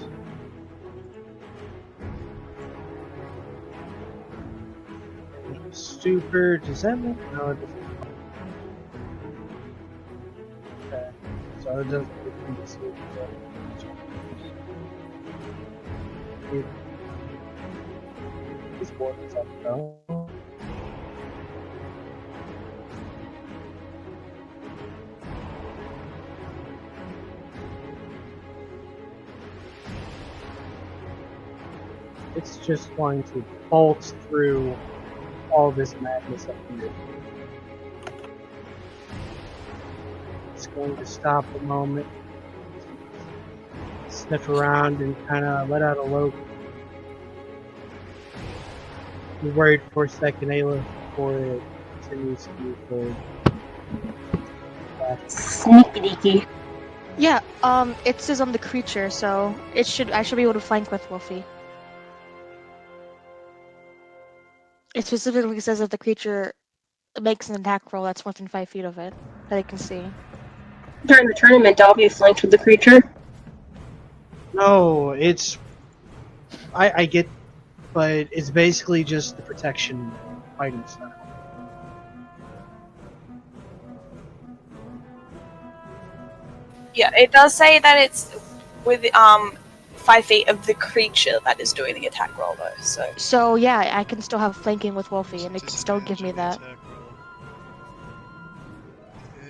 Stupor, does that make... No, it doesn't. Okay. So it doesn't make me super. This board is up though. It's just going to bolt through all this madness up here. It's going to stop a moment, sniff around, and kind of let out a low. Be worried for a second, Ayla, before it continues to move forward. Sneaky deaky. Yeah, it says on the creature, so I should be able to flank with Wolfie. It specifically says if the creature makes an attack roll that's within 5 feet of it, that I can see. During the tournament, I'll be flanked with the creature. No, it's... I get... But it's basically just the protection fighting style. Yeah, it does say that it's with 5 feet of the creature that is doing the attack roll, though. So yeah, I can still have flanking with Wolfie, and it can still give me that.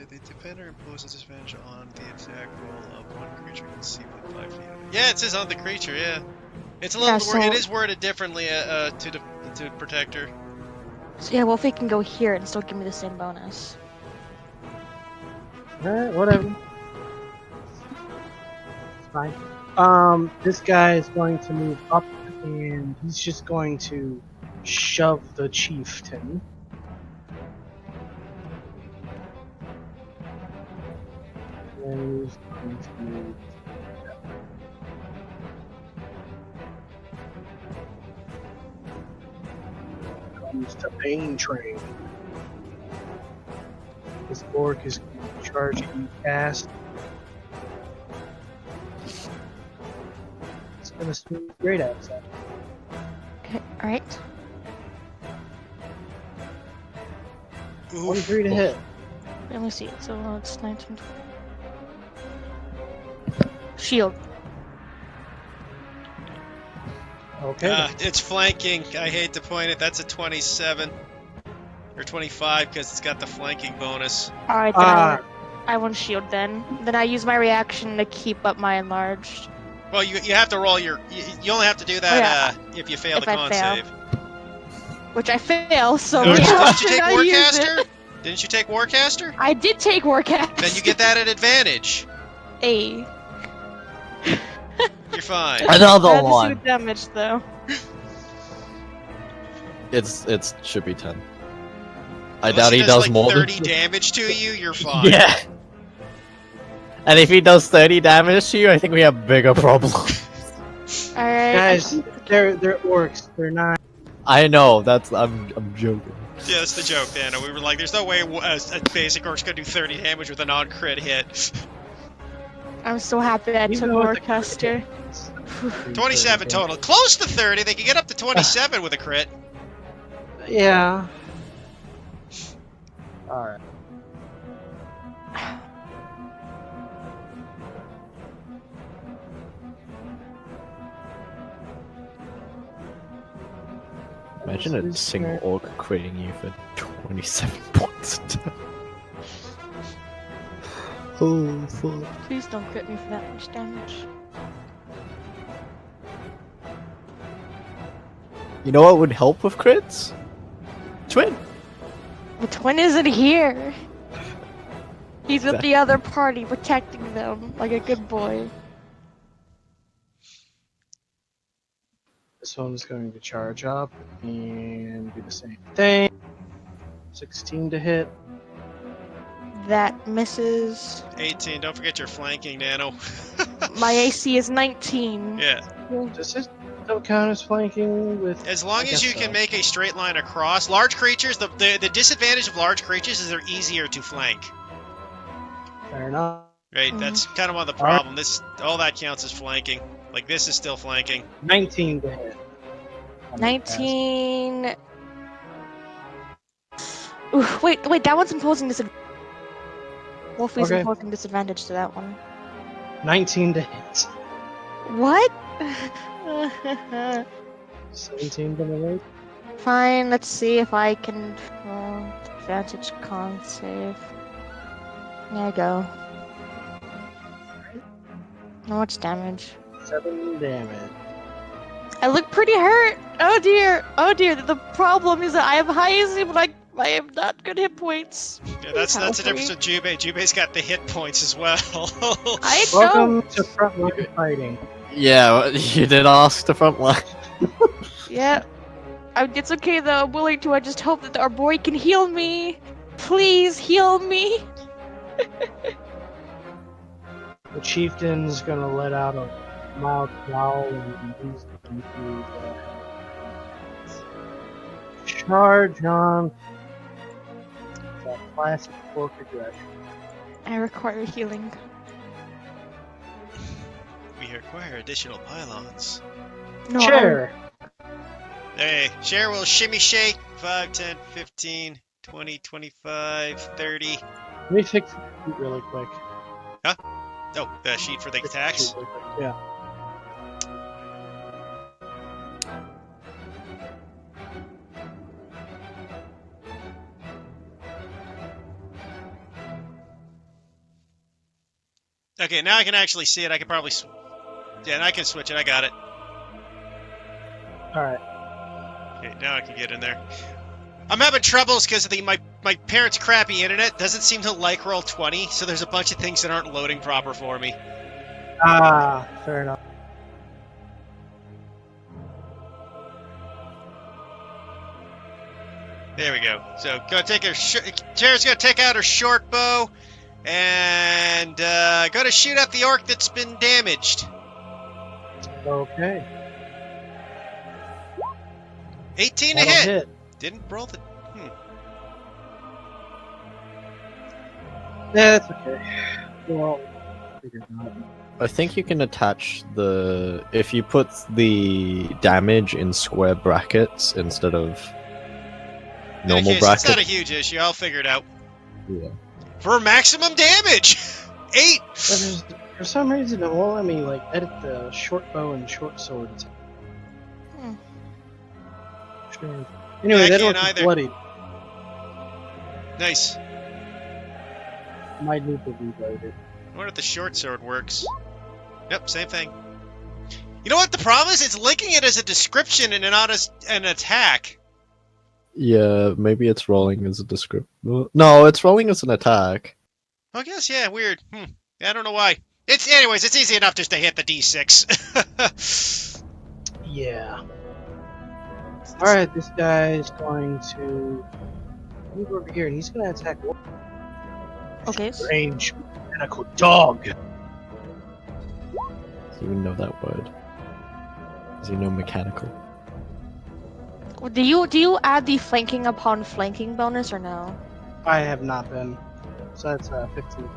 The defender imposes disadvantage on the attack roll of one creature conceived within 5 feet. Yeah, it says on the creature. Yeah, it's a little. Yeah, It is worded differently to protector. So yeah, Wolfie can go here and still give me the same bonus. Alright, whatever. It's fine. This guy is going to move up, and he's just going to shove the chieftain. is going to comes to Pain Train. This orc is going to charge you cast. It's going to swing great axe at Okay, alright. you. 23 to hit. Let me see. So it's 19. Shield. Okay. It's flanking. I hate to point it. That's a 27. Or 25 because it's got the flanking bonus. Alright, then I won't shield then. Then I use my reaction to keep up my enlarged. Well, you have to roll your... You only have to do that if you fail If the I con fail. save. Which I fail, so Didn't yeah, I you should take not use Warcaster? it. Didn't you take Warcaster? I did take Warcast. Then you get that at advantage. A. You're fine. Another I had to see one. the damage though. It's should be 10. I Unless doubt he does does like more 30 than damage to you, you're fine. Yeah. And if he does 30 damage to you, I think we have bigger problems. Alright. Guys, they're orcs. They're not. I know. I'm joking. Yeah, that's the joke, Dano. We were like, there's no way a basic orc's gonna do 30 damage with a non-crit hit. I'm so happy I You took know what the Warcaster. 27 total. Close to 30. They can get up to 27 with a crit. Yeah. Alright. Imagine a single orc critting you for 27 points. Oh fuck. Please don't crit me for that much damage. You know what would help with crits? Twin. The twin isn't here. He's with the other party, protecting them like a good boy. This one's going to charge up and do the same thing. 16 to hit. That misses. 18. Don't forget your flanking, Nano. My AC is 19. Yeah. Does this don't count as flanking with? As long I as guess you so. can make a straight line across. Large creatures, the disadvantage of large creatures is they're easier to flank. Fair enough. Right? That's kind of one of the problem. All that counts as flanking. Like, this is still flanking. 19 to hit. 19. Ooh, wait, that one's imposing disadvantage. Wolfie's Okay. imposing disadvantage to that one. 19 to hit. What? 17 to hit. Fine, let's see if I can advantage con save. There I go. How much damage? 7 damage. I look pretty hurt. Oh dear. Oh dear. The problem is that I have high AC, but I have not good hit points. Yeah, that's the difference with Jubei. Jubei's got the hit points as well. I Welcome don't. to frontline fighting. Yeah, you did ask the front line. Yeah. It's okay though. I'm willing to. I just hope that our boy can heal me. Please heal me. The chieftain's gonna let out a loud growl and he's going to charge on that classic orc aggression. I require healing. We require additional pylons. No. Chair! Hey, share will shimmy shake. 5, 10, 15, 20, 25, 30. Let me fix the sheet really quick. Oh, the sheet for the Fix the attacks? sheet really quick, yeah. Okay, now I can actually see it. I can probably... Yeah, and I can switch it. I got it. Alright. Okay, now I can get in there. I'm having troubles because of my parents' crappy internet doesn't seem to like Roll20, so there's a bunch of things that aren't loading proper for me. Ah, fair enough. There we go. So, go take her... Chair's gonna take out her short bow, and gonna shoot at the orc that's been damaged. Okay. 18 to That'll hit. hit. Didn't roll the. Yeah, that's okay. Well, figured not. I think you can attach the if you put the damage in square brackets instead of In any normal case, brackets. it's not a huge issue. I'll figure it out. Yeah. For maximum damage! 8! For some reason, it won't let me like edit the short bow and short sword. Hmm. Strange. Anyway, I that can't orc is either. bloodied. Nice. Might need to reload it. I wonder if the short sword works. Yep, same thing. You know what the problem is? It's linking it as a description and not as an attack. Yeah, maybe it's rolling as a description. No, it's rolling as an attack. I guess, yeah, weird. I don't know why. Anyways, it's easy enough just to hit the D6. Yeah. Alright, this guy is going to move over here and he's going to attack one. Okay. Strange mechanical dog. Does he even know that word? Does he know mechanical? Do you add the flanking upon flanking bonus or no? I have not been. So that's 15.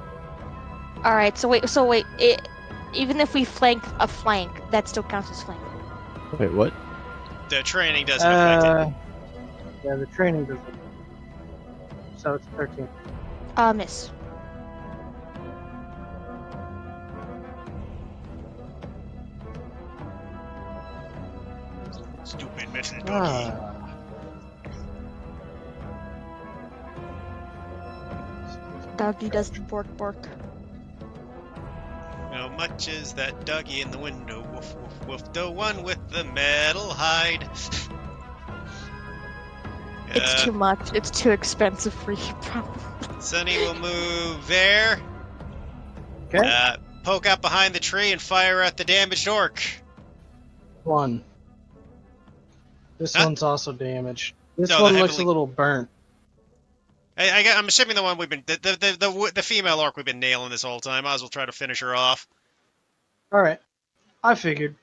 All right. So wait. Even if we flank a flank, that still counts as flanking. Wait, what? The training doesn't affect it. Yeah, the training doesn't. So it's 13. Miss. Stupid Mrs. Doggy. Doggy does the bork bork. How much is that doggy in the window? Woof, woof, woof. The one with the metal hide. It's too much. It's too expensive for you, probably. Sunny will move there. Okay. Poke out behind the tree and fire at the damaged orc. One. This Huh? one's also damaged. This No, the one looks heavily- a little burnt. I'm assuming the one we've been the female orc we've been nailing this whole time. Might as well try to finish her off. Alright. I figured.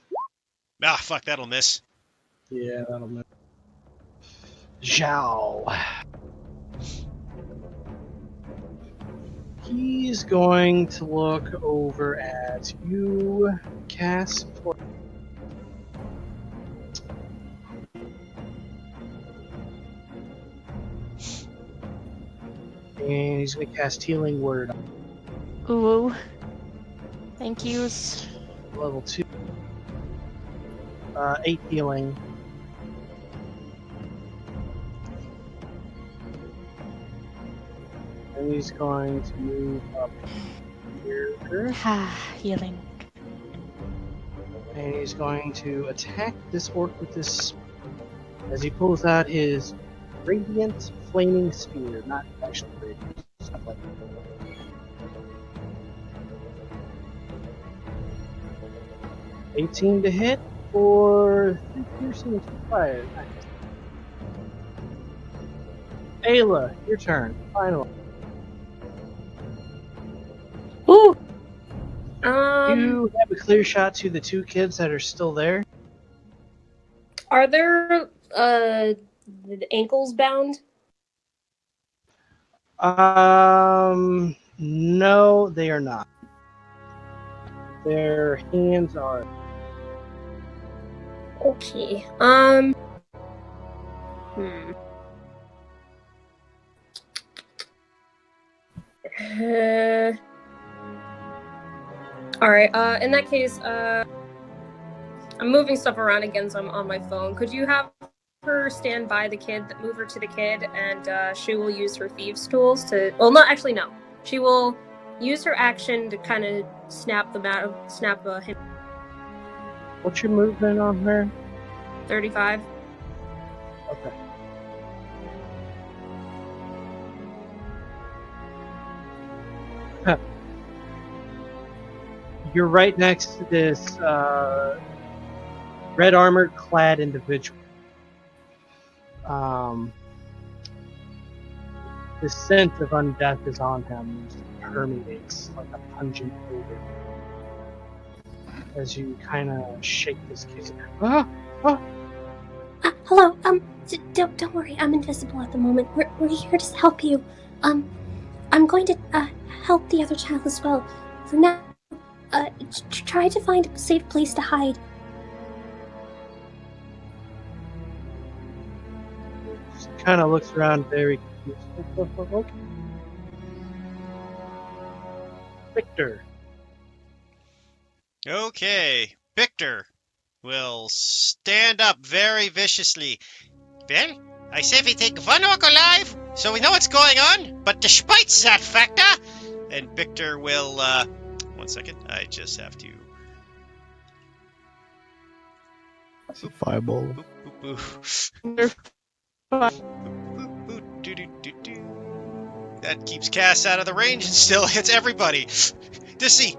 Ah, fuck, that'll miss. Yeah, that'll miss. Zhao. He's going to look over at you, Cass. And he's going to cast Healing Word. Ooh. Thank yous. Level 2. 8 healing. And he's going to move up here. Healing. And he's going to attack this orc with this as he pulls out his Radiant Flaming Spear. Not actually radiant, stuff like that. $18 to hit for 3 piercing and 2 fire. Nice. Ayla, your turn. Final. Ooh. You have a clear shot to the 2 kids that are still there. Are there the ankles bound? No, they are not. Their hands are. Okay. All right. In that case, I'm moving stuff around again, so I'm on my phone. Could you have her stand by the kid, move her to the kid, and she will use her thieves' tools to. Well, no, actually, no. She will use her action to kind of snap him. What's your movement on her? 35. Okay. You're right next to this red armored clad individual. The scent of undeath is on him, just permeates like a pungent odor. As you kind of shake this kid. Hello, don't worry, I'm invisible at the moment. We're here to help you. I'm going to, help the other child as well. For now, try to find a safe place to hide. Just kind of looks around very confused. Okay. Victor. Okay, Victor will stand up very viciously. Well, I say we take one orc alive, so we know what's going on, but despite that factor, and Victor will, 1 second, I just have to... Fireball. Boop, boop, boop. They're fine. Boop, boop, doo, doo, doo, doo. That keeps Cass out of the range and still hits everybody. To see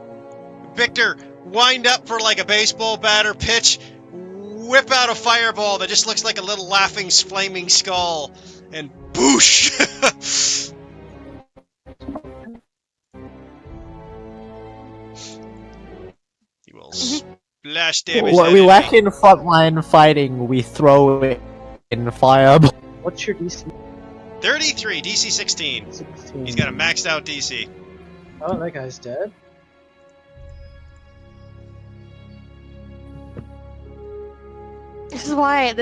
Victor wind up for like a baseball batter pitch, whip out a fireball that just looks like a little laughing, flaming skull, and boosh! He will splash damage that We enemy. lack in frontline fighting, we throw it in fireball. What's your DC? 33, DC 16. 16. He's got a maxed out DC. Oh, that guy's dead. This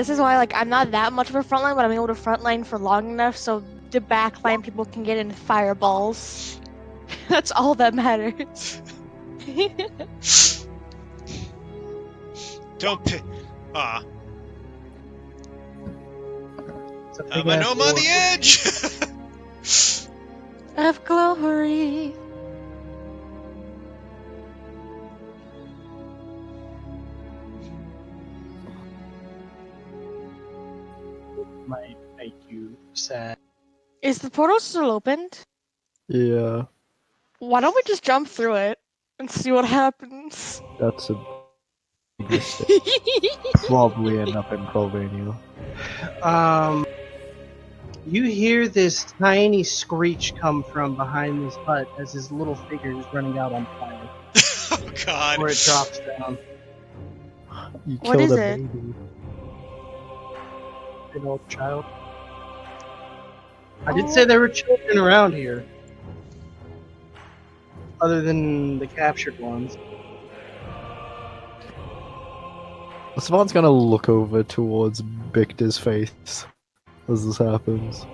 is why, like, I'm not that much of a frontline, but I'm able to frontline for long enough so the backline people can get in fireballs. That's all that matters. Don't pi- Ah. It's a big I'm a ass gnome on dwarf. the edge! Of glory. Might make you sad. Is the portal still opened? Yeah, Why don't we just jump through it and see what happens? that's a big mistake. Probably end up in Provania. You hear this tiny screech come from behind this hut as his little figure is running out on fire. Oh god. Where it drops down. You What killed is a it? baby. An old child. I did say there were children around here. Other than the captured ones. Savant's gonna look over towards Victor's face as this happens.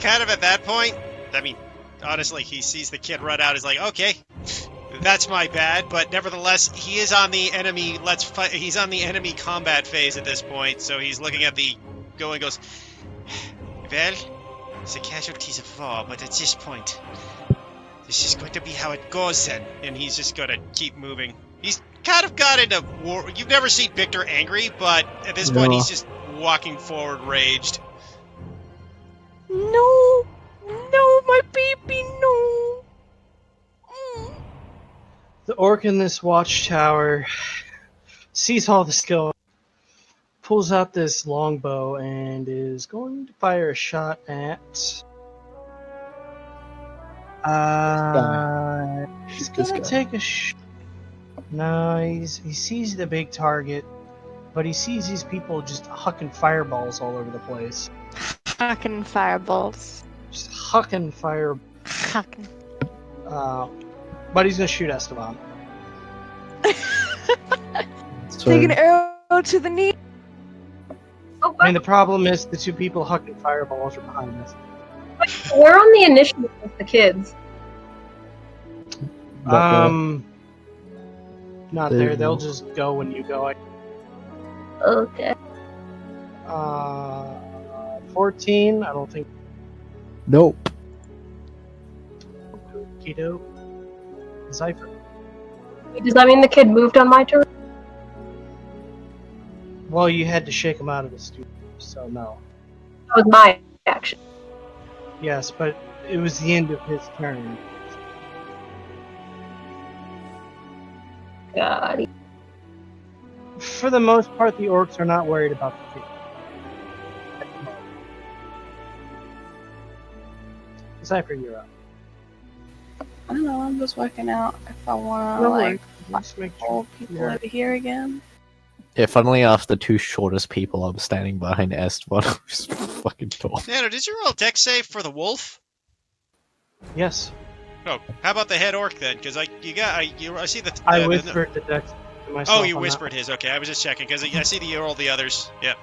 Kind of at that point, I mean, honestly, he sees the kid run out, he's like, okay, that's my bad, but nevertheless, he is on the enemy, he's on the enemy combat phase at this point, so he's looking at the go and goes, well, it's the casualties of war, but at this point, this is going to be how it goes then, and he's just gonna keep moving. He's kind of got into war. You've never seen Victor angry, but at this point, Yeah. he's just walking forward, raged. No, no, my baby, no. The orc in this watchtower sees all this go, pulls out this longbow, and is going to fire a shot at. He's This gonna guy. take a No, he sees the big target, but he sees these people just hucking fireballs all over the place. Fucking fireballs. Just hucking fire. Fucking. But he's gonna shoot Esteban. Take an arrow to the knee. Oh, I mean, the problem is the two people hucking fireballs are behind us. we're on the initiative with the kids. Not They there. They'll will. just go when you go. Okay. 14. I don't think. Nope. Keto. Zypher. Does that mean the kid moved on my turn? Well, you had to shake him out of the studio, so no. That was my action. Yes, but it was the end of his turn. God. For the most part, the orcs are not worried about the kid. Cypher, you're up. I don't know. I'm just working out if I want to No like worries. Just make pull sure people you're- over here again. Yeah, funnily enough, the two shortest people I'm standing behind Esteban who's fucking tall. Nano, did you roll deck save for the wolf? Yes. Oh, how about the head orc then? Because I see the. I whispered the dex to myself. Oh, you on that whispered his. Okay, I was just checking because I see that you rolled the others. Yeah.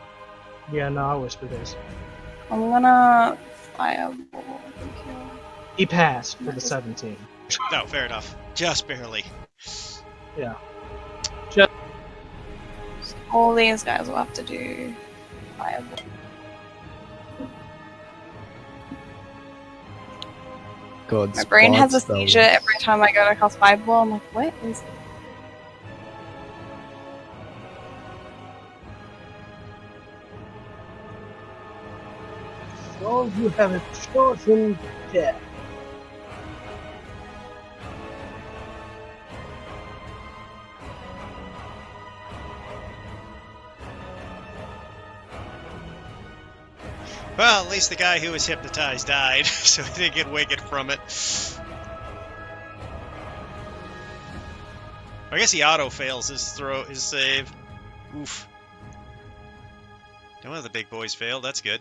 one. Yeah, no, I whispered his. I'm gonna fireball. He passed for the 17. No, fair enough. Just barely. Yeah. All these guys will have to do fireball. God, My brain has a spells. seizure every time I go to cast fireball. I'm like, what is? So you have a chosen death. Well, at least the guy who was hypnotized died, so he didn't get wicked from it. I guess he auto fails his save. Oof. One of the big boys failed. That's good.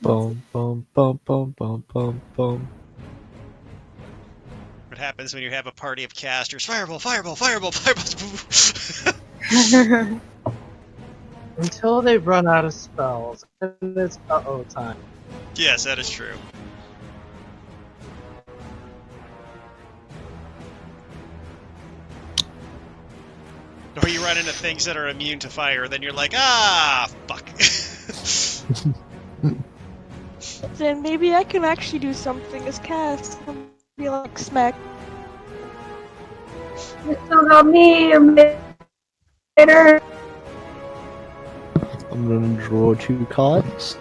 Boom, boom, boom, boom, boom, boom, boom. What happens when you have a party of casters? Fireball, fireball, fireball, fireball. Until they run out of spells, and it's uh-oh time. Yes, that is true. Or you run into things that are immune to fire, then you're like, ah, fuck. Then maybe I can actually do something as cast. Be like smack. You still got me, you bitter. I'm gonna draw 2 cards.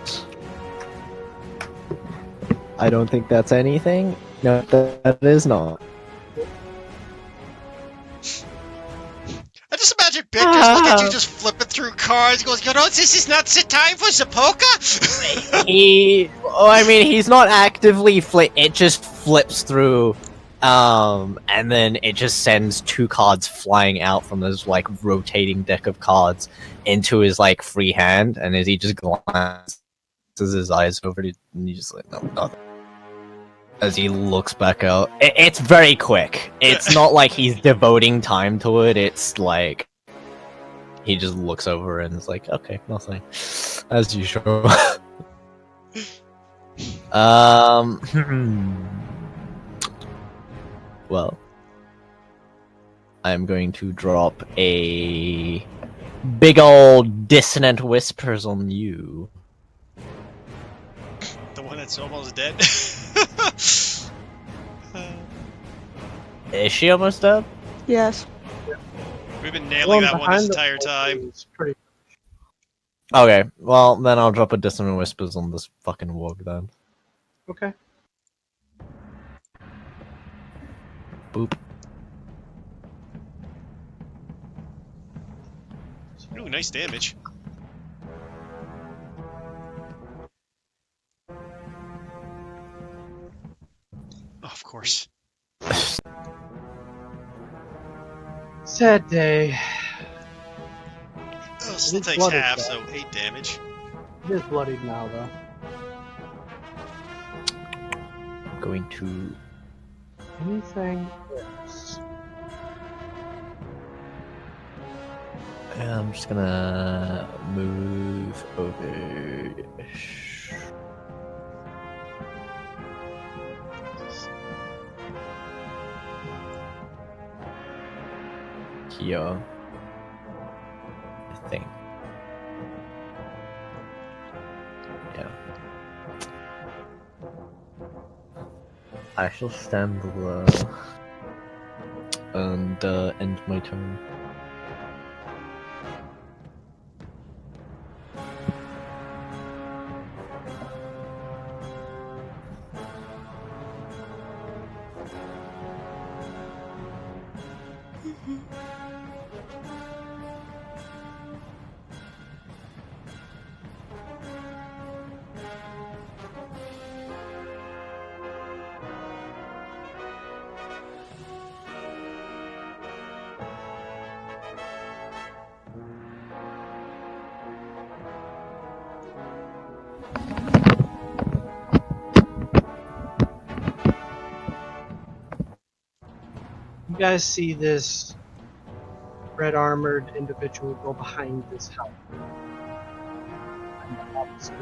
I don't think that's anything. No, that is not. I just imagine Bick just look at you just flipping through cards, goes, you know, this is not the time for Zapoka? He's not actively it just flips through, and then it just sends 2 cards flying out from this, like, rotating deck of cards into his, like, free hand, and as he just glances his eyes over to, and he's just like, no, nothing. As he looks back out. It's very quick. It's not like he's devoting time to it, it's like, he just looks over and is like, okay, nothing. As usual. Well, I'm going to drop a big old dissonant whispers on you. The one that's almost dead? Is she almost dead? Yes. We've been nailing that one this entire time. It's pretty. Okay, well, then I'll drop a dissonant whispers on this fucking warg then. Okay. Boop. Ooh, nice damage. Oh, of course. Sad day. Oh, still It's takes blooded, half, though. so 8 damage. It is bloodied now, though. I'm going to... Anything else? I'm just gonna move over... here. I think. Yeah. I shall stand there and end my turn. You guys see this red armored individual go behind this house. On the opposite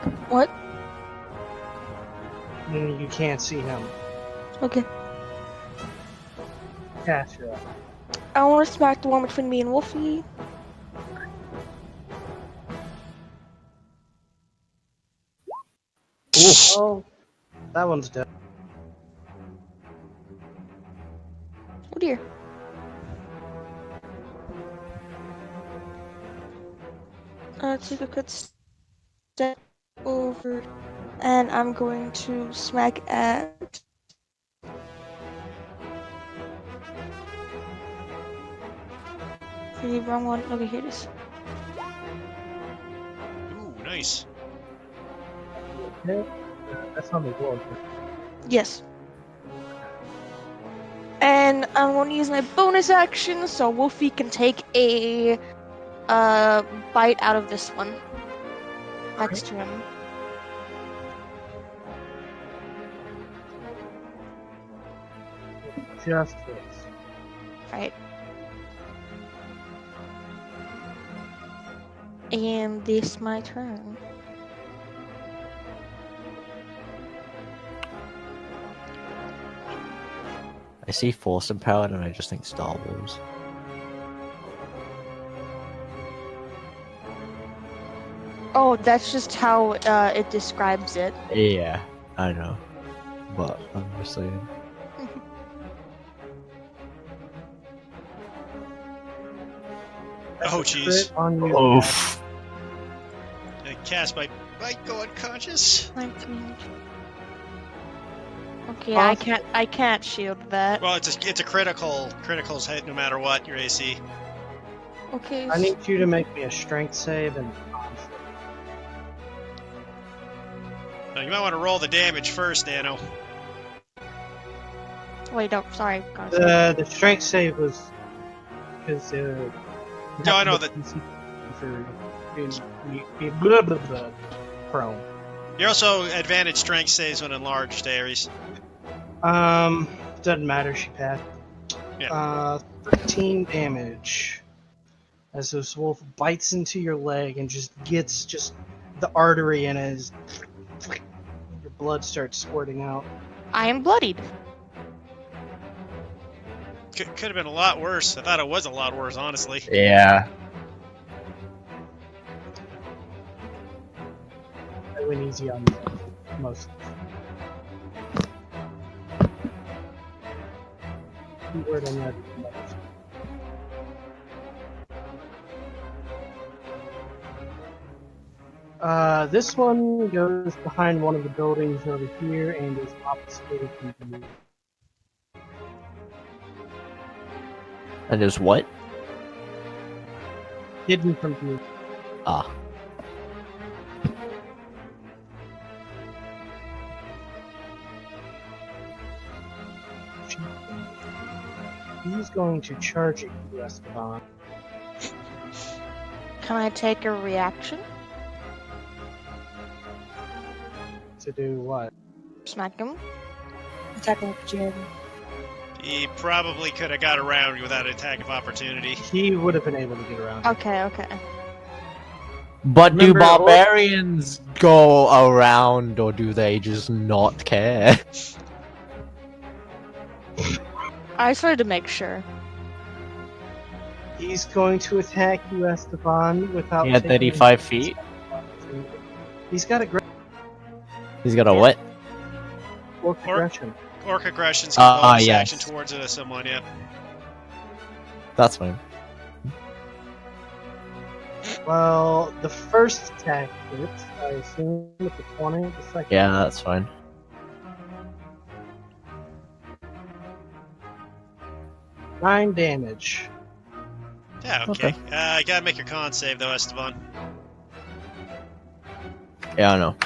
of What? you can't see him. Okay. Kasha. I want to smack the one between me and Wolfie. Oh, that one's dead. Oh dear. Take a good step over, and I'm going to smack at. The wrong one. Okay, here it is. Ooh, nice. Okay. That's on the wall. Yes. And I'm going to use my bonus action so Wolfie can take a bite out of this one next to him. Just hits. Right. And this my turn. I see Force Empowered and I just think Star Wars. Oh, that's just how it describes it. Yeah, I know. But I'm just saying. Oh, jeez. Crit on you. Oof. I cast my go unconscious. 19. Okay, I can't shield that. Well, it's a critical. Criticals hit no matter what your AC. Okay. I need you to make me a strength save and Now, you might want to roll the damage first, Nano. Wait, no, sorry. the strength save was because No, I know that. for being blah, blah, blah, prone. You're also advantage strength saves when enlarged, Ares. Doesn't matter. She passed. Yeah. 13 damage as this wolf bites into your leg and just gets the artery in it. As your blood starts squirting out. I am bloodied. Could have been a lot worse. I thought it was a lot worse, honestly. Yeah. I went easy on most. Keyword on that. This one goes behind one of the buildings over here and is obfuscated from view. And there's what? Hidden from view. Ah. He's going to charge at you, Esteban. Can I take a reaction? To do what? Smack him. Attack of opportunity. He probably could have got around without an attack of opportunity. He would have been able to get around. Okay, okay. But Remember, do barbarians go around or do they just not care? I just wanted to make sure. He's going to attack you, Esteban, without. He had taking 35 feet. He's got a great He's got a what? orc aggression. Orc aggression's a bonus yes. action towards someone, yeah. That's fine. Well, the first attack hits, I assume, with the 20. The second. Yeah, that's fine. 9 damage. Yeah, okay. You gotta make your con save though, Esteban. Yeah, I know.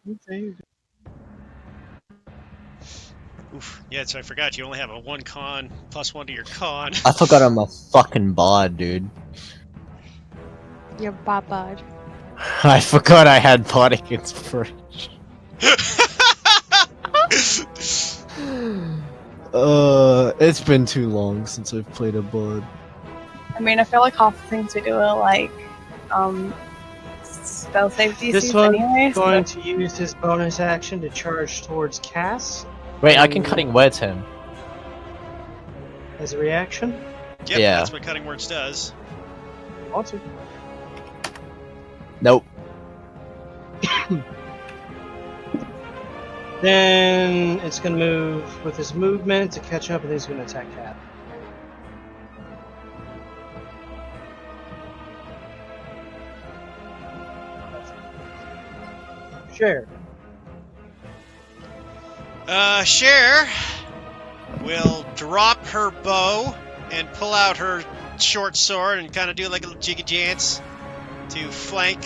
Okay. Oof. Yeah, so I forgot you only have a 1 con plus 1 to your con. I forgot I'm a fucking bard, dude. You're bad. I forgot I had bardic inspiration. It's been too long since I've played a bard. I mean, I feel like half the things we do are like, spell save This DCs one's anyway. going to use his bonus action to charge towards Cass Wait, I can cutting words him. as a reaction. Yep, Yeah. that's what cutting words does. Want to? Nope. Then it's going to move with his movement to catch up, and then he's going to attack Cat. Share. Cher will drop her bow and pull out her short sword and kind of do like a little jiggy dance to flank.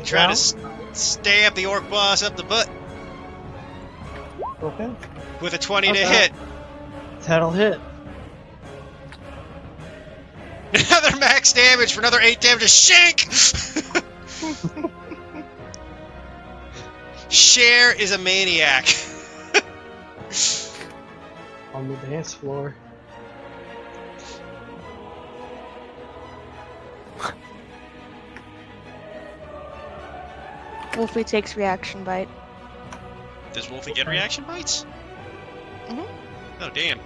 Try to stab the orc boss up the butt Okay. with a 20 to Okay. hit. That'll hit. Another max damage for another 8 damage. Shank! Cher is a maniac. On the dance floor. Wolfie takes reaction bite. Does Wolfie get reaction bites? Mhm. Oh, damn.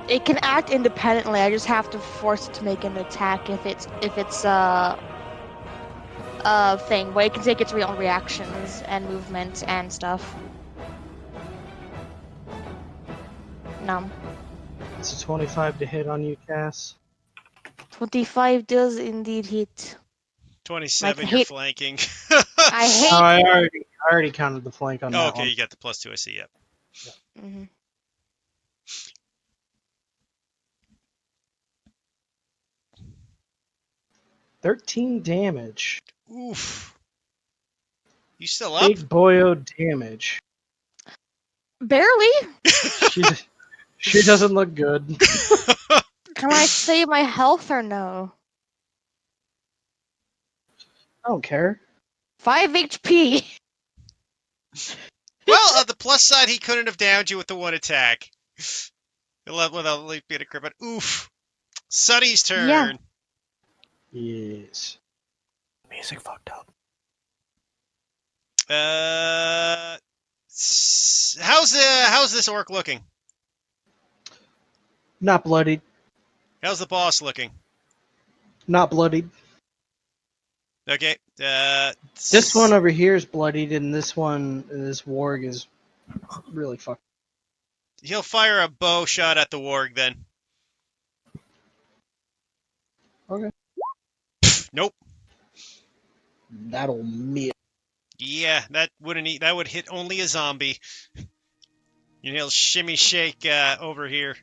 It can act independently. I just have to force it to make an attack if it's a thing where it can take its own reactions and movement and stuff. No. It's a 25 to hit on you, Cass. 25 does indeed hit. 27, Like, you're hate- flanking. I hate. Oh, I already counted the flank on Oh, that okay, one. you got the +2, I see, yep. Mhm. $13 damage. Oof. You still up? Big boyo damage. Barely. She doesn't look good. Can I save my health or no? I don't care. 5 HP. Well, on the plus side, he couldn't have downed you with the 1 attack. Without being a crit, but oof. Sunny's turn. Yes. Music fucked up. How's this orc looking? Not bloodied. How's the boss looking? Not bloodied. Okay. This one over here is bloodied, and this warg is really fucked. He'll fire a bow shot at the warg then. Okay. Nope. That'll miss. Yeah, that would hit only a zombie. He'll shimmy shake over here.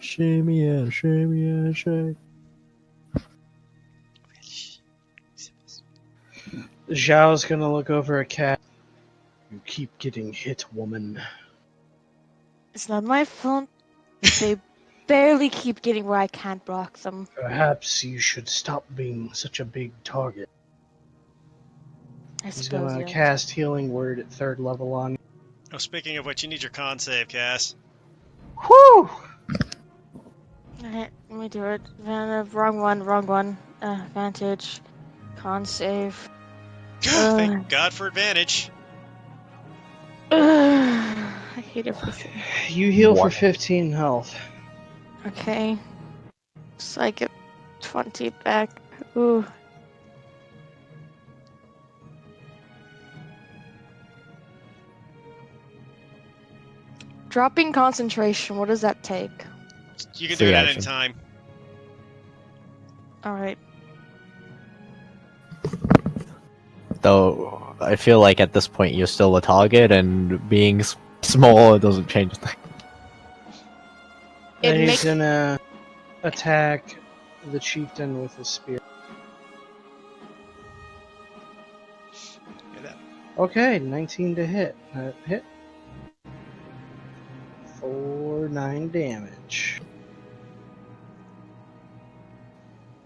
Shimmy and shake. Zhao's gonna look over at Cat. You keep getting hit, woman. It's not my fault. They barely keep getting where I can't block them. Perhaps you should stop being such a big target. I He's suppose. gonna Yeah. cast Healing Word at 3rd level on you. Oh, speaking of which, you need your con save, Cass. Whew! Alright, let me do it. Wrong one. Advantage. Con save. Thank God for advantage. I hate everything. You heal for What? 15 health. Okay. So I get 20 back. Ooh. Dropping concentration, what does that take? You can do 3 it at any action. time. Alright. Though I feel like at this point you're still a target, and being small doesn't change things. It And he's makes gonna attack the chieftain with his spear. Okay, 19 to hit. Hit. For 9 damage.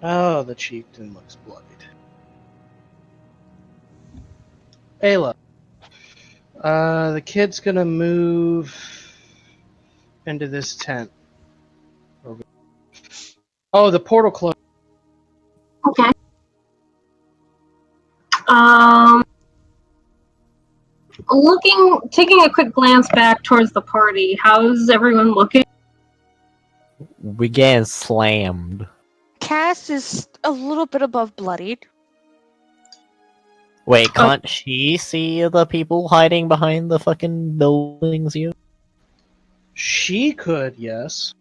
Oh, the chieftain looks bloodied. Ayla. The kid's gonna move into this tent. Oh, the portal closed. Okay. Taking a quick glance back towards the party, how's everyone looking? We getting slammed. Cass is a little bit above bloodied. Wait, can't she see the people hiding behind the fucking buildings? You? She could, yes.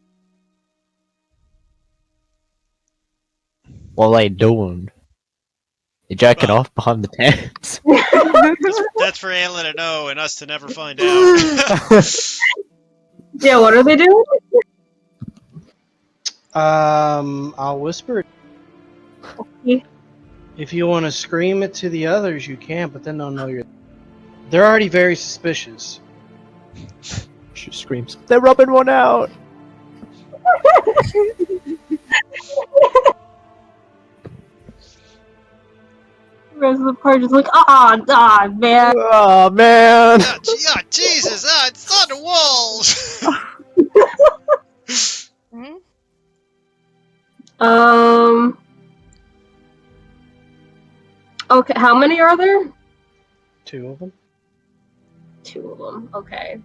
What are they doing? You jacking off behind the tents? That's for Ayla to know and us to never find out. Yeah, what are they doing? I'll whisper it. Okay. If you want to scream it to the others, you can, but then they'll know you're. They're already very suspicious. She screams, "They're rubbing one out!" The rest of the party's like, man. Oh man! Jesus! It's on the walls! Okay, how many are there? 2 of them. 2 of them, okay.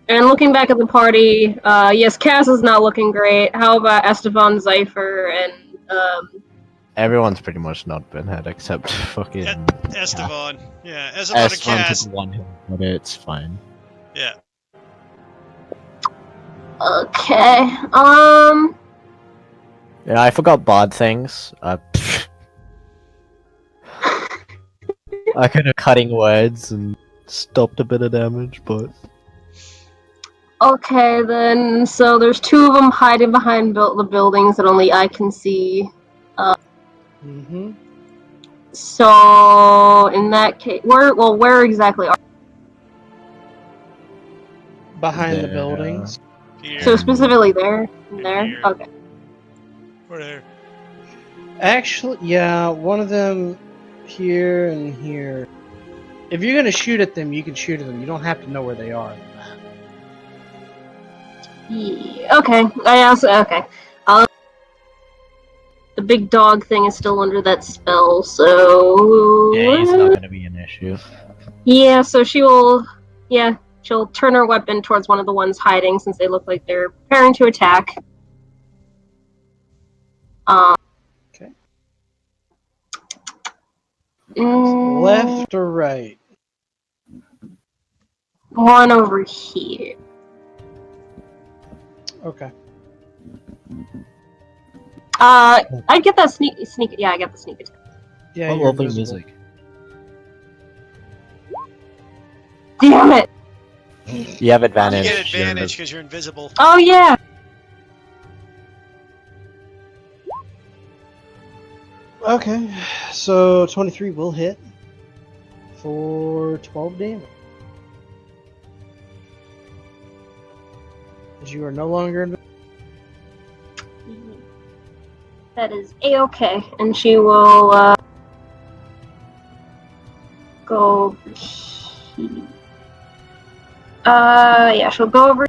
And looking back at the party, yes, Cass is not looking great. How about Esteban, Zypher, and, Everyone's pretty much not been hit except fucking Esteban. Yeah, Esteban and Esteban Cass. took 1 hit, but it's fine. Yeah. Okay, Yeah, I forgot bad things. I could have cutting words and stopped a bit of damage, but okay, then, so there's 2 of them hiding behind the buildings that only I can see. Mm-hmm. So, in that case, where exactly are Behind the There. buildings. Here. So specifically there? There? Here. Okay. Or there. Actually, yeah, one of them here and here. If you're gonna shoot at them, you can shoot at them. You don't have to know where they are. Yeah, okay. Okay. The big dog thing is still under that spell, so... yeah, it's not gonna be an issue. Yeah, so she'll turn her weapon towards one of the ones hiding since they look like they're preparing to attack. Okay. Mm, Left or right? one over here. Okay. I get that sneak. Yeah, I get the sneak attack. Yeah, What you're lovely invisible. music. Damn it! You have You advantage. get advantage because you're invisible. Oh yeah. Okay, so 23 will hit for 12 damage. As you are no longer invisible. That is A-okay, and she will go over here. Yeah, she'll go over.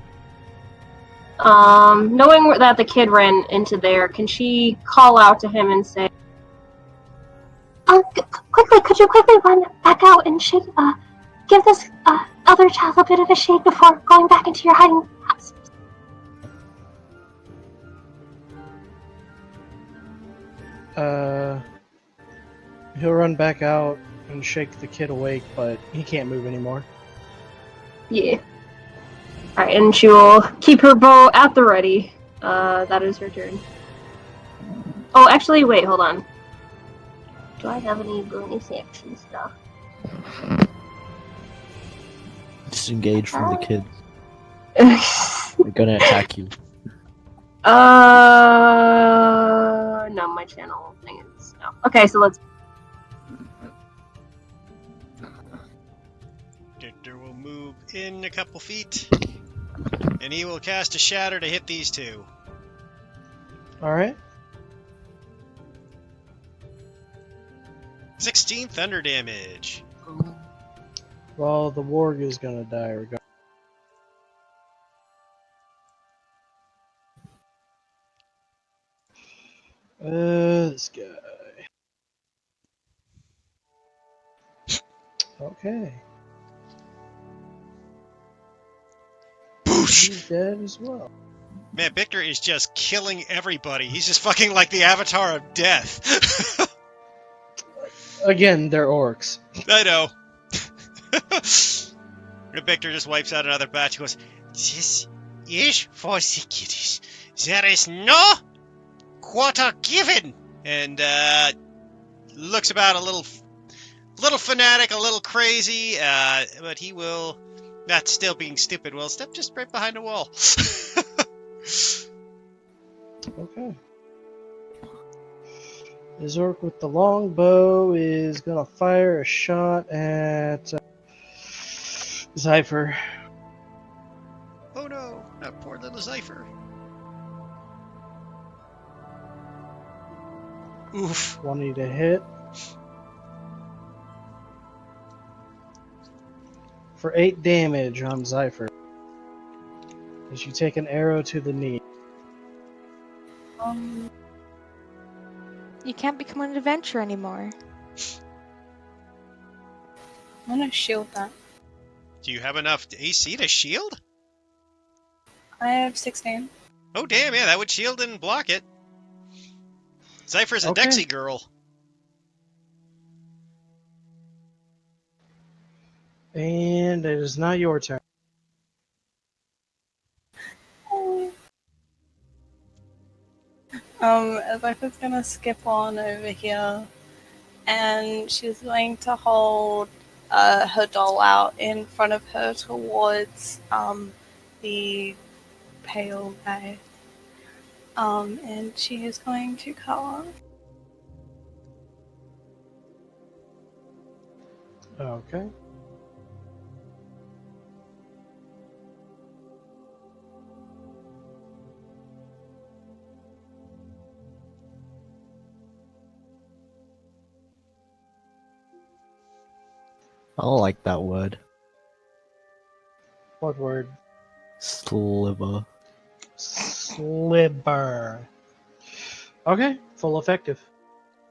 Knowing that the kid ran into there, can she call out to him and say, Quickly, could you quickly run back out and shake, give this, other child a bit of a shake before going back into your hiding house? He'll run back out and shake the kid awake, but he can't move anymore. yeah. Alright, and she will keep her bow at the ready. That is her turn. Oh, actually, wait, hold on. Do I have any bonus action stuff? Disengage from the kid. They're gonna attack you. No, my channel thing is no. Okay, so let's. Victor will move in a couple feet, and he will cast a shatter to hit these two. Alright. 16 thunder damage. Well, the warg is gonna die regardless. This guy. Okay. Boosh! He's dead as well. Man, Victor is just killing everybody. He's just fucking like the avatar of death. Again, they're orcs. I know. And Victor just wipes out another batch. He goes, "This is for the kiddies. There is no quarter given." And looks about a little fanatic, a little crazy, but he will, not still being stupid, will step just right behind the wall. Okay. His orc with the long bow is gonna fire a shot at Zypher. Oh no, that poor little Zypher. Oof. 20 to hit. For 8 damage on Zypher. As you take an arrow to the knee. You can't become an adventurer anymore. I'm gonna shield that. Do you have enough AC to shield? I have 16. Oh damn, yeah, that would shield and block it. Zypher's a Okay. Dexy girl. And it is not your turn. Rebecca's gonna skip on over here, and she's going to hold her doll out in front of her towards the pale guy. And she is going to call. Okay. I don't like that word. What word? Sliver. Sliver. Okay, full effective.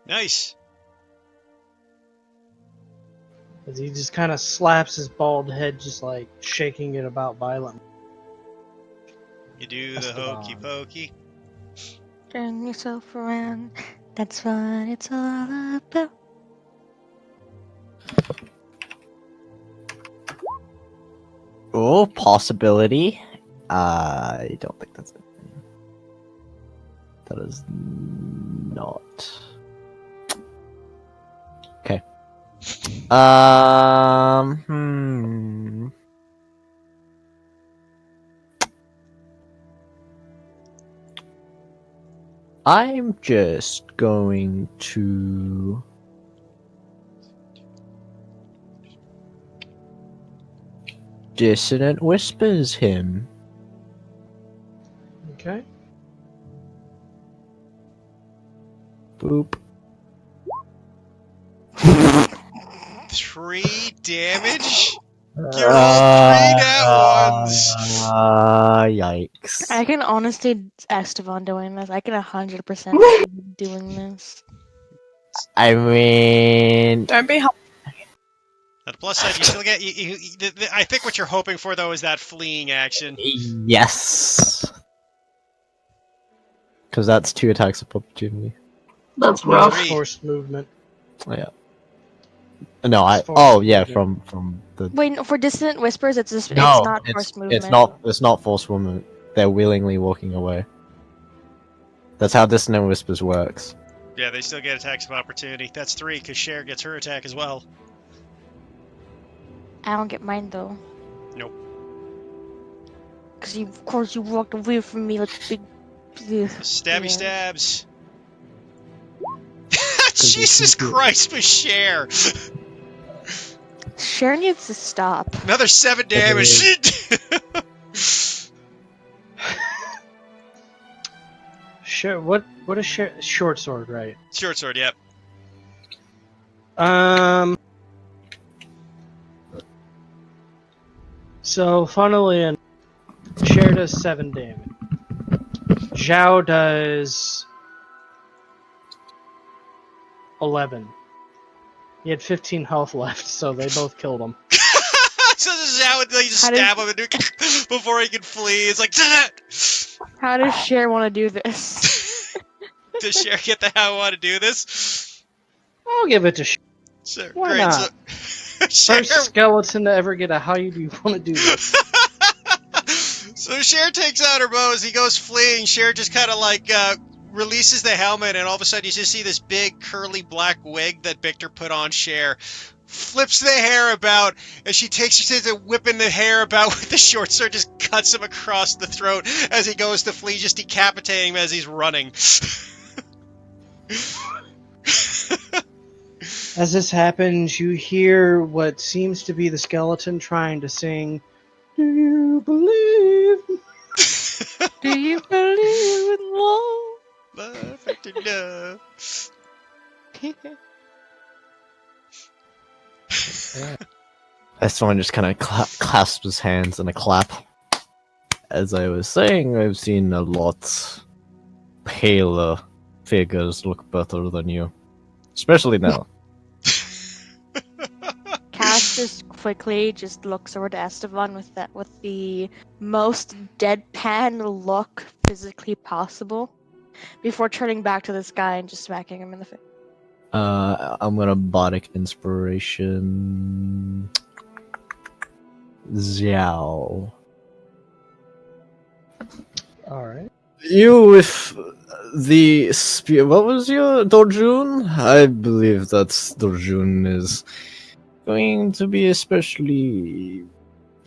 Nice. As he just kind of slaps his bald head, just like shaking it about violently. You do the Esteban. hokey pokey. Turn yourself around. That's what it's all about. Oh, possibility. I don't think that's it. That is not. Okay. I'm just going to Dissonant Whispers him. Okay. Boop. 3 damage? You rolled 3 nat ones! Yikes. I can honestly Esteban doing this. I can 100% see you doing this. I mean, Don't be helpful. On the plus side, you still get. I think what you're hoping for, though, is that fleeing action. yes. Because that's 2 attacks of opportunity. That's No, rough. it's forced movement. Oh, yeah. No, I. It's forced Oh, yeah, movement. from the. Wait, no, for Dissonant Whispers, it's just, No, it's not forced movement. It's not. It's not forced movement. They're willingly walking away. That's how Dissonant Whispers works. Yeah, they still get attacks of opportunity. That's 3, because Cher gets her attack as well. I don't get mine though. Nope. Because of course you walked away from me like a big. Stabby Yeah. stabs. Jesus Christ, with Cher! Cher needs to stop. Another 7 damage. Sure. What is short sword, right? Short sword, yep. So funnily enough, Cher does 7 damage. Zhao does 11. He had 15 health left, so they both killed him. So Zhao would like, just stab him and before he can flee. It's like, how does Cher want to do this? Does Cher get the how I want to do this? I'll give it to Cher. Sure, Why great. not? So, First skeleton to ever get a how do you want to do this? So Cher takes out her bow as he goes fleeing. Cher just kind of like releases the helmet, and all of a sudden you just see this big curly black wig that Victor put on Cher. Flips the hair about, and she takes to whipping the hair about with the short sword, just cuts him across the throat as he goes to flee, just decapitating him as he's running. As this happens, you hear what seems to be the skeleton trying to sing, "Do you believe?" Do you believe in love? Love after love. Esteban just kind of clasps his hands in a clap. As I was saying, I've seen a lot paler figures look better than you. Especially now. Cass just quickly just looks over to Esteban with the most deadpan look physically possible before turning back to this guy and just smacking him in the face. I'm gonna Bardic Inspiration. Xiao. Alright. You with the spear. What was your Dorjun? I believe that Dorjun is going to be especially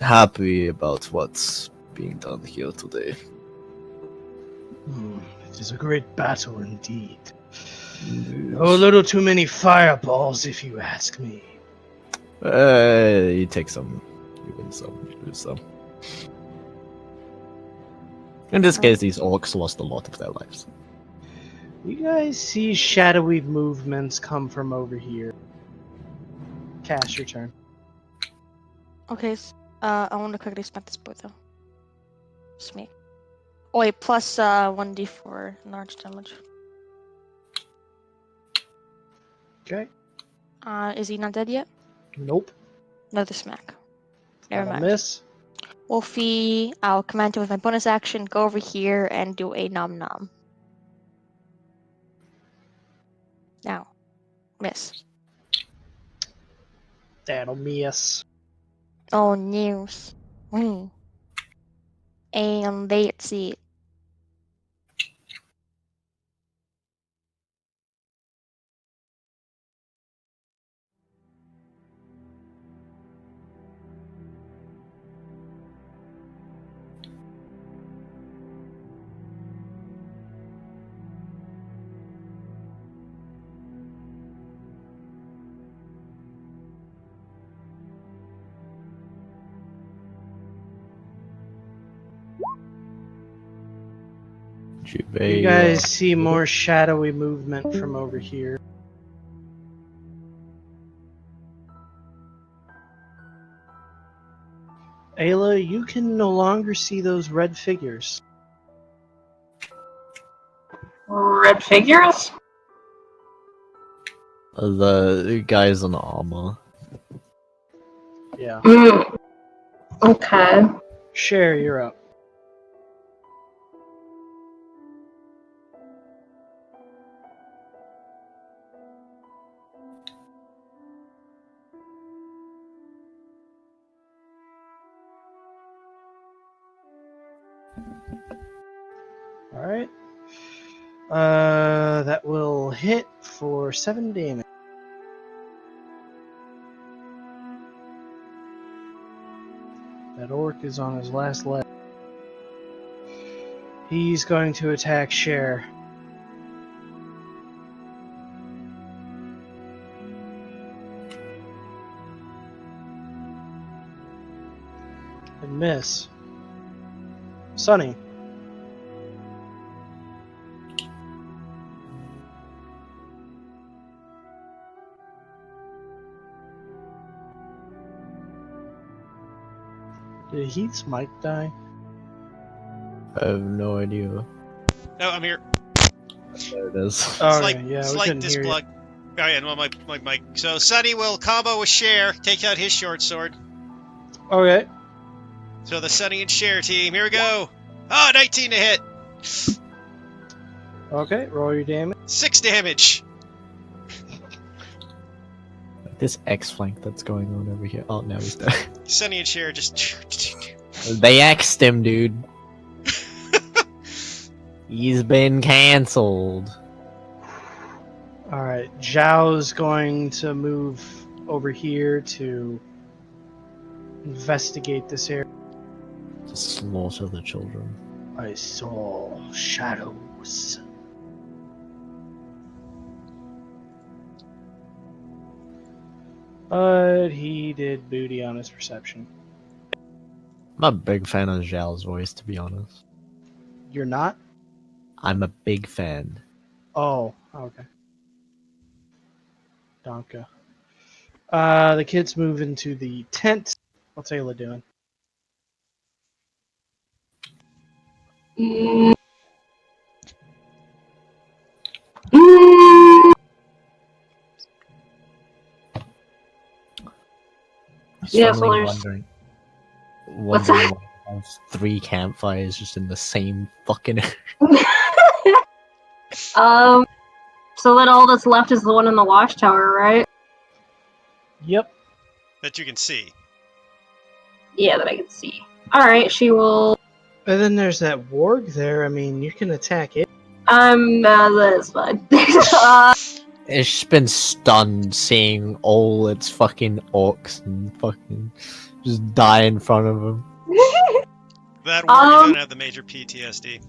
happy about what's being done here today. It is a great battle indeed. Oh, a little too many fireballs, if you ask me. You take some, you win some, you lose some. In this case, these orcs lost a lot of their lives. You guys see shadowy movements come from over here. Cass, your turn. Okay, I want to quickly spend this boy though. Just me. Oh wait, plus 1d4 large damage. Okay. Is he not dead yet? Nope. Another smack. Never That'll mind. miss. Wolfie, I'll command him with my bonus action, go over here and do a nom nom. Now, miss. That'll miss. Oh, news. And that's it. You guys see more shadowy movement from over here. Ayla, you can no longer see those red figures. Red figures? The guys in armor. Yeah. Okay. Cher, you're up. Alright. That will hit for 7 damage. That orc is on his last leg. He's going to attack Cher. And miss. Sunny. Did Heath's mic die? I have no idea. Oh, I'm here. There it is. Oh, Slight, yeah, we slight couldn't hear you. displug. Oh yeah, no, my mic. So Sunny will combo with Cher, take out his short sword. Okay. So the Sunny and Cher team, here we go. Oh, 19 to hit. Okay, roll your damage. 6 damage. This X flank that's going on over here. Oh, now he's dead. Sunny and Cher just. They axed him, dude. He's been cancelled. Alright, Zhao's going to move over here to investigate this area. To slaughter the children. I saw shadows. But he did booty on his perception. I'm a big fan of Zhao's voice, to be honest. You're not? I'm a big fan. Oh, okay. Donka. The kids move into the tent. What's Ayla doing? Yeah, Strongly so there's- wondering What's why I have 3 campfires just in the same fucking. So then all that's left is the one in the watchtower, right? Yep. That you can see. Yeah, that I can see. Alright, she will... And then there's that warg there. I mean, you can attack it. that is fine. It's just been stunned seeing all its fucking orcs and fucking just die in front of him. That warg is gonna have the major PTSD.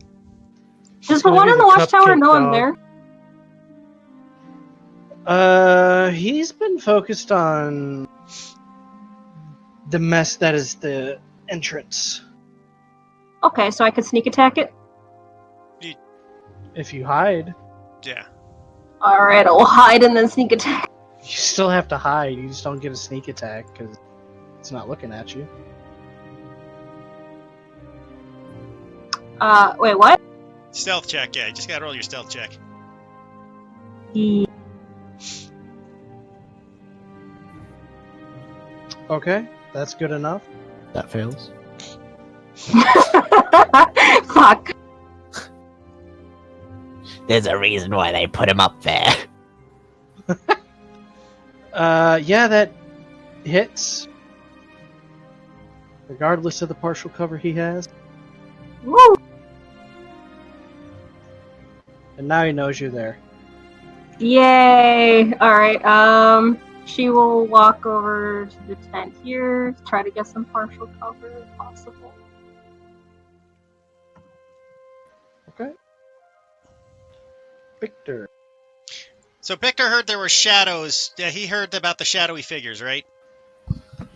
Does the gonna one be in the the watchtower cupcake know I'm dog. there? He's been focused on the mess that is the entrance. Okay, so I could sneak attack it? If you hide, Yeah. Alright, I will hide and then sneak attack. you still have to hide. You just don't get a sneak attack because it's not looking at you. Wait, what? Stealth check, yeah. You just gotta roll your stealth check. Okay, that's good enough. That fails. Fuck. There's a reason why they put him up there. Yeah, that hits. Regardless of the partial cover he has. Woo! And now he knows you're there. Yay! Alright, she will walk over to the tent here, try to get some partial cover if possible. Okay. Victor. So Victor heard there were shadows. He heard about the shadowy figures, right?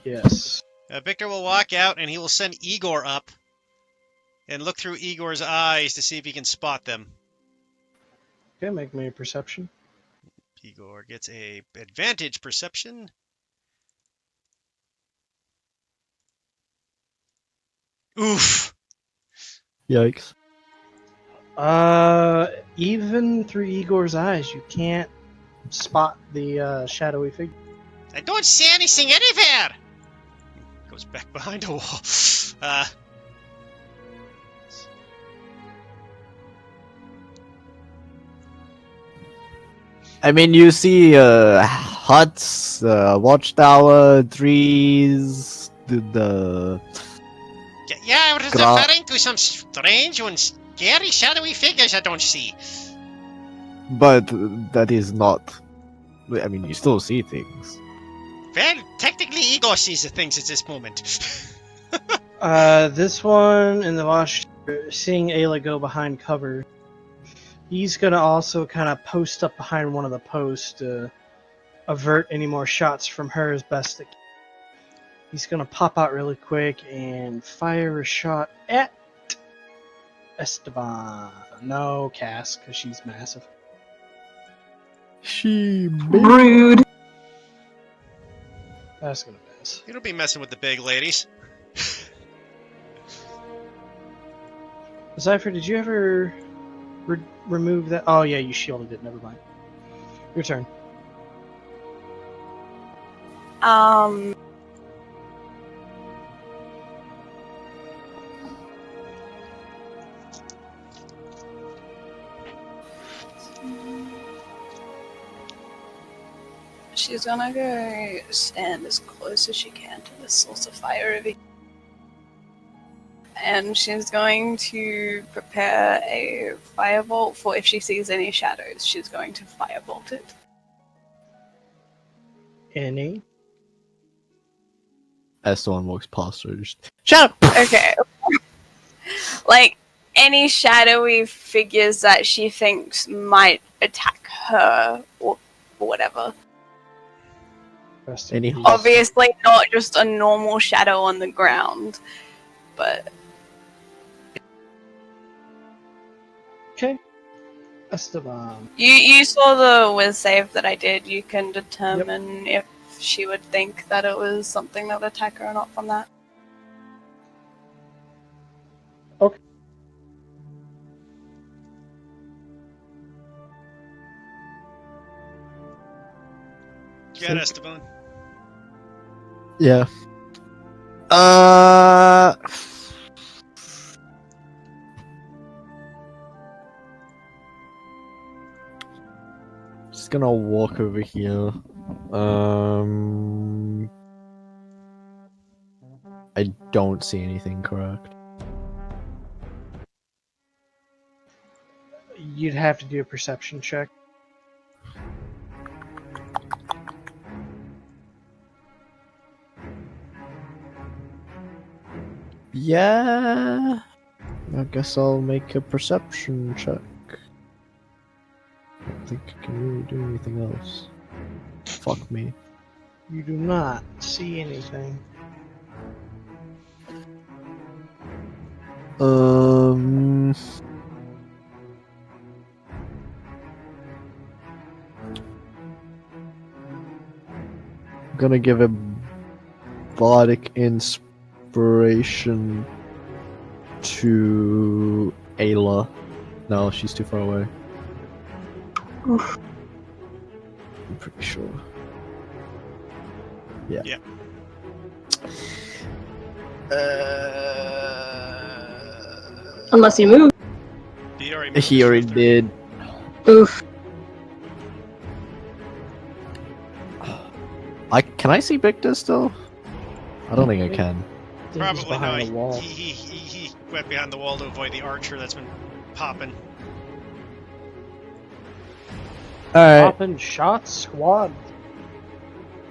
Yes. Victor will walk out and he will send Igor up and look through Igor's eyes to see if he can spot them. Okay, make me a perception. Igor gets a advantage perception. Oof. Yikes. Even through Igor's eyes, you can't spot the shadowy figure. I don't see anything anywhere. Goes back behind a wall. I mean, you see huts, watchtower, trees, the Yeah, I was Gra- referring to some strange and scary shadowy figures I don't see. but that is not. I mean, you still see things. Well, technically, Ego sees the things at this moment. This one in the watch, seeing Ayla go behind cover, he's gonna also kind of post up behind one of the posts to avert any more shots from her as best it can. He's gonna pop out really quick and fire a shot at Esteban. No, Cass, because she's massive. She Rude. That's gonna miss. You don't be messing with the big ladies. Zypher, did you ever remove that? Oh yeah, you shielded it. Never mind. Your turn. She's gonna go stand as close as she can to the source of fire over here. And she's going to prepare a firebolt for if she sees any shadows. She's going to firebolt it. Any? Esteban walks past her. Just, shut up! Okay. Like, any shadowy figures that she thinks might attack her or whatever. Any Obviously not just a normal shadow on the ground, but... Okay. Esteban. You saw the whiz save that I did. You can determine if she would think that it was something that would attack her or not from that. Okay. Get Esteban. Yeah. Just gonna walk over here. I don't see anything, correct? You'd have to do a perception check. Yeah. I guess I'll make a perception check. I don't think I can really do anything else. Fuck me. You do not see anything. I'm gonna give a bardic inspiration to Ayla. No, she's too far away. Oof. I'm pretty sure. Yeah. Yeah. Unless you move. He already moved He his already shifter. did. Oof. Can I see Victor still? I don't think I can. I think he's Probably behind not. the wall. He went behind the wall to avoid the archer that's been popping. Alright. Popping shots, squad.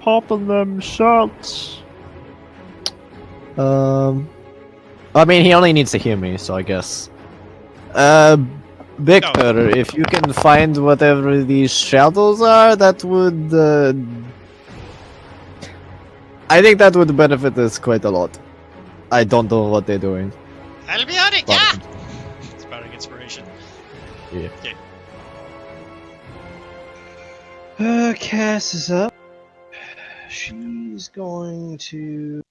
Popping them shots. I mean, he only needs to hear me, so I guess. Victor, if you can find whatever these shadows are, that would, I think that would benefit us quite a lot. I don't know what they're doing. I'll be on it, But- yeah! It's bardic inspiration. Yeah. Okay. Cass is up. She's going to...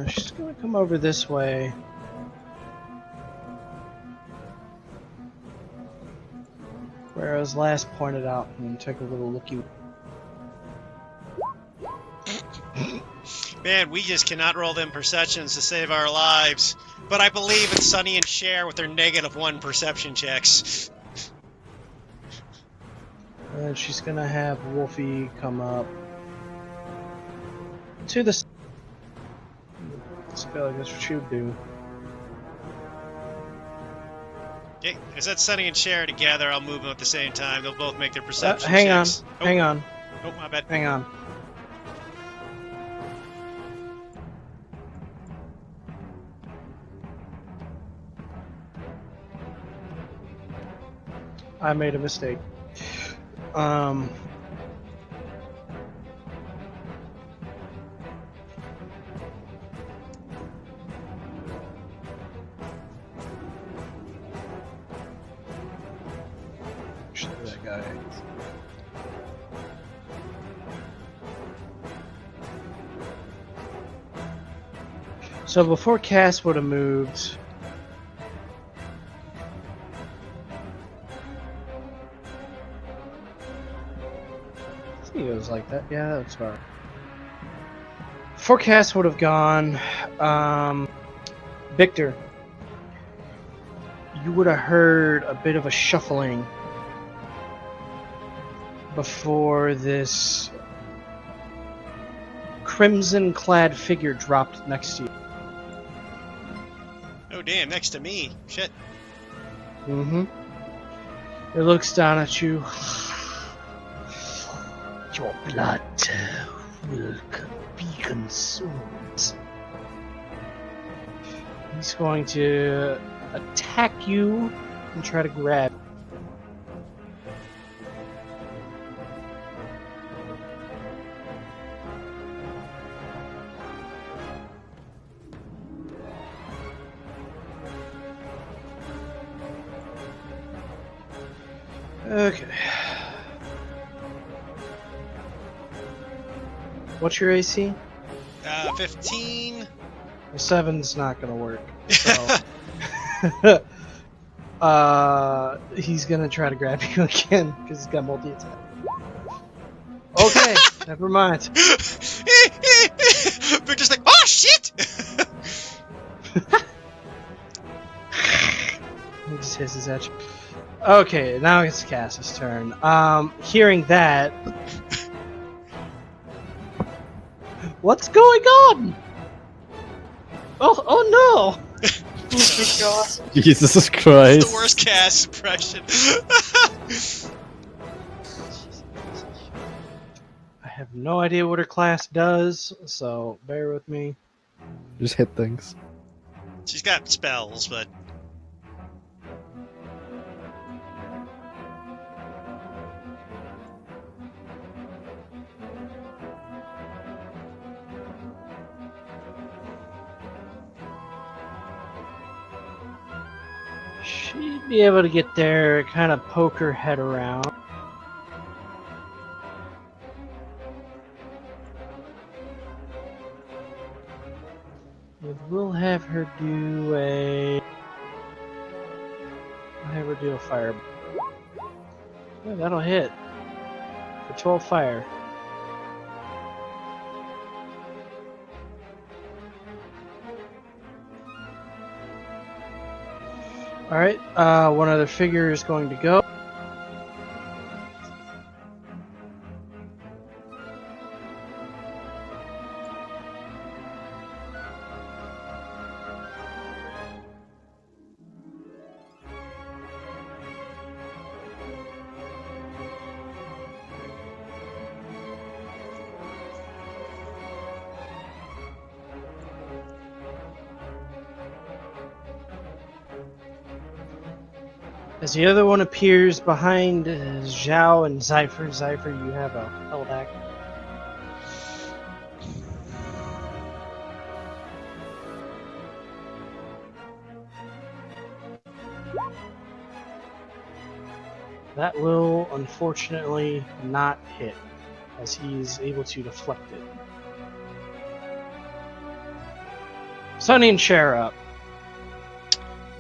she's gonna come over this way. Where I was last pointed out and take a little looky. Man, we just cannot roll them perceptions to save our lives. But I believe it's Sunny and Cher with their -1 perception checks. And she's gonna have Wolfie come up to the. I feel like that's what you would do. Okay, as that's Sunny and Cher together, I'll move them at the same time. They'll both make their perception Hang checks. on. Hang on. Oh, my bad. Hang on. I made a mistake. That guy. So before Cass would have moved, I think it was like that. Yeah, that's right. Before Cass would have gone, Victor, you would have heard a bit of a shuffling before this crimson-clad figure dropped next to you. Oh, damn, next to me. Shit. Mm-hmm. It looks down at you. Your blood will be consumed. He's going to attack you and try to grab. Okay. What's your AC? 15. The 7's not gonna work. So, he's gonna try to grab you again because he's got multi attack. Okay, never mind. Victor's like, oh shit! He just hisses at you. Okay, now it's Cass's turn. Hearing that, what's going on? Oh no! Jesus Christ. It's the worst cast impression. I have no idea what her class does, so bear with me. Just hit things. She's got spells, but She'd be able to get there, kind of poke her head around. We'll have her do a. We'll have her do a fire. Yeah, that'll hit. For 12 fire. Alright, one other figure is going to go. As the other one appears behind Zhao and Zypher. Zypher, you have a held act. That will unfortunately not hit, as he's able to deflect it. Sunny and Cher up.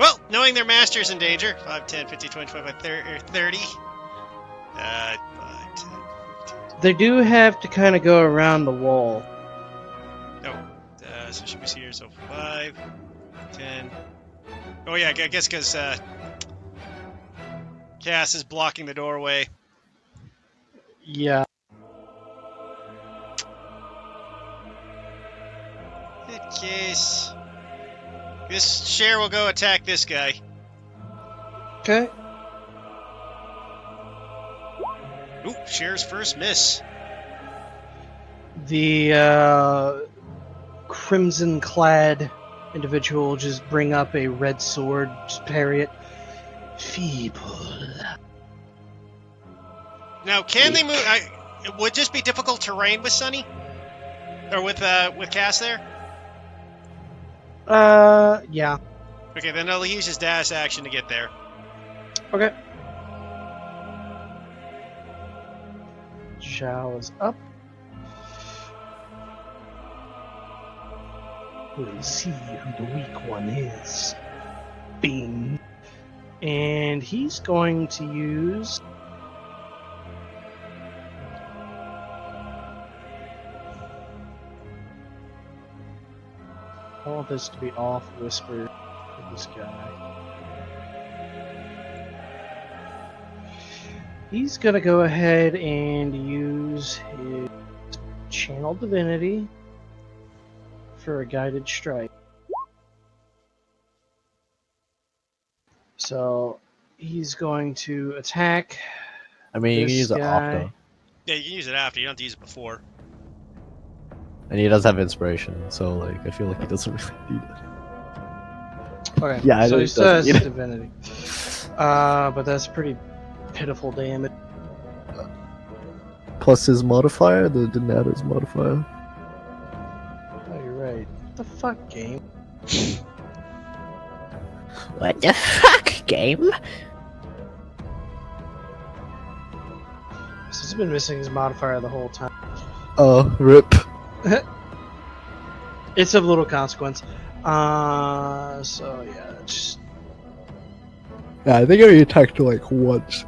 well, knowing their master's in danger. 5, 10, 15, 20, 25, 30. 5, 10, 15. They do have to kind of go around the wall. So she was here, so 5, 10. Oh yeah, I guess because Cass is blocking the doorway. Yeah. case, this Cher will go attack this guy. Okay. Ooh, Cher's first miss. The crimson-clad individual just bring up a red sword, just parry it. Feeble. Now, can they move? Would this be difficult terrain with Sunny? Or with Cass there? Yeah. Okay, then he'll use his dash action to get there. Okay. Zhao is up. We'll see who the weak one is. Bing. And he's going to use... I want this to be off whisper for this guy. He's gonna go ahead and use his Channel Divinity for a guided strike. So he's going to attack. I mean, you can this use it guy. after. Yeah, you can use it after. You don't have to use it before. And he does have inspiration, so like I feel like he doesn't really need it. Okay, Yeah, I so know he he still does has need it. Divinity. But that's pretty pitiful damage. Plus his modifier, didn't add his modifier. Oh, you're right. What the fuck, game? What the fuck, game? So he's been missing his modifier the whole time. Oh, rip. It's of little consequence. So yeah, just Yeah, I think I attacked like once.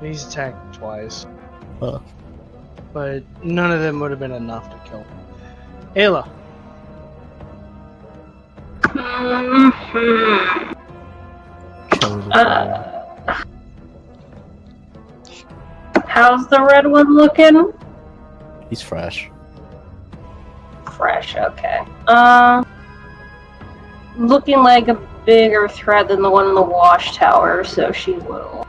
he's attacked twice. Huh. But none of them would have been enough to kill him. Ayla. Killing the How's the red one looking? He's fresh. Fresh, okay. Looking like a bigger threat than the one in the watchtower, so she will.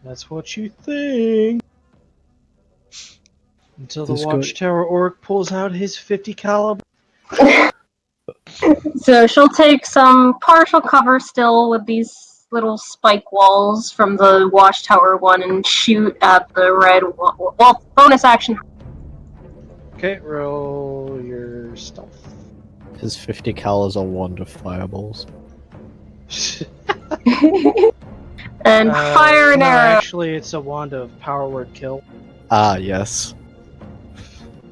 That's what you think. Until the This guy- watchtower orc pulls out his 50 caliber. So she'll take some partial cover still with these little spike walls from the watchtower one and shoot at the red one. Well, bonus action. Okay, roll your stealth. His 50 cal is a wand of fireballs. And fire an no, arrow. actually, it's a wand of power word kill. Ah, yes.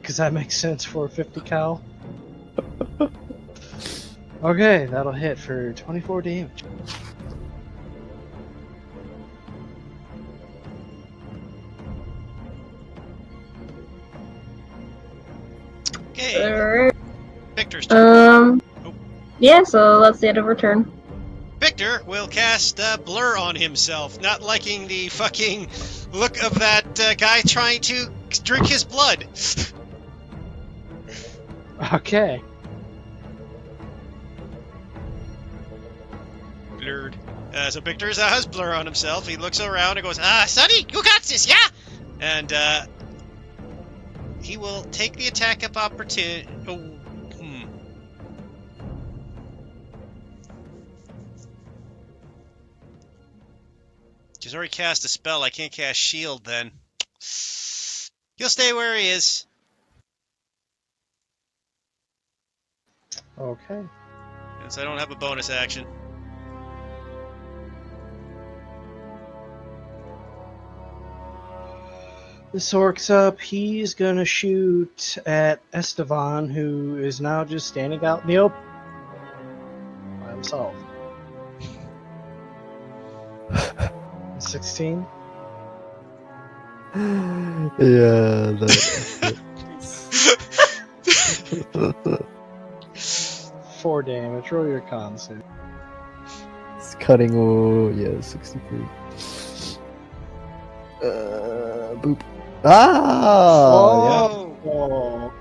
Because that makes sense for a 50 cal. Okay, that'll hit for 24 damage. Okay, Alright. Victor's turn. Yeah, so that's the end of her turn. Victor will cast Blur on himself, not liking the fucking look of that guy trying to drink his blood. Okay. Blurred. So Victor has Blur on himself. He looks around and goes, Sonny, you got this, yeah? And he will take the attack of opportunity. Oh, He's already cast a spell. I can't cast shield then. He'll stay where he is. Okay. Since I don't have a bonus action. This orc's up. He's gonna shoot at Estevan, who is now just standing out in the open by himself. 16? Yeah, that... 4 damage. Roll your con save. It's cutting, oh, yeah, 63. Boop. Ah, yeah. Oh, Oh,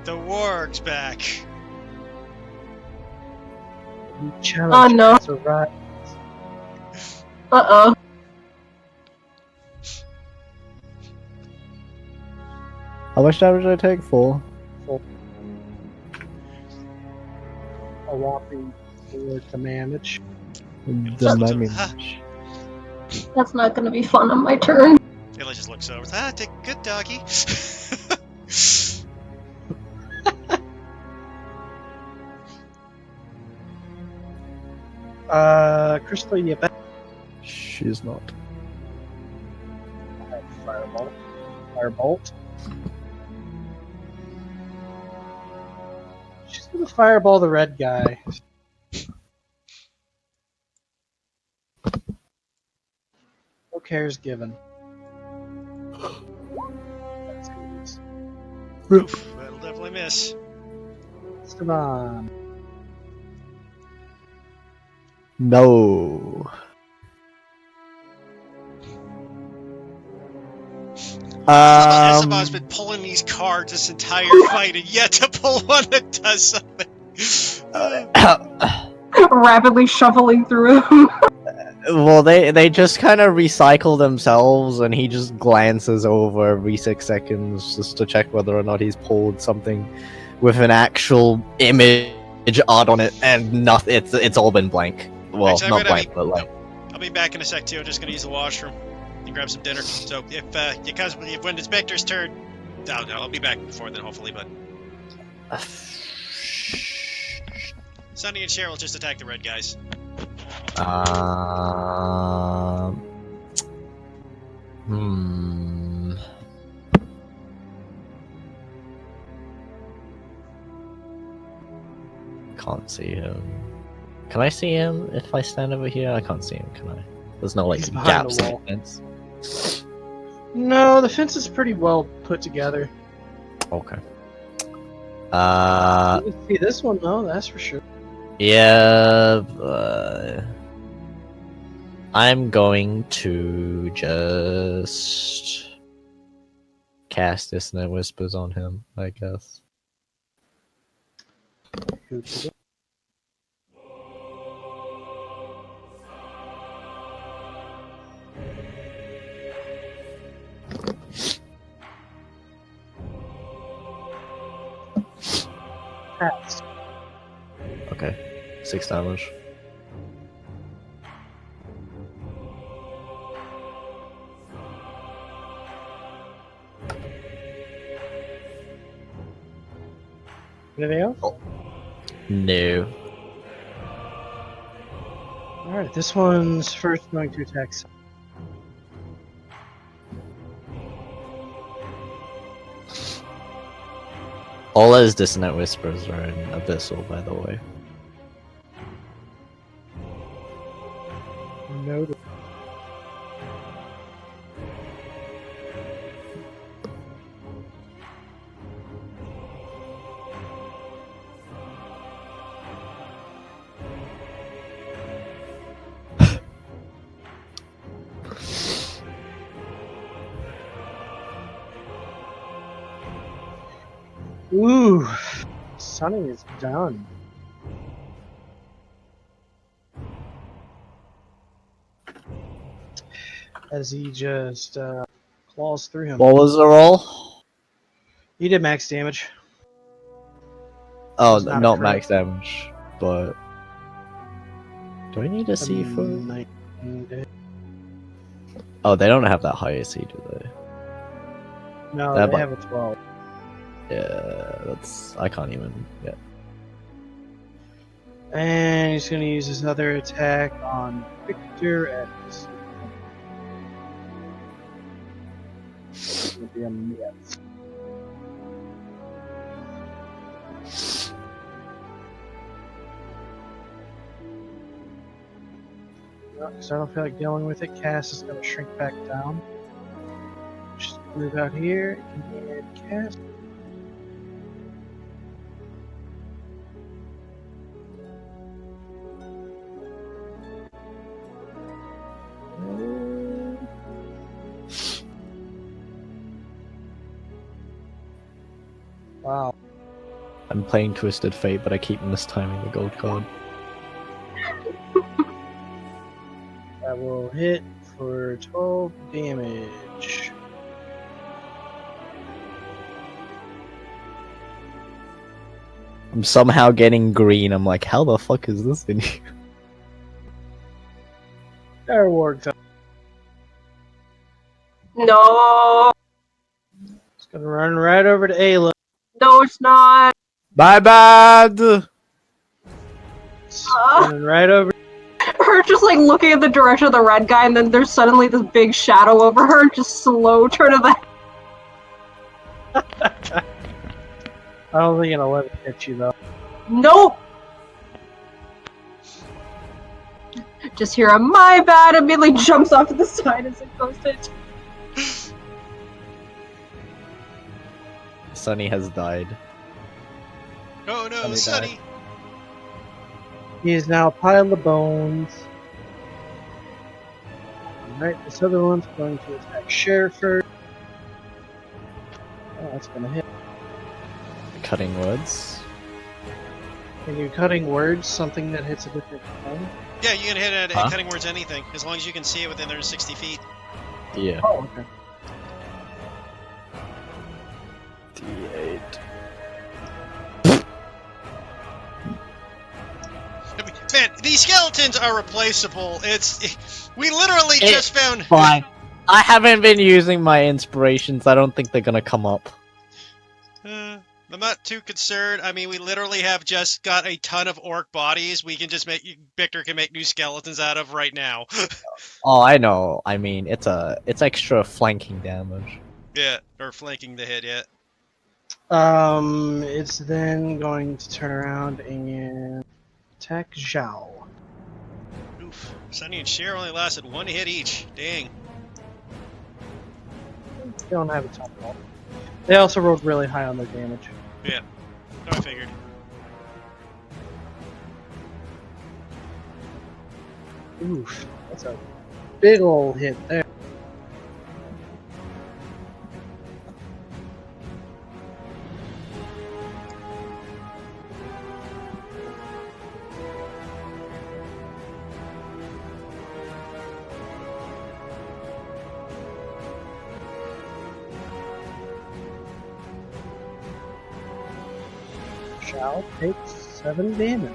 the warg's back. you Oh, challenge no. has arrived. Uh-oh. How much damage did I take? 4. A whopping 4 to manage. The Huh. damage. That's not gonna be fun on my turn. Ella just looks over. Take good doggy. Crystal, you bet. She's not. Firebolt. Firebolt. She's gonna fireball the red guy. No cares given. That's good. Oof, that'll definitely miss. Esteban. No. Esteban's been pulling these cards this entire fight and yet to pull one that does something. Rapidly shuffling through them. Well, they just kind of recycle themselves, and he just glances over every 6 seconds just to check whether or not he's pulled something with an actual image art on it, and nothing. It's all been blank. Well, Actually, not blank, but like. I'll be back in a sec too. I'm just gonna use the washroom and grab some dinner. So when it's Victor's turn, I'll be back before then, hopefully. But Sonny and Cheryl just attack the red guys. Hmm. Can't see him. Can I see him if I stand over here? I can't see him, can I? There's no like He's behind gaps the in wall. the fence. No, the fence is pretty well put together. Okay. You can see this one though, that's for sure. Yeah. I'm going to just cast Dissonant Whispers on him, I guess. Pass. Okay. 6 damage. Anything else? No. Alright, this one's first going to attack. All his Dissonant Whispers are in Abyssal, by the way. No. Ooh, Sunny is done. As he just claws through him. What was the roll? He did max damage. Oh, It's not a not crit. max damage, but... Do I need a C for... 19 damage. Oh, they don't have that high AC, do they? No, That they might- have a 12. Yeah, that's... I can't even... Yeah. And he's going to use his other attack on Victor at this. It'll be a miss. Because I don't feel like dealing with it. Cass is going to shrink back down. Just move out here and cast. I'm playing Twisted Fate, but I keep mistiming the gold card. That will hit for 12 damage. I'm somehow getting green. I'm like, how the fuck is this in here? There worked out. No, It's gonna run right over to Ayla. no, it's not. My bad! It's running right over. Her just like looking at the direction of the red guy, and then there's suddenly this big shadow over her. Just slow turn of the. I don't think it'll let it hit you though. Nope. Just hear a "my bad" immediately jumps off to the side as it goes to. Sunny has died. Oh no, Sunny Sunny! died. He is now a pile of bones. Alright, this other one's going to attack Cher first. Oh, that's gonna hit. Cutting words. Can you cutting words something that hits a different thing? Yeah, you can hit it Huh? at cutting words anything, as long as you can see it within 60 feet. Yeah. Oh, okay. D8. I mean, man, these skeletons are replaceable. We literally just found. Fine. I haven't been using my inspirations. I don't think they're gonna come up. I'm not too concerned. I mean, we literally have just got a ton of orc bodies. We can just Victor can make new skeletons out of right now. Oh, I know. I mean, it's extra flanking damage. Yeah, or flanking the hit. Yeah. It's then going to turn around and attack Zhao. Oof. Sunny and Cher only lasted one hit each. Dang. They don't have a ton of health. They also rolled really high on their damage. Yeah. So I figured. Oof, that's a big old hit there. Shall take 7 damage.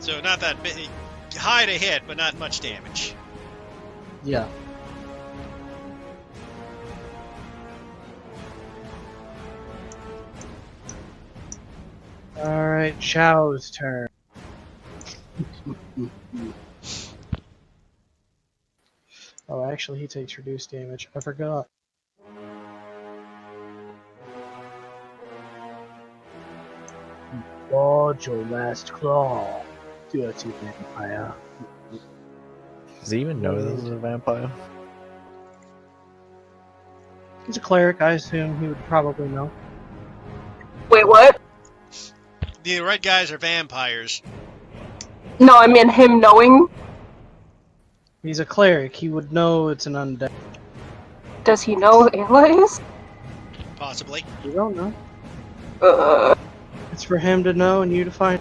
So not that big. High to hit, but not much damage. Yeah. Alright, Zhao's turn. Oh, actually, he takes reduced damage. I forgot. Lodge your last claw. Dirty vampire. Does he even know this is a vampire? He's a cleric, I assume he would probably know. Wait, what? The red guys are vampires. No, I mean him knowing. He's a cleric, he would know it's an undead. Does he know Ayla is? Possibly. You don't know. It's for him to know and you to find.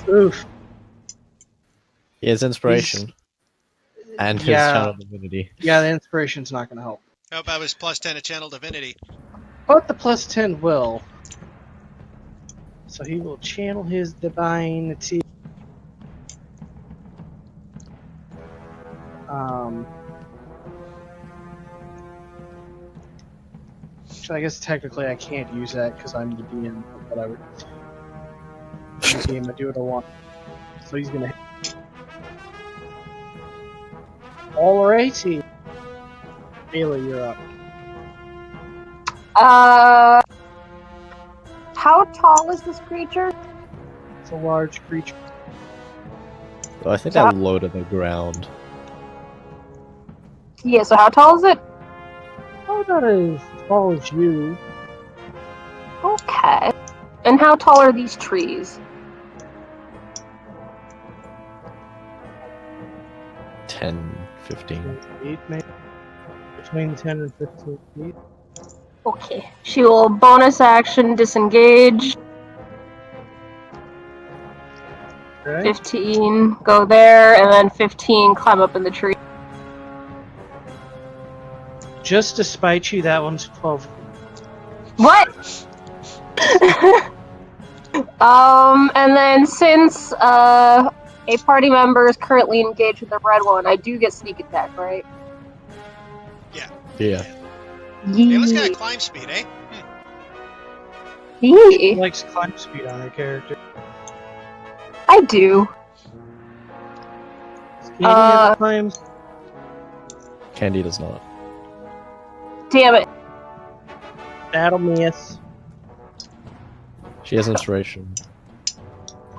Oof. He has inspiration. And his Yeah. channel divinity. Yeah, the inspiration's not gonna help. How about his plus 10 to channel divinity? But the plus 10 will. So he will channel his divinity. So I guess technically I can't use that because I'm the DM, but whatever. I'm the DM, I do what I want. So he's gonna hit. Alrighty. Ayla, you're up. How tall is this creature? It's a large creature. So I think I'm low to the ground. Yeah, so how tall is it? Oh, not as tall as you. Okay. And how tall are these trees? 10, 15. 8 maybe. Between 10 and 15 feet. Okay. She will bonus action disengage. Okay. 15, go there, and then 15, climb up in the tree. Just to spite you, that one's 12. What? And then since a party member is currently engaged with the red one, I do get sneak attack, right? Yeah. Ayla's got a climb speed, eh? She likes climb speed on her character. I do. Candy ever climbs? Candy does not. Damn it. That'll miss. She has inspiration.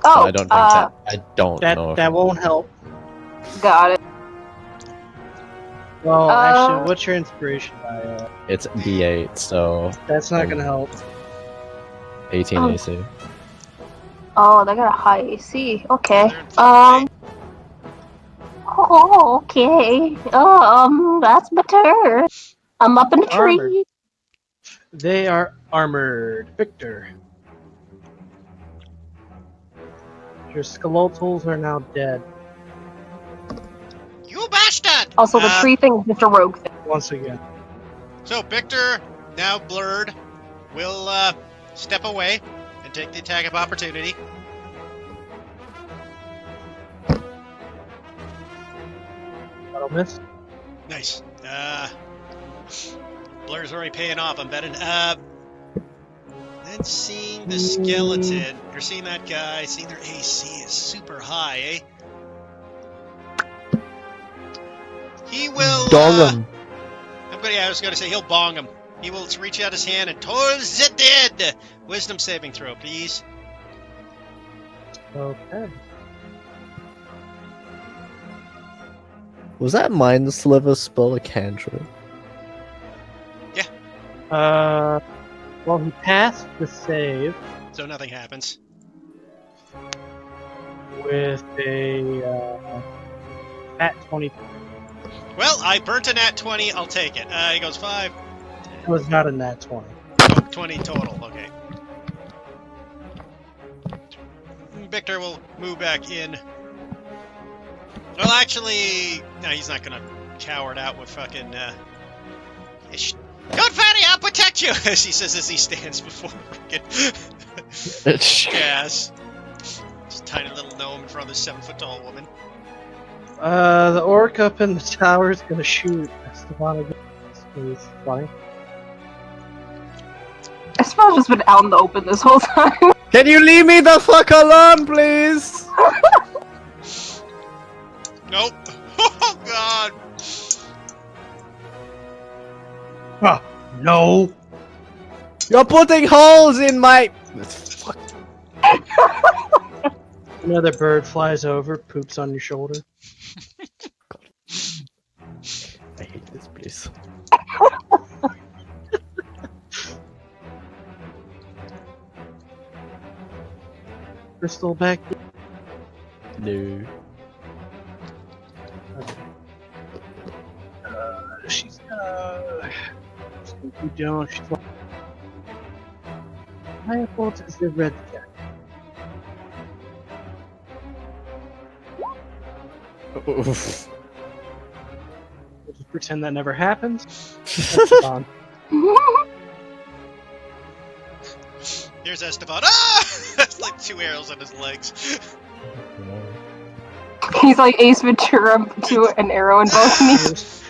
Oh, I don't think that. I don't know. That won't help. Got it. Well, actually, what's your inspiration by? It's D8, so That's not gonna help. 18 Oh. AC. Oh, they got a high AC. Okay. They're in fifth Oh, okay. That's better. I'm up in the tree. Armored. They are armored. Victor. Your skeletals are now dead. You bastard! Also, the tree thing is just a rogue thing. Once again. So Victor, now blurred, will step away and take the attack of opportunity. That'll miss. Nice. Blur's already paying off, I'm betting. Then seeing the skeleton, you're seeing that guy, seeing their AC is super high, eh? He will. Dong him. I was gonna say he'll bong him. He will reach out his hand and towards the dead. Wisdom saving throw, please. Okay. Was that Mind Sliver spell a cantrip? Well, he passed the save So nothing happens. with a at 20. Well, I burnt a nat 20. I'll take it. He goes 5. It was not a nat 20. Oh, 20 total. Okay. Victor will move back in. Well, actually, no, he's not gonna cower it out with fucking. Don't worry, I'll protect you, as he says as he stands before fucking Gas. Just a tiny little gnome in front of this 7-foot-tall woman. The orc up in the tower is gonna shoot Esteban again. It's funny. Esteban's just been out in the open this whole time. Can you leave me the fuck alone, please? Nope. Oh god. Huh. No. You're putting holes in my. Fuck. Another bird flies over, poops on your shoulder. I hate this place. Crystal back. No. She's gonna keep doing. She's like, my fault is the red cat. Oof. We'll just pretend that never happened. Esteban. Here's Esteban. Ah! That's like 2 arrows in his legs. He's like Ace Ventura to an arrow in both knees.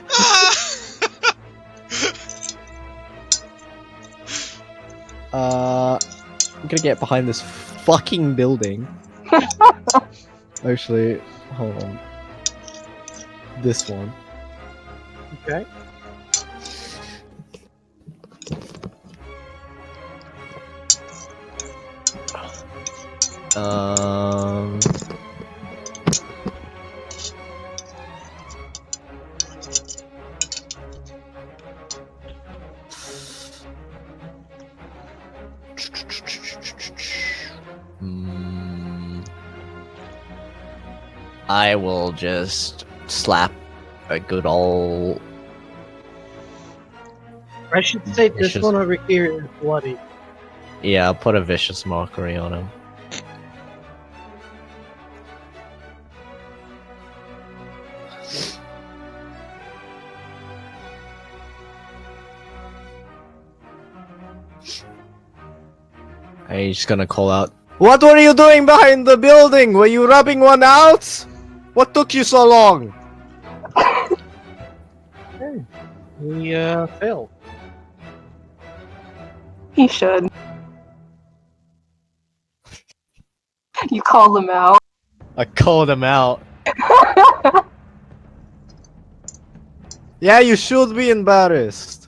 I'm gonna get behind this fucking building. Actually, hold on. This one. Okay. Um. I will just slap a good ol' I should say this Vicious. one over here is bloody. Yeah, I'll put a vicious mockery on him. And he's just gonna call out, "What were you doing behind the building? Were you rubbing one out? What took you so long?" He failed. He should. You called him out. I called him out. Yeah, you should be embarrassed.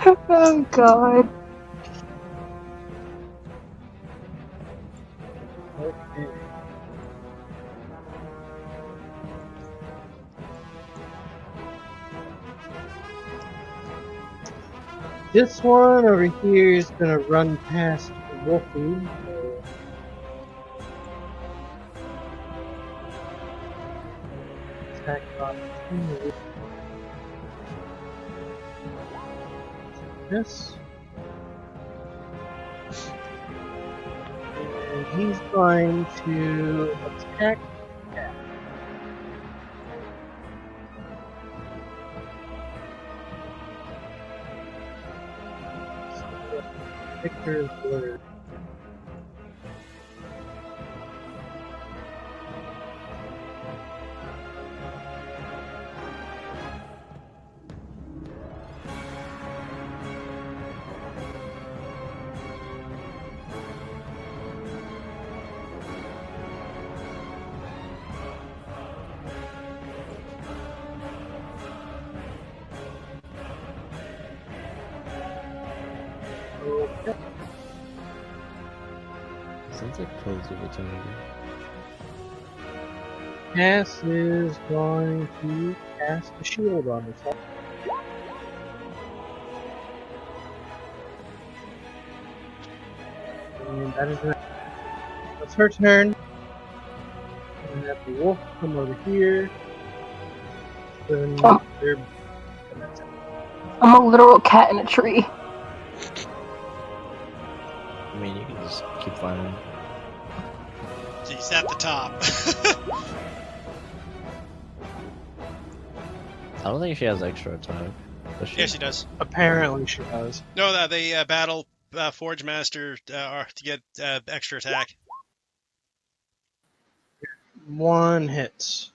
Oh god. Okay. This one over here is gonna run past Wolfie. So attack opportunity. This. And he's going to attack. Victor's word. Sounds like Pose of Eternity. Cass is going to cast a shield on himself. And that is it. That's her turn. And have the wolf come over here. Then they're I'm a literal cat in a tree. I mean, you can just keep firing. She's at the top. I don't think she has extra attack. Does she? Yeah, she does. apparently she does. No, they battle Forge Master to get extra attack. 1 hits.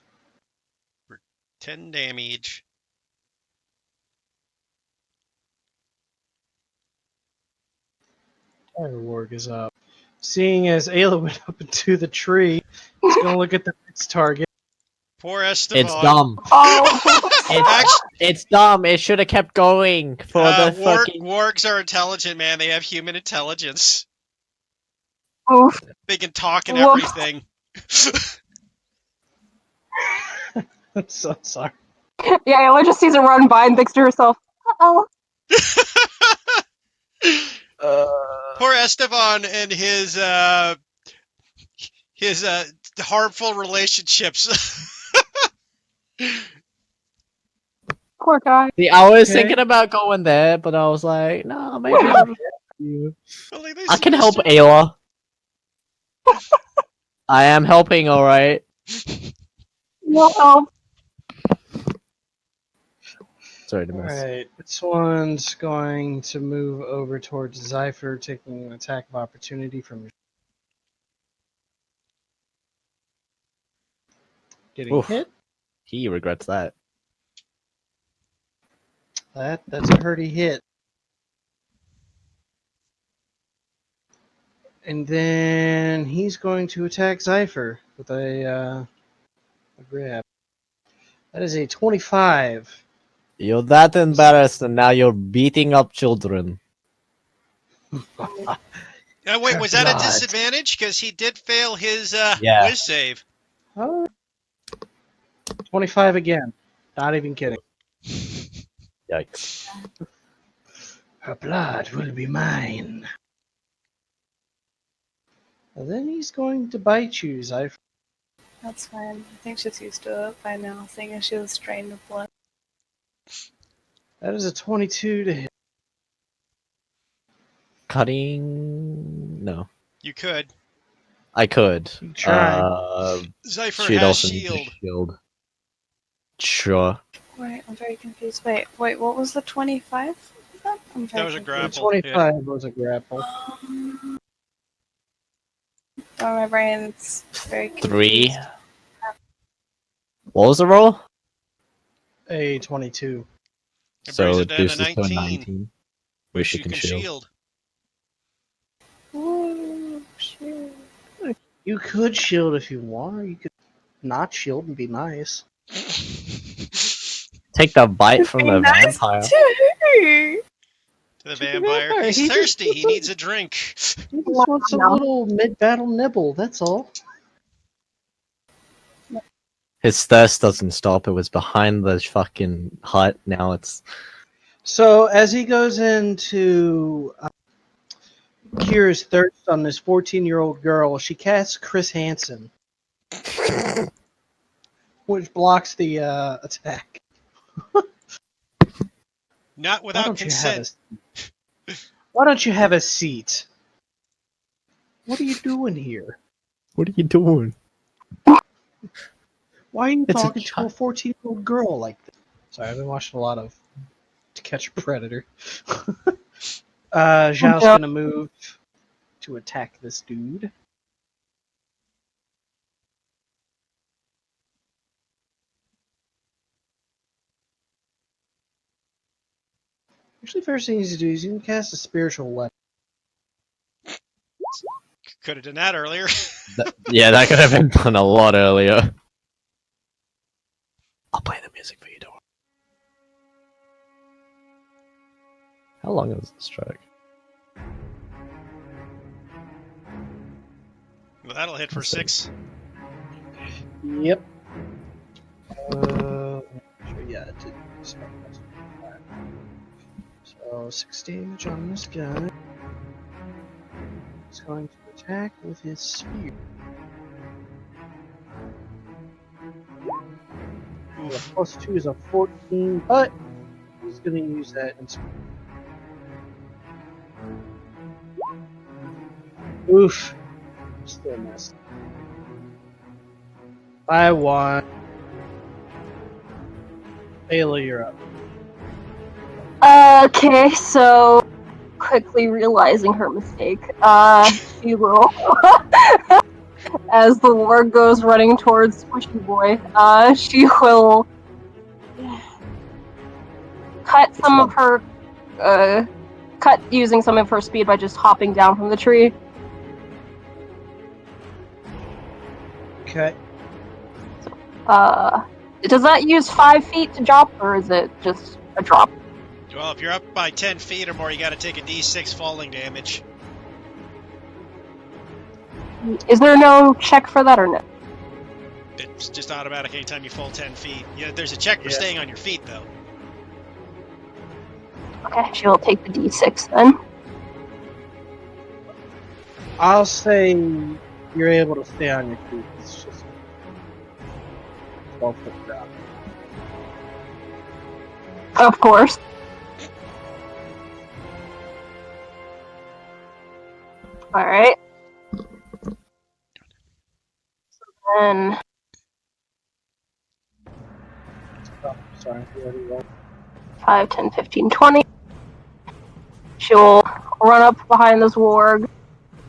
10 damage. Firework is up. Seeing as Ayla went up into the tree, he's gonna look at the next target. Poor Esteban. It's dumb. Oh. It's dumb. It should have kept going for the fucking. Wargs are intelligent, man. They have human intelligence. Oof. They can talk and Whoops. everything. I'm so sorry. Yeah, Ayla just sees it run by and thinks to herself, uh-oh. Poor Esteban and his harmful relationships. Poor guy. See, I was Okay. thinking about going there, but I was like, no, maybe I'll just... You. I can help Ayla. I am helping, alright. No help. Sorry to miss. Alright, this one's going to move over towards Zypher, taking an attack of opportunity from getting Oof. hit. He regrets that. That's a hurty hit. And then he's going to attack Zypher with a grab. That is a 25. You're that embarrassed and now you're beating up children. Wait, was that a God. disadvantage? Because he did fail his Yeah. whiz save. Oh. 25 again. Not even kidding. Yikes. Her blood will be mine. And then he's going to bite you, Zypher. That's fine. I think she's used to it by now, seeing as she was trained with blood. That is a 22 to hit. Cutting? No. You could. I could. You tried. Zypher She'd has also need a shield. shield. Sure. Wait, I'm very confused. Wait, what was the 25? I'm That was a confused. grapple. The Yeah. 25 was a grapple. Oh, my brain's very confused. 3. What was the roll? A 22. It brings So it it down to reduces to a 19. 19. Where she You can shield. Ooh, shoot. You could shield if you want, or you could not shield and be nice. Take the bite from the Nice vampire. too. To the vampire. vampire, He's he just thirsty. wants He needs a drink. He just wants a little mid-battle nibble, that's all. His thirst doesn't stop. It was behind the fucking hut. Now it's. So, as he goes into Kira's thirst on this 14-year-old girl, she casts Chris Hansen, which blocks the attack. Not Why without don't consent. Why don't you have a seat? What are you doing here? What are you doing? Why are you It's a talking to a 14-year-old girl like this? Sorry, I've been watching a lot of To Catch a Predator. Zhao's gonna move to attack this dude. Actually, first thing he's to do is he can cast a spiritual weapon. Could have done that earlier. Yeah, that could have been done a lot earlier. I'll play the music for you, don't worry. How long is this track? Well, that'll hit for 6. Yep. Sure, yeah, it did. So 6 damage on this guy. He's going to attack with his spear. The +2 is a 14, but he's going to use that in Oof. Still missed. By 1. Ayla, you're up. Okay, so quickly realizing her mistake, she will, as the warg goes running towards Squishy Boy, she will cut some of her, cut using some of her speed by just hopping down from the tree. Okay. Does that use 5 feet to drop, or is it just a drop? Well, if you're up by 10 feet or more, you gotta take a d6 falling damage. Is there no check for that, or no? It's just automatic anytime you fall 10 feet. Yeah, there's a check for staying on your feet, though. Okay, she'll take the d6 then. I'll say you're able to stay on your feet. It's just 12-foot drop. Of course. Alright. So then... Oh, sorry, you already rolled. 5, 10, 15, 20. She'll run up behind this warg,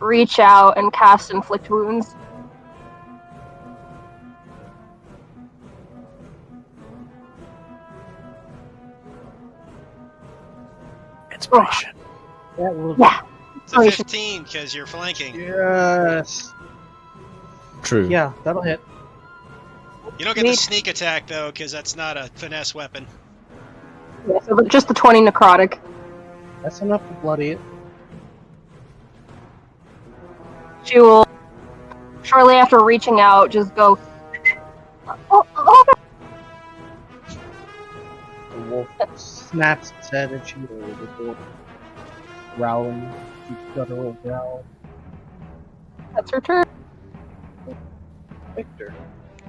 reach out, and cast Inflict Wounds. Inspiration. That will. Yeah. It's a 15, because you're flanking. Yes. True. Yeah, that'll hit. You don't get the sneak attack, though, because that's not a finesse weapon. Yeah, so just the 20 necrotic. That's enough to bloody it. She will, shortly after reaching out, just go. Oh. The wolf snaps its head at you, the wolf growling, deep guttural growl. That's her turn. Victor.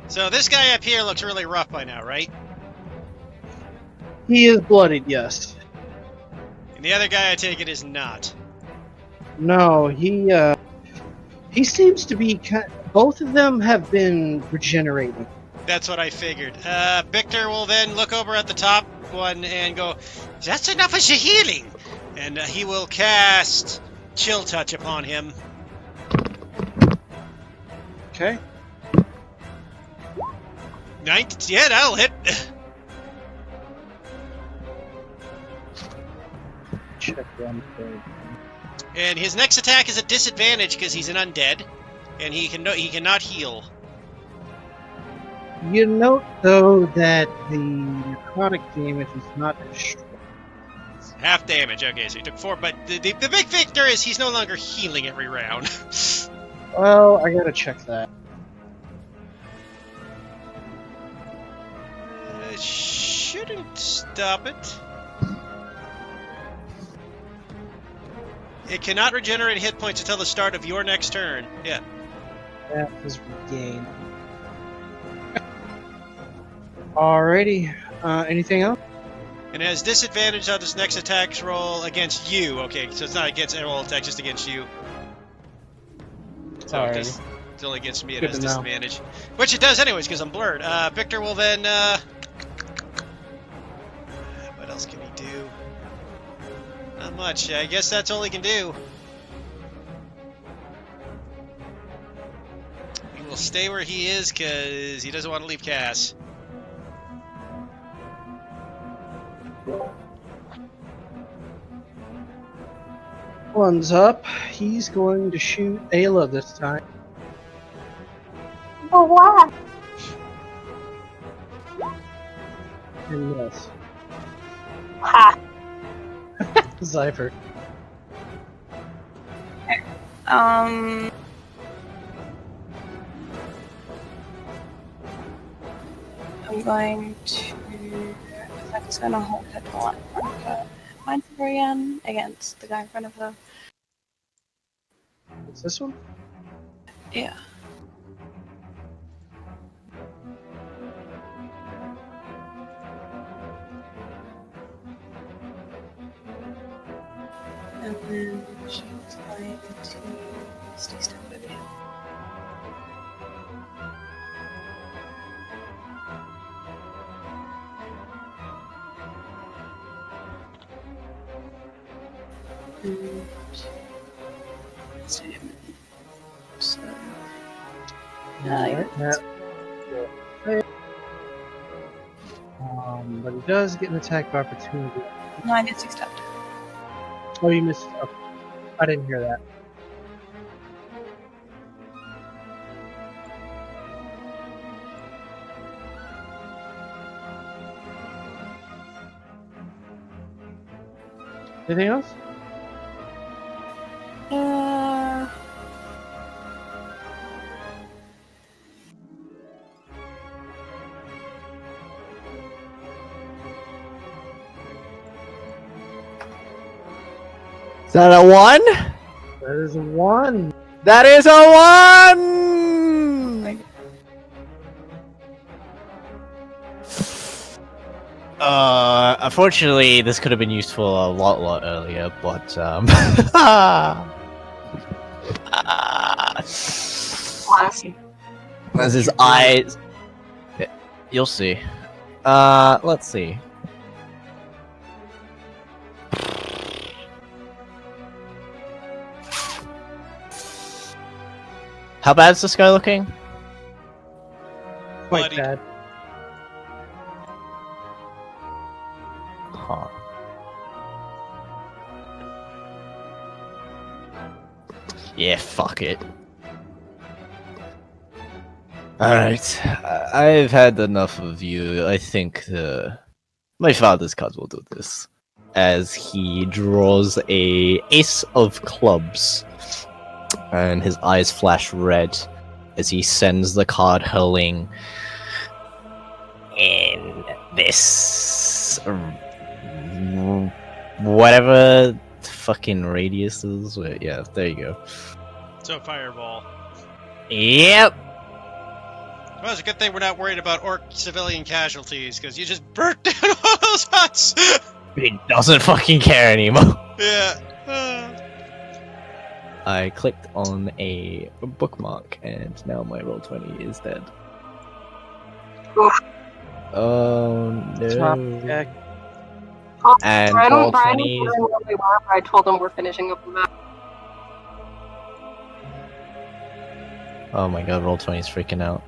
So this guy up here looks really rough by now, right? He is bloodied, yes. And the other guy, I take it, is not. No, he seems to be. Both of them have been regenerating. That's what I figured. Victor will then look over at the top one and go, "That's enough as a healing," and he will cast Chill Touch upon him. Okay. Yeah, that'll hit. Check one thing. And his next attack is a disadvantage because he's an undead, and he cannot heal. You note though that the necrotic damage is not destroyed. Half damage. Okay, so he took 4, but the big victor is he's no longer healing every round. Well, I gotta check that. Shouldn't stop it. It cannot regenerate hit points until the start of your next turn. Yeah. That is regained. Alrighty. Anything else? And it has disadvantage on this next attack's roll against you. Okay, so it's not against all attacks, just against you. So Alrighty. it's only against me, it Good has to know. disadvantage. Which it does anyways, because I'm blurred. Victor will then, what else can he do? Not much. I guess that's all he can do. He will stay where he is, because he doesn't want to leave Cass. One's up. He's going to shoot Ayla this time. But what? And yes. Ha! Zypher. Um. I'm going to. I'm just gonna hold it while in front of her. Mindful again against the guy in front of her. What's this one? Yeah. And then she's going to stay step with you. So, Alright, but he does get an attack of opportunity. no, I get 6 stepped. Oh, you missed. Oh, I didn't hear that. Anything else? Is that a 1? That is a 1. That is a 1! Unfortunately, this could have been useful a lot earlier, but, as his eyes... You'll see. Let's see. How bad is this guy looking? Quite Bloody. bad. Huh. Yeah, fuck it. Alright, I've had enough of you. I think my father's cards will do this. As he draws a ace of clubs. And his eyes flash red as he sends the card hurling in this whatever fucking radius is. Wait, yeah, there you go. So fireball. Yep. Well, it's a good thing we're not worried about orc civilian casualties, because you just burnt down all those huts! He doesn't fucking care anymore. Yeah. I clicked on a bookmark, and now my Roll20 is dead. Oof. Oh Top no. deck. And Brian was Roll20. wondering where we were, but I told him we're finishing up the map. Oh my god, Roll20 is freaking out.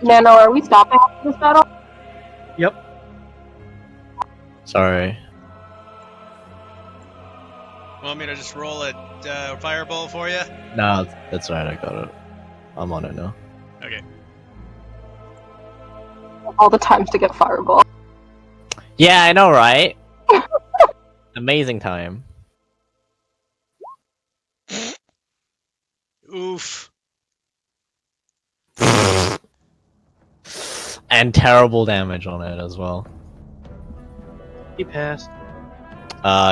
Nano, are we stopping after this battle? Yep. Sorry. Want me to just roll a fireball for you? No, that's right, I got it. I'm on it now. Okay. All the times to get fireball. Yeah, I know, right? Amazing time. Oof. And terrible damage on it as well. He passed.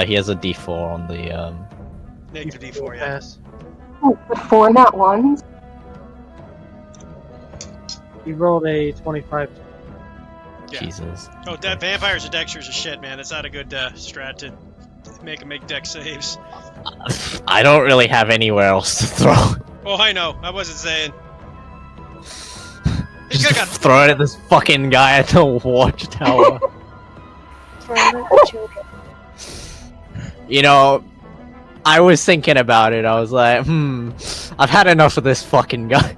He has a D4 on the Negative D4, yeah. Pass. Ooh, with 4 nat ones. He rolled a 25. Yeah. Jesus. Oh, vampires are dexters as shit, man. It's not a good strat to make dex saves. I don't really have anywhere else to throw. Oh, I know. I wasn't saying. He Just could've got throw it at this fucking guy at the watchtower. You know, I was thinking about it. I was like, I've had enough of this fucking guy.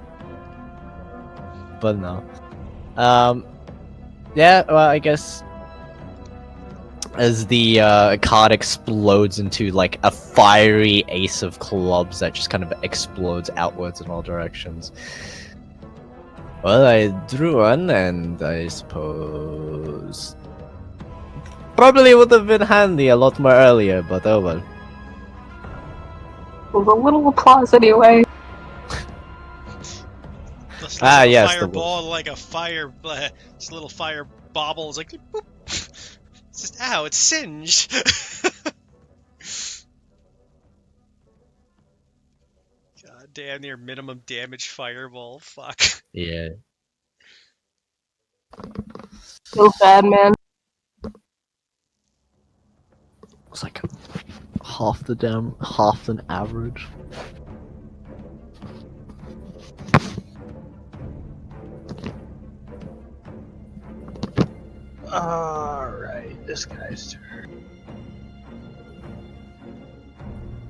But no. Yeah, well, I guess as the card explodes into like a fiery ace of clubs that just kind of explodes outwards in all directions. Well, I drew one, and I suppose probably would have been handy a lot more earlier, but oh well. With a little applause anyway. this yes, the fireball like a fire. This little fire bobble is like. Boop. It's just ow! It's singed. God damn near minimum damage fireball. Fuck. Yeah. Feels bad, man. It's like half an average. Alright, this guy's turn.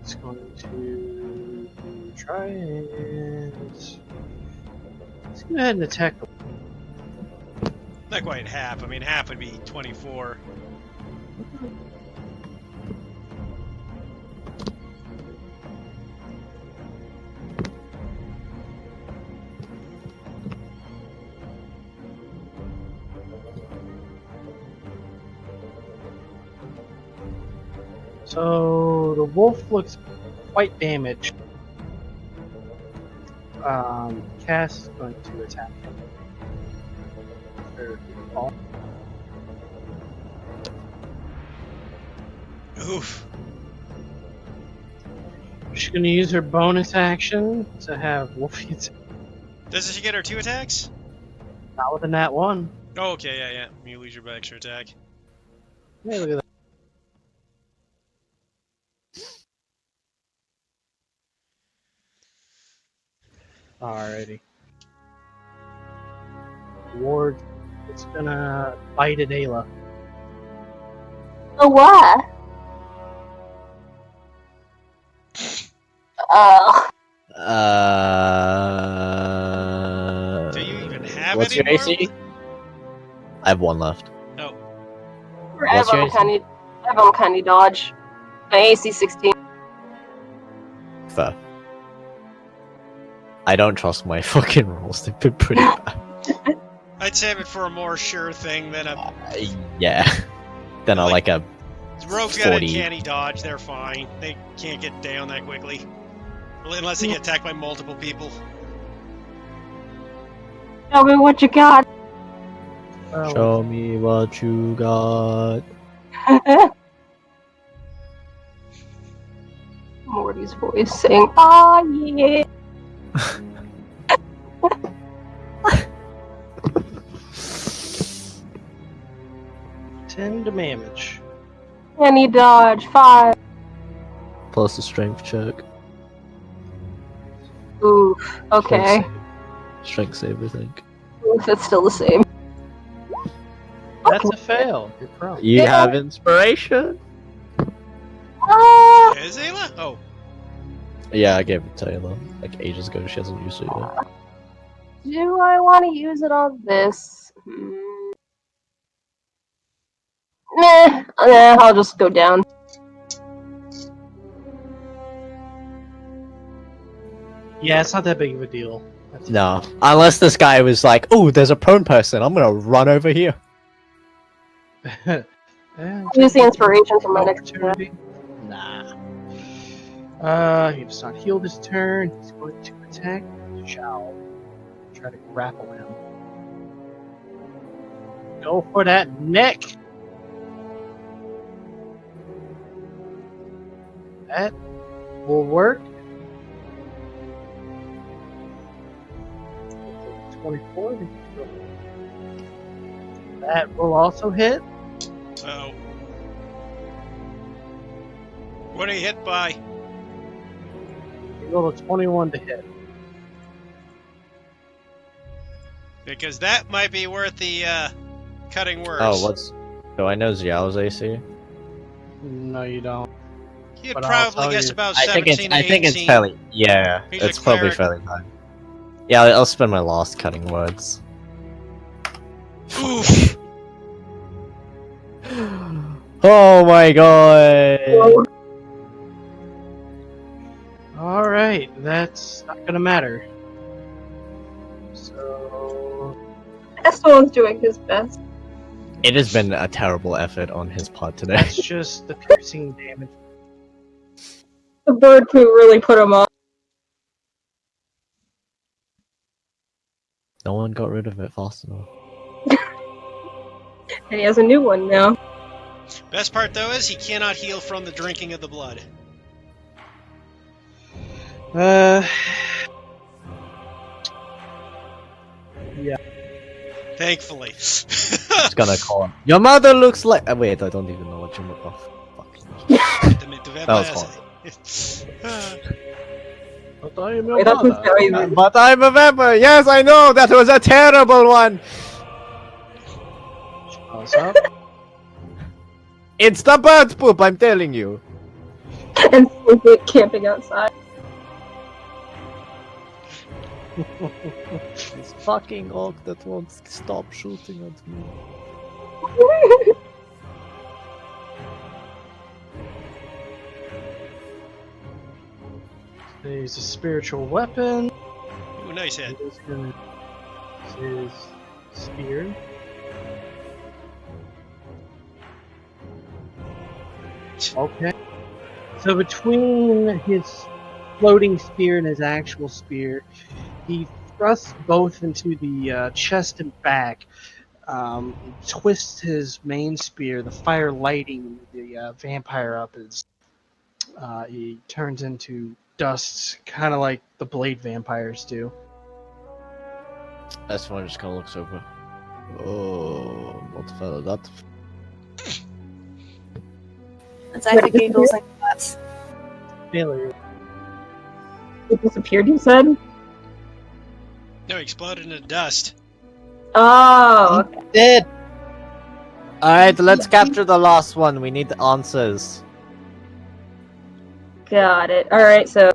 It's going to try and... Let's go ahead and attack the... Not quite half. I mean, half would be 24. So the wolf looks quite damaged. Cass is going to attack him. Oof. She's going to use her bonus action to have Wolfie attack. Doesn't she get her 2 attacks? Not with a nat 1. Oh, okay, yeah. You lose your extra attack. Hey, look at that. Alrighty. Ward, it's gonna bite at Ayla. Oh, what? Oh. Do you even have What's any your more? AC? I have 1 left. Oh. I have uncanny dodge. My AC 16. Fair. I don't trust my fucking rolls. They've been pretty bad. I'd save it for a more sure thing than a... Yeah. Then I like a Rogue's got 40. a canny dodge, they're fine. They can't get down that quickly. Unless they get attacked by multiple people. Tell me what you got. Show me what you got. Morty's Ayla's voice saying, "Ah, yeah." Ten damage. Any dodge 5. Plus a strength check. Oof. Okay. Strength save, I think. Oof, it's still the same. That's a fail. You're prone. You have inspiration? Ah! Is Ayla? Oh. Yeah, I gave it to Taylor like ages ago. She hasn't used it yet. Do I want to use it on this? Nah, I'll just go down. Yeah, it's not that big of a deal. No, unless this guy was like, "Oh, there's a prone person. I'm gonna run over here." Use the inspiration for my next turn. opportunity. Nah. He does not heal this turn. He's going to attack. Shall try to grapple him. Go for that neck. That will work. 24. That will also hit. Uh-oh. What are you hit by? Roll a 21 to hit. Because that might be worth the cutting words. Oh, what's... Do I know Xiao's AC? No, you don't. You'd but I'll probably tell guess you- about I 17 think it's 18. fairly. Yeah, He's a It's probably cleric. fairly high. Yeah, I'll spend my last cutting words. Oof. Oh my god! Alright, that's not gonna matter. So... Esteban's doing his best. It has been a terrible effort on his part today. That's just the piercing damage. The bird poo really put him on. No one got rid of it fast enough. And he has a new one now. Best part though is he cannot heal from the drinking of the blood. Yeah. Thankfully. Just gonna call him. Your mother looks like. Wait, I don't even know what you look like. Fuck. That was But I am your Wait, that was mother. very But I'm a vampire. Yes, I know that was a terrible one. What's up? It's the bird poop. I'm telling you. and sleeping, camping outside. This fucking orc that won't stop shooting at me. He's a spiritual weapon. Ooh, nice head. He's gonna use his spear. Okay. So between his floating spear and his actual spear, he thrusts both into the chest and back. Twists his main spear, the fire lighting the vampire up as he turns into dust, kind of like the blade vampires do. That's one just kind of looks over. Oh, what the hell is that? Zach giggles like that. Failure. It disappeared, you said? No, he exploded into dust. Oh, okay. Did. All right, let's capture the last one. We need the answers. Got it. Alright, so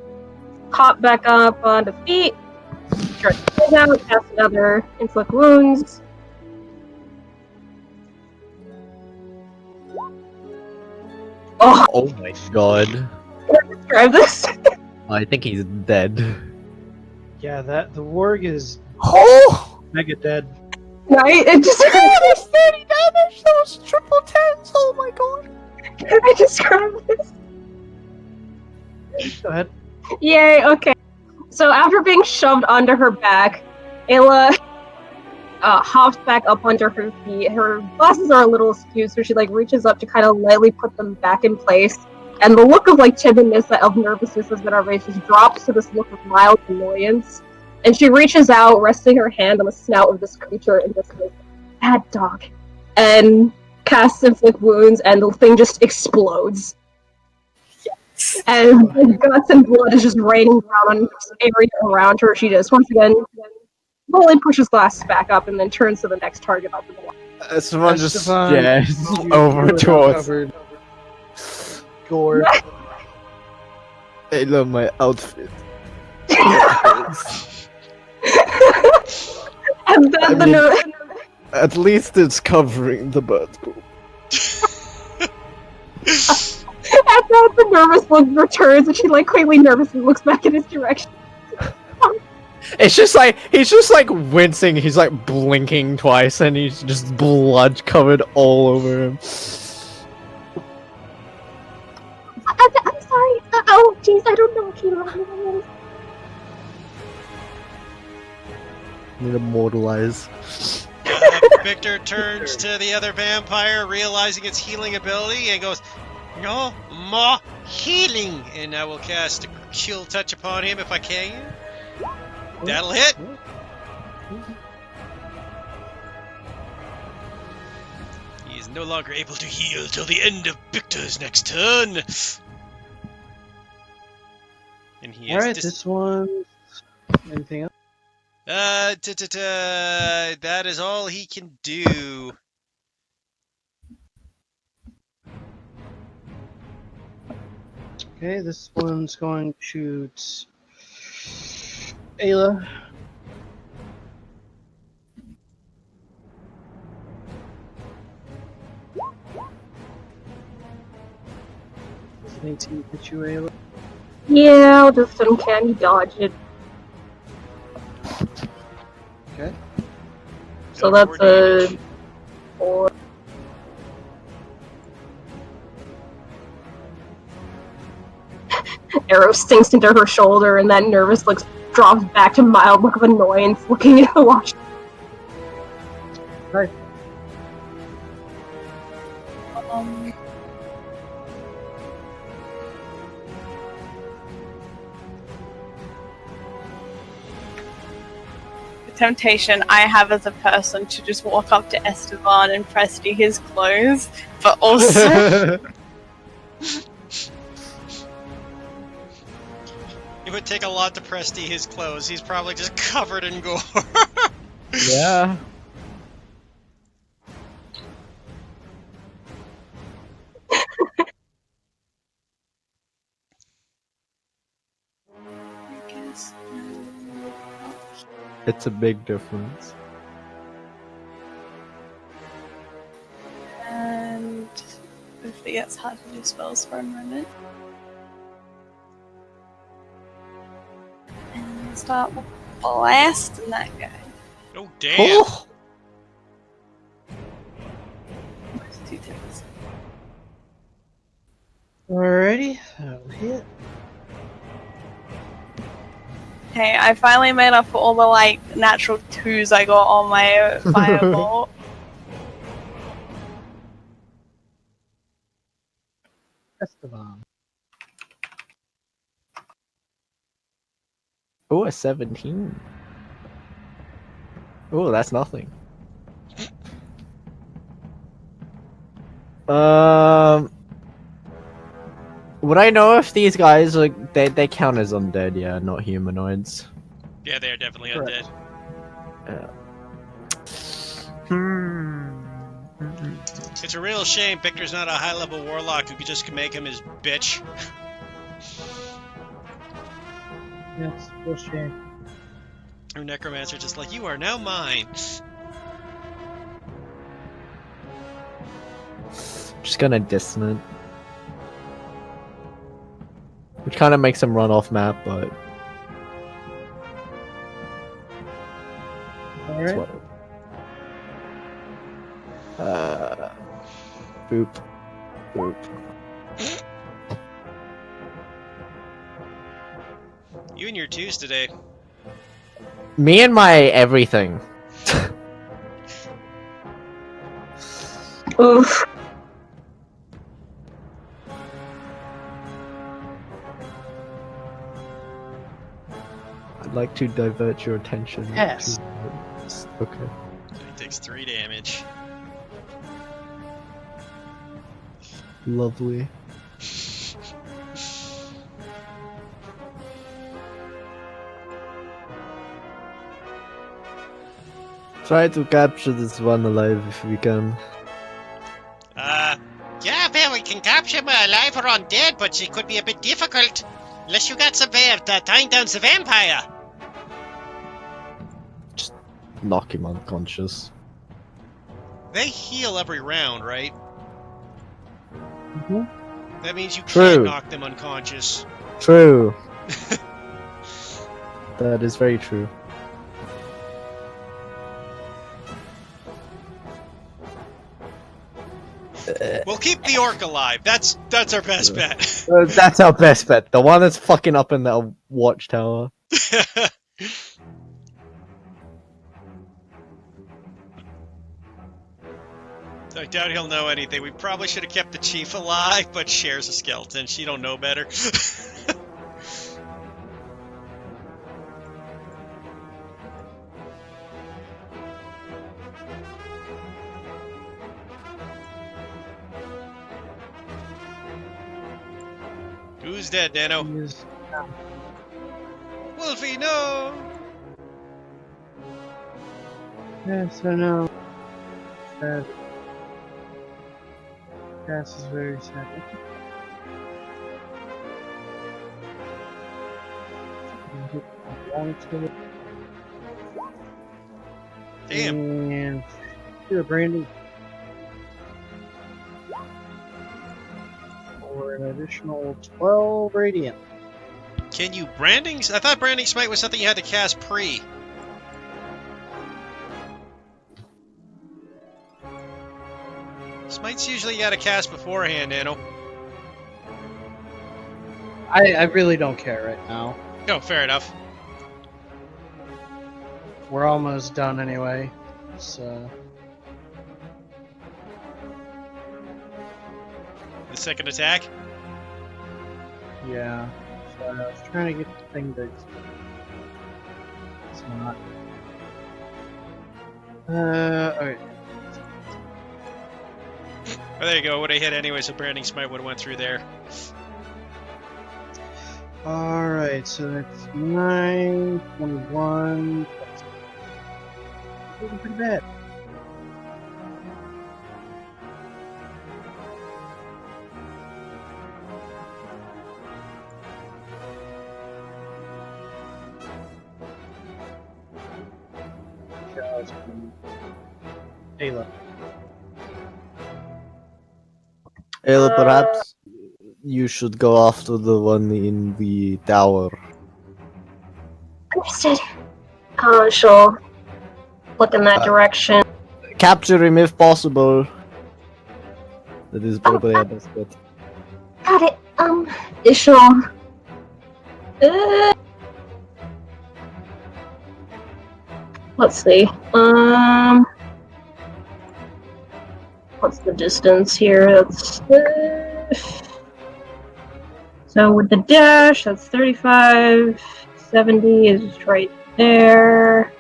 hop back up onto feet. Start to out, cast another inflict wounds. Oh, Oh my god. can I describe this? I think he's dead. Yeah, that the warg is Oh! mega dead. Right? It just There's 30 damage. Those triple tens. Oh my god. Can I describe this? Go ahead. Yay, okay. So after being shoved onto her back, Ayla hops back up onto her feet. Her glasses are a little askew, so she reaches up to kind of lightly put them back in place. and the look of like timidness, of nervousness that's been on her face just drops to this look of mild annoyance. And she reaches out, resting her hand on the snout of this creature, and just goes, "Bad dog," and casts inflict wounds, and the thing just explodes. And the guts and blood is just raining down on the area around her. She just once again slowly pushes glasses back up, and then turns to the next target up in the line. Esteban just Esteban, over you are towards covered. Gore. I love my outfit. And then I mean- At least it's covering the butt. and then the nervous look returns, and she like quickly nervously looks back in his direction. It's just like he's just like wincing. He's like blinking twice, and he's just blood covered all over him. I'm sorry. Oh, jeez, I don't know, Kira. Need to immortalize. Victor turns to the other vampire, realizing its healing ability, and goes, "No more healing!" And I will cast a chill touch upon him if I can. That'll hit. He is no longer able to heal till the end of Victor's next turn. And he is Alright, this one. Anything else? That is all he can do. Okay, this one's going to shoot Ayla. Does an 18 hit you, Ayla? Yeah, I'll just uncanny dodge it. Okay. So that's a 4. Arrow sinks into her shoulder, and that nervous look drops back to mild look of annoyance, looking at the watch. Right. The temptation I have as a person to just walk up to Esteban and Presty his clothes, but also It would take a lot to Presty his clothes. He's probably just covered in gore. Yeah. It's a big difference. and if it gets hard to do spells for a moment. And start blasting that guy. Oh, damn. Oh! Minus 2 ticks. Alrighty, that'll hit. Hey, I finally made up for all the like natural 2s I got on my fireball. Esteban. Oh, a 17. Oh, that's nothing. Would I know if these guys like they count as undead? Yeah, not humanoids. Yeah, they are definitely Correct. undead. Hmm. It's a real shame Victor's not a high-level warlock who could just make him his bitch. Yes, real shame. Or necromancer just like, you are now mine. Just gonna dissonant. Which kind of makes him run off map, but it's Alright. what. Boop. Boop. You and your twos today. Me and my everything. Oof. like to divert your attention. Yes. Okay. So he takes 3 damage. Lovely. Try to capture this one alive if we can. Yeah, well, we can capture him alive or undead, but it could be a bit difficult. Unless you got some way of tying down the vampire. Just knock him unconscious. They heal every round, right? Mm-hmm. That means you True. can't knock them unconscious. True. That is very true. We'll keep the orc alive. That's our best bet. That's our best bet. The one that's fucking up in the watchtower. I doubt he'll know anything. We probably should have kept the chief alive, but Cher's a skeleton. She don't know better. Who's dead, Dano? He's- Wolfie, no! Yes, I know. Sad. Cass is very sad. Damn. And here, Brandon. For an additional 12 radiant. Can you branding? I thought branding smite was something you had to cast pre. Smite's usually you gotta cast beforehand, Dano. I really don't care right now. Oh, fair enough. We're almost done anyway, so... The second attack? Yeah. So I was trying to get the thing to... It's not. Okay. Oh, there you go. Would have hit anyway, so branding smite would have went through there. Alright, so that's 9, 21... That's pretty bad. Ayla. Ayla, perhaps you should go after the one in the tower. Understood. She'll look in that direction. Capture him if possible. That is probably our best bet. Got it. She'll... Let's see. What's the distance here? That's... So with the dash, that's 35. 70 is right there.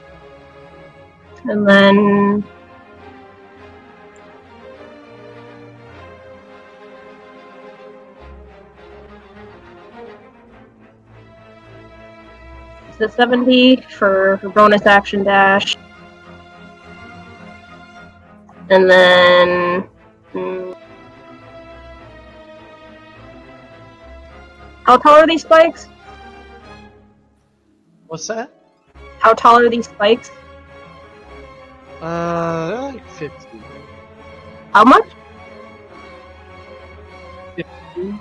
And then... So 70 for bonus action dash. And then... How tall are these spikes? What's that? How tall are these spikes? They're like 50. How much? 15?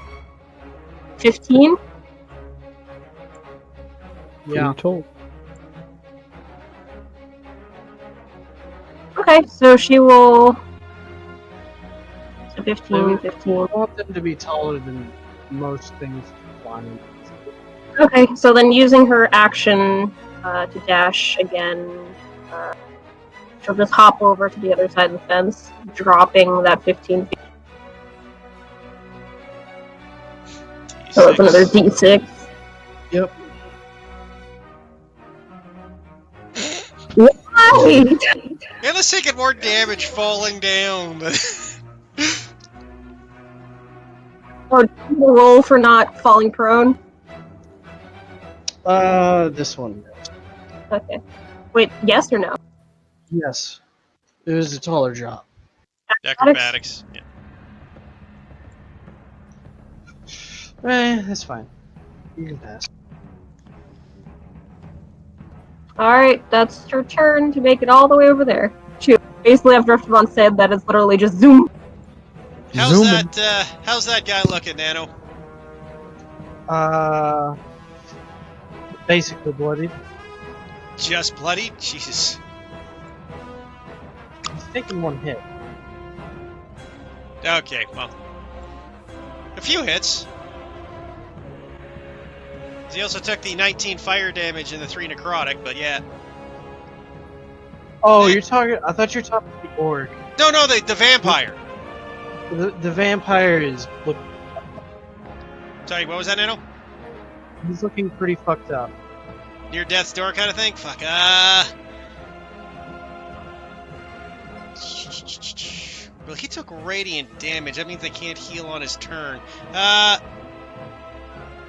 15? Yeah. Pretty tall. Okay, so she will... So 15, I 15. want them to be taller than most things flying. Okay, so then using her action to dash again, she'll just hop over to the other side of the fence, dropping that 15 feet. So it's another d6. Yep. Right! Ayla's taking more damage falling down. Or roll for not falling prone. This one. Okay. Wait, yes or no? Yes. It was a taller drop. Acrobatics. Yeah. That's fine. You can pass. Alright, that's your turn to make it all the way over there. Shoot. Basically, after Driftivon said that, it's literally just zoom. How's Zooming. how's that guy looking, Nano? Basically bloodied. Just bloody? Jesus. He's taking one hit. Okay, well. A few hits. He also took the 19 fire damage and the 3 necrotic, but yeah. Oh, you're talking. I thought you were talking about the orc. No, the vampire. The vampire is look. Sorry, what was that, Nano? He's looking pretty fucked up. Near death's door kind of thing? Fuck, Well, he took radiant damage. That means they can't heal on his turn.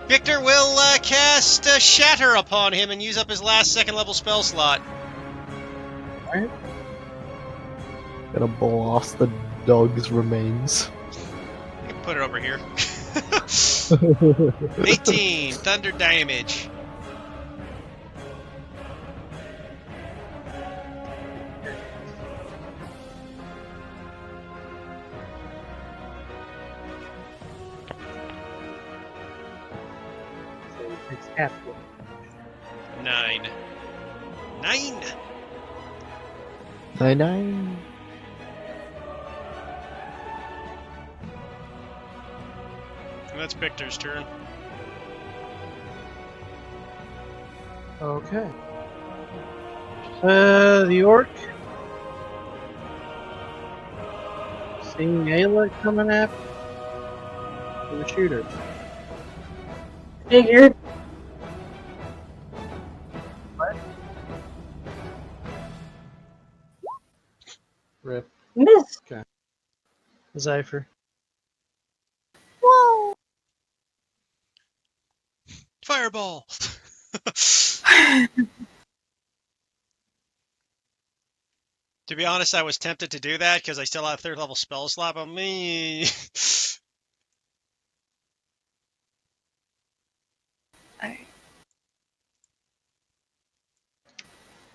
Victor will cast Shatter upon him and use up his last second level spell slot. Alright. Gonna blast the dog's remains. You can put it over here. 18 thunder damage. So he takes half of it. 9. 9! 9-9. And that's Victor's turn. Okay. The orc. Seeing Ayla coming after. Gonna shoot her. Figured. Rip. Miss. Zypher. Whoa. Fireball! To be honest, I was tempted to do that because I still have 3rd level spell slot on me.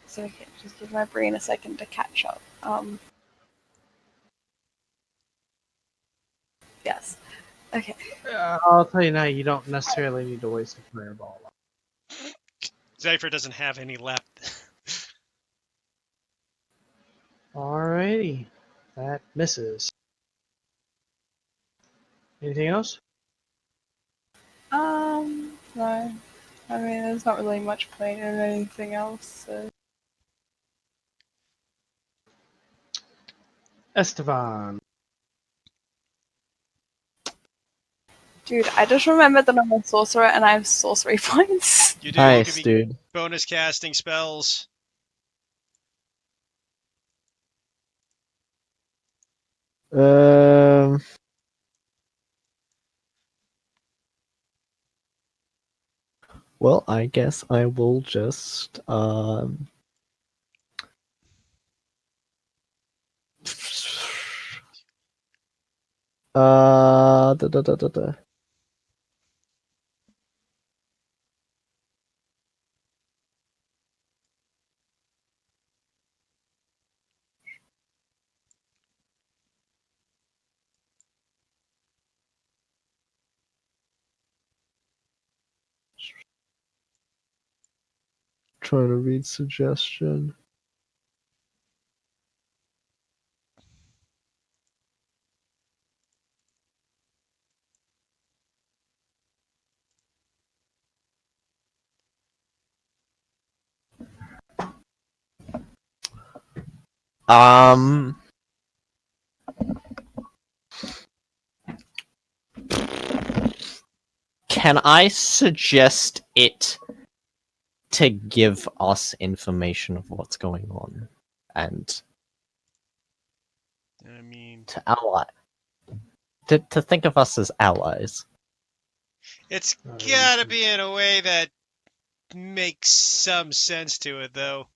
So okay, just give my brain a second to catch up. Yes. Okay. I'll tell you now, you don't necessarily need to waste a fireball. Zypher doesn't have any left. Alrighty. That misses. Anything else? No. I mean, there's not really much point in anything else. So. Estevan. Dude, I just remembered that I'm a sorcerer and I have sorcery points. You do Nice, give me dude. bonus casting spells. Well, I guess I will just da, da, da, da, da. Trying to read suggestion. Can I suggest it to give us information of what's going on? and I mean, to ally to think of us as allies. it's gotta be in a way that makes some sense to it, though.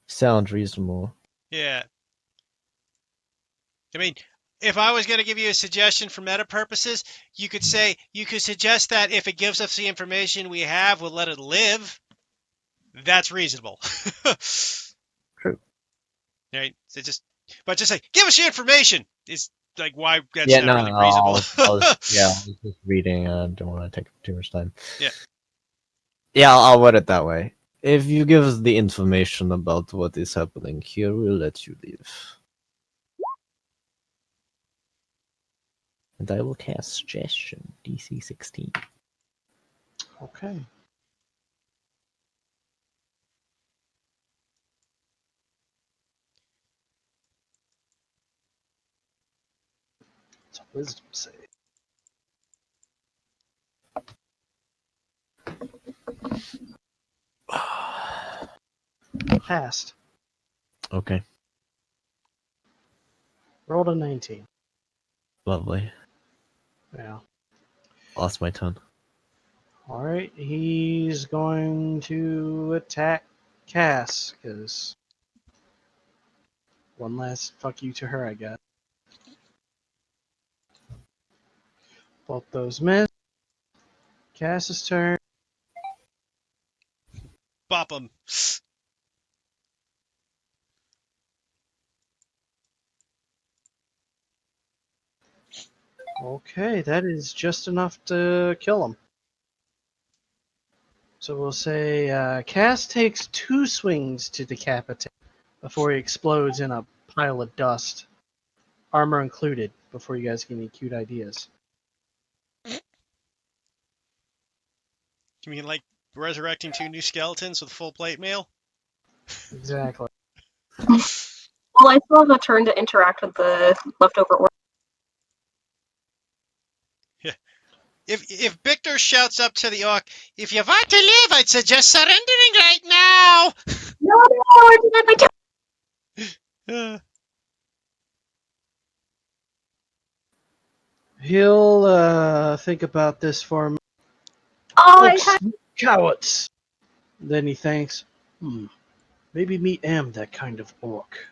Sounds reasonable. Yeah. I mean, if I was going to give you a suggestion for meta purposes, you could suggest that if it gives us the information we have, we'll let it live. That's reasonable. True. Right? So but just say, give us your information. Is like why that's Yeah, not no, really no, reasonable. I was just reading. I don't want to take too much time. Yeah. Yeah, I'll word it that way. If you give us the information about what is happening here, we'll let you leave. And I will cast Suggestion, DC 16. Okay. It's a wisdom save. Passed. Okay, Rolled a 19. lovely. Yeah. Lost my turn. Alright, he's going to attack Cass, because one last fuck you to her, I guess. Both those miss. Cass's turn. Bop 'em. Okay, that is just enough to kill him. So we'll say Cass takes 2 swings to decapitate before he explodes in a pile of dust. Armor included, before you guys get any cute ideas. You mean like resurrecting 2 new skeletons with full plate mail? Exactly. Well, I still have a turn to interact with the leftover orc. If Victor shouts up to the orc, if you want to live, I'd suggest surrendering right now. No, I did not my turn. He'll think about this for a minute. Oh, I Looks had. cowards. Then he thinks, maybe me am that kind of orc.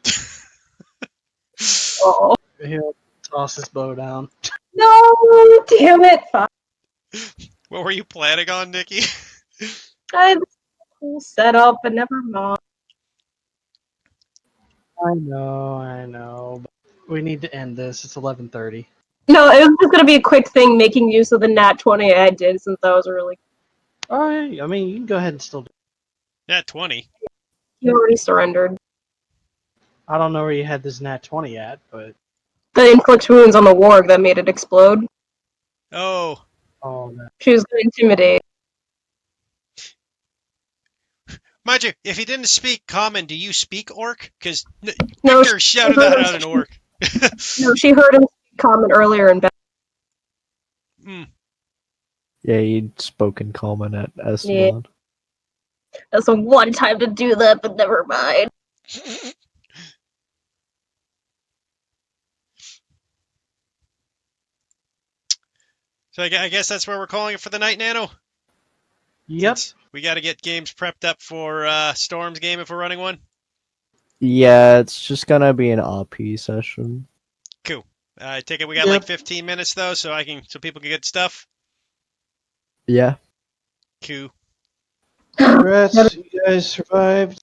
Oh. He'll toss his bow down. No, damn it. Fine. What were you planning on, Nikki? I had this whole setup, but never mind. I know. But we need to end this. It's 11:30. No, it was just gonna be a quick thing, making use of the nat 20 I did, since that was a really. Oh, yeah, I mean, you can go ahead and still do it. Yeah, 20. You already surrendered. I don't know where you had this nat 20 at, but... The inflict wounds on the warg that made it explode. Oh. Oh, no. She was gonna intimidate. Mind you, if he didn't speak common, do you speak orc? Because No, Victor shouted that out in orc. No, she heard him comment earlier in bed. Yeah, he'd spoken common at Esteban. That's a one time to do that, but never mind. So I guess that's where we're calling it for the night, Nano? Yep. Since we got to get games prepped up for Storm's game if we're running one. Yeah, it's just gonna be an RP session. Cool. I take it we got like 15 minutes though, so people can get stuff. Yeah. Cool. Congrats, you guys survived.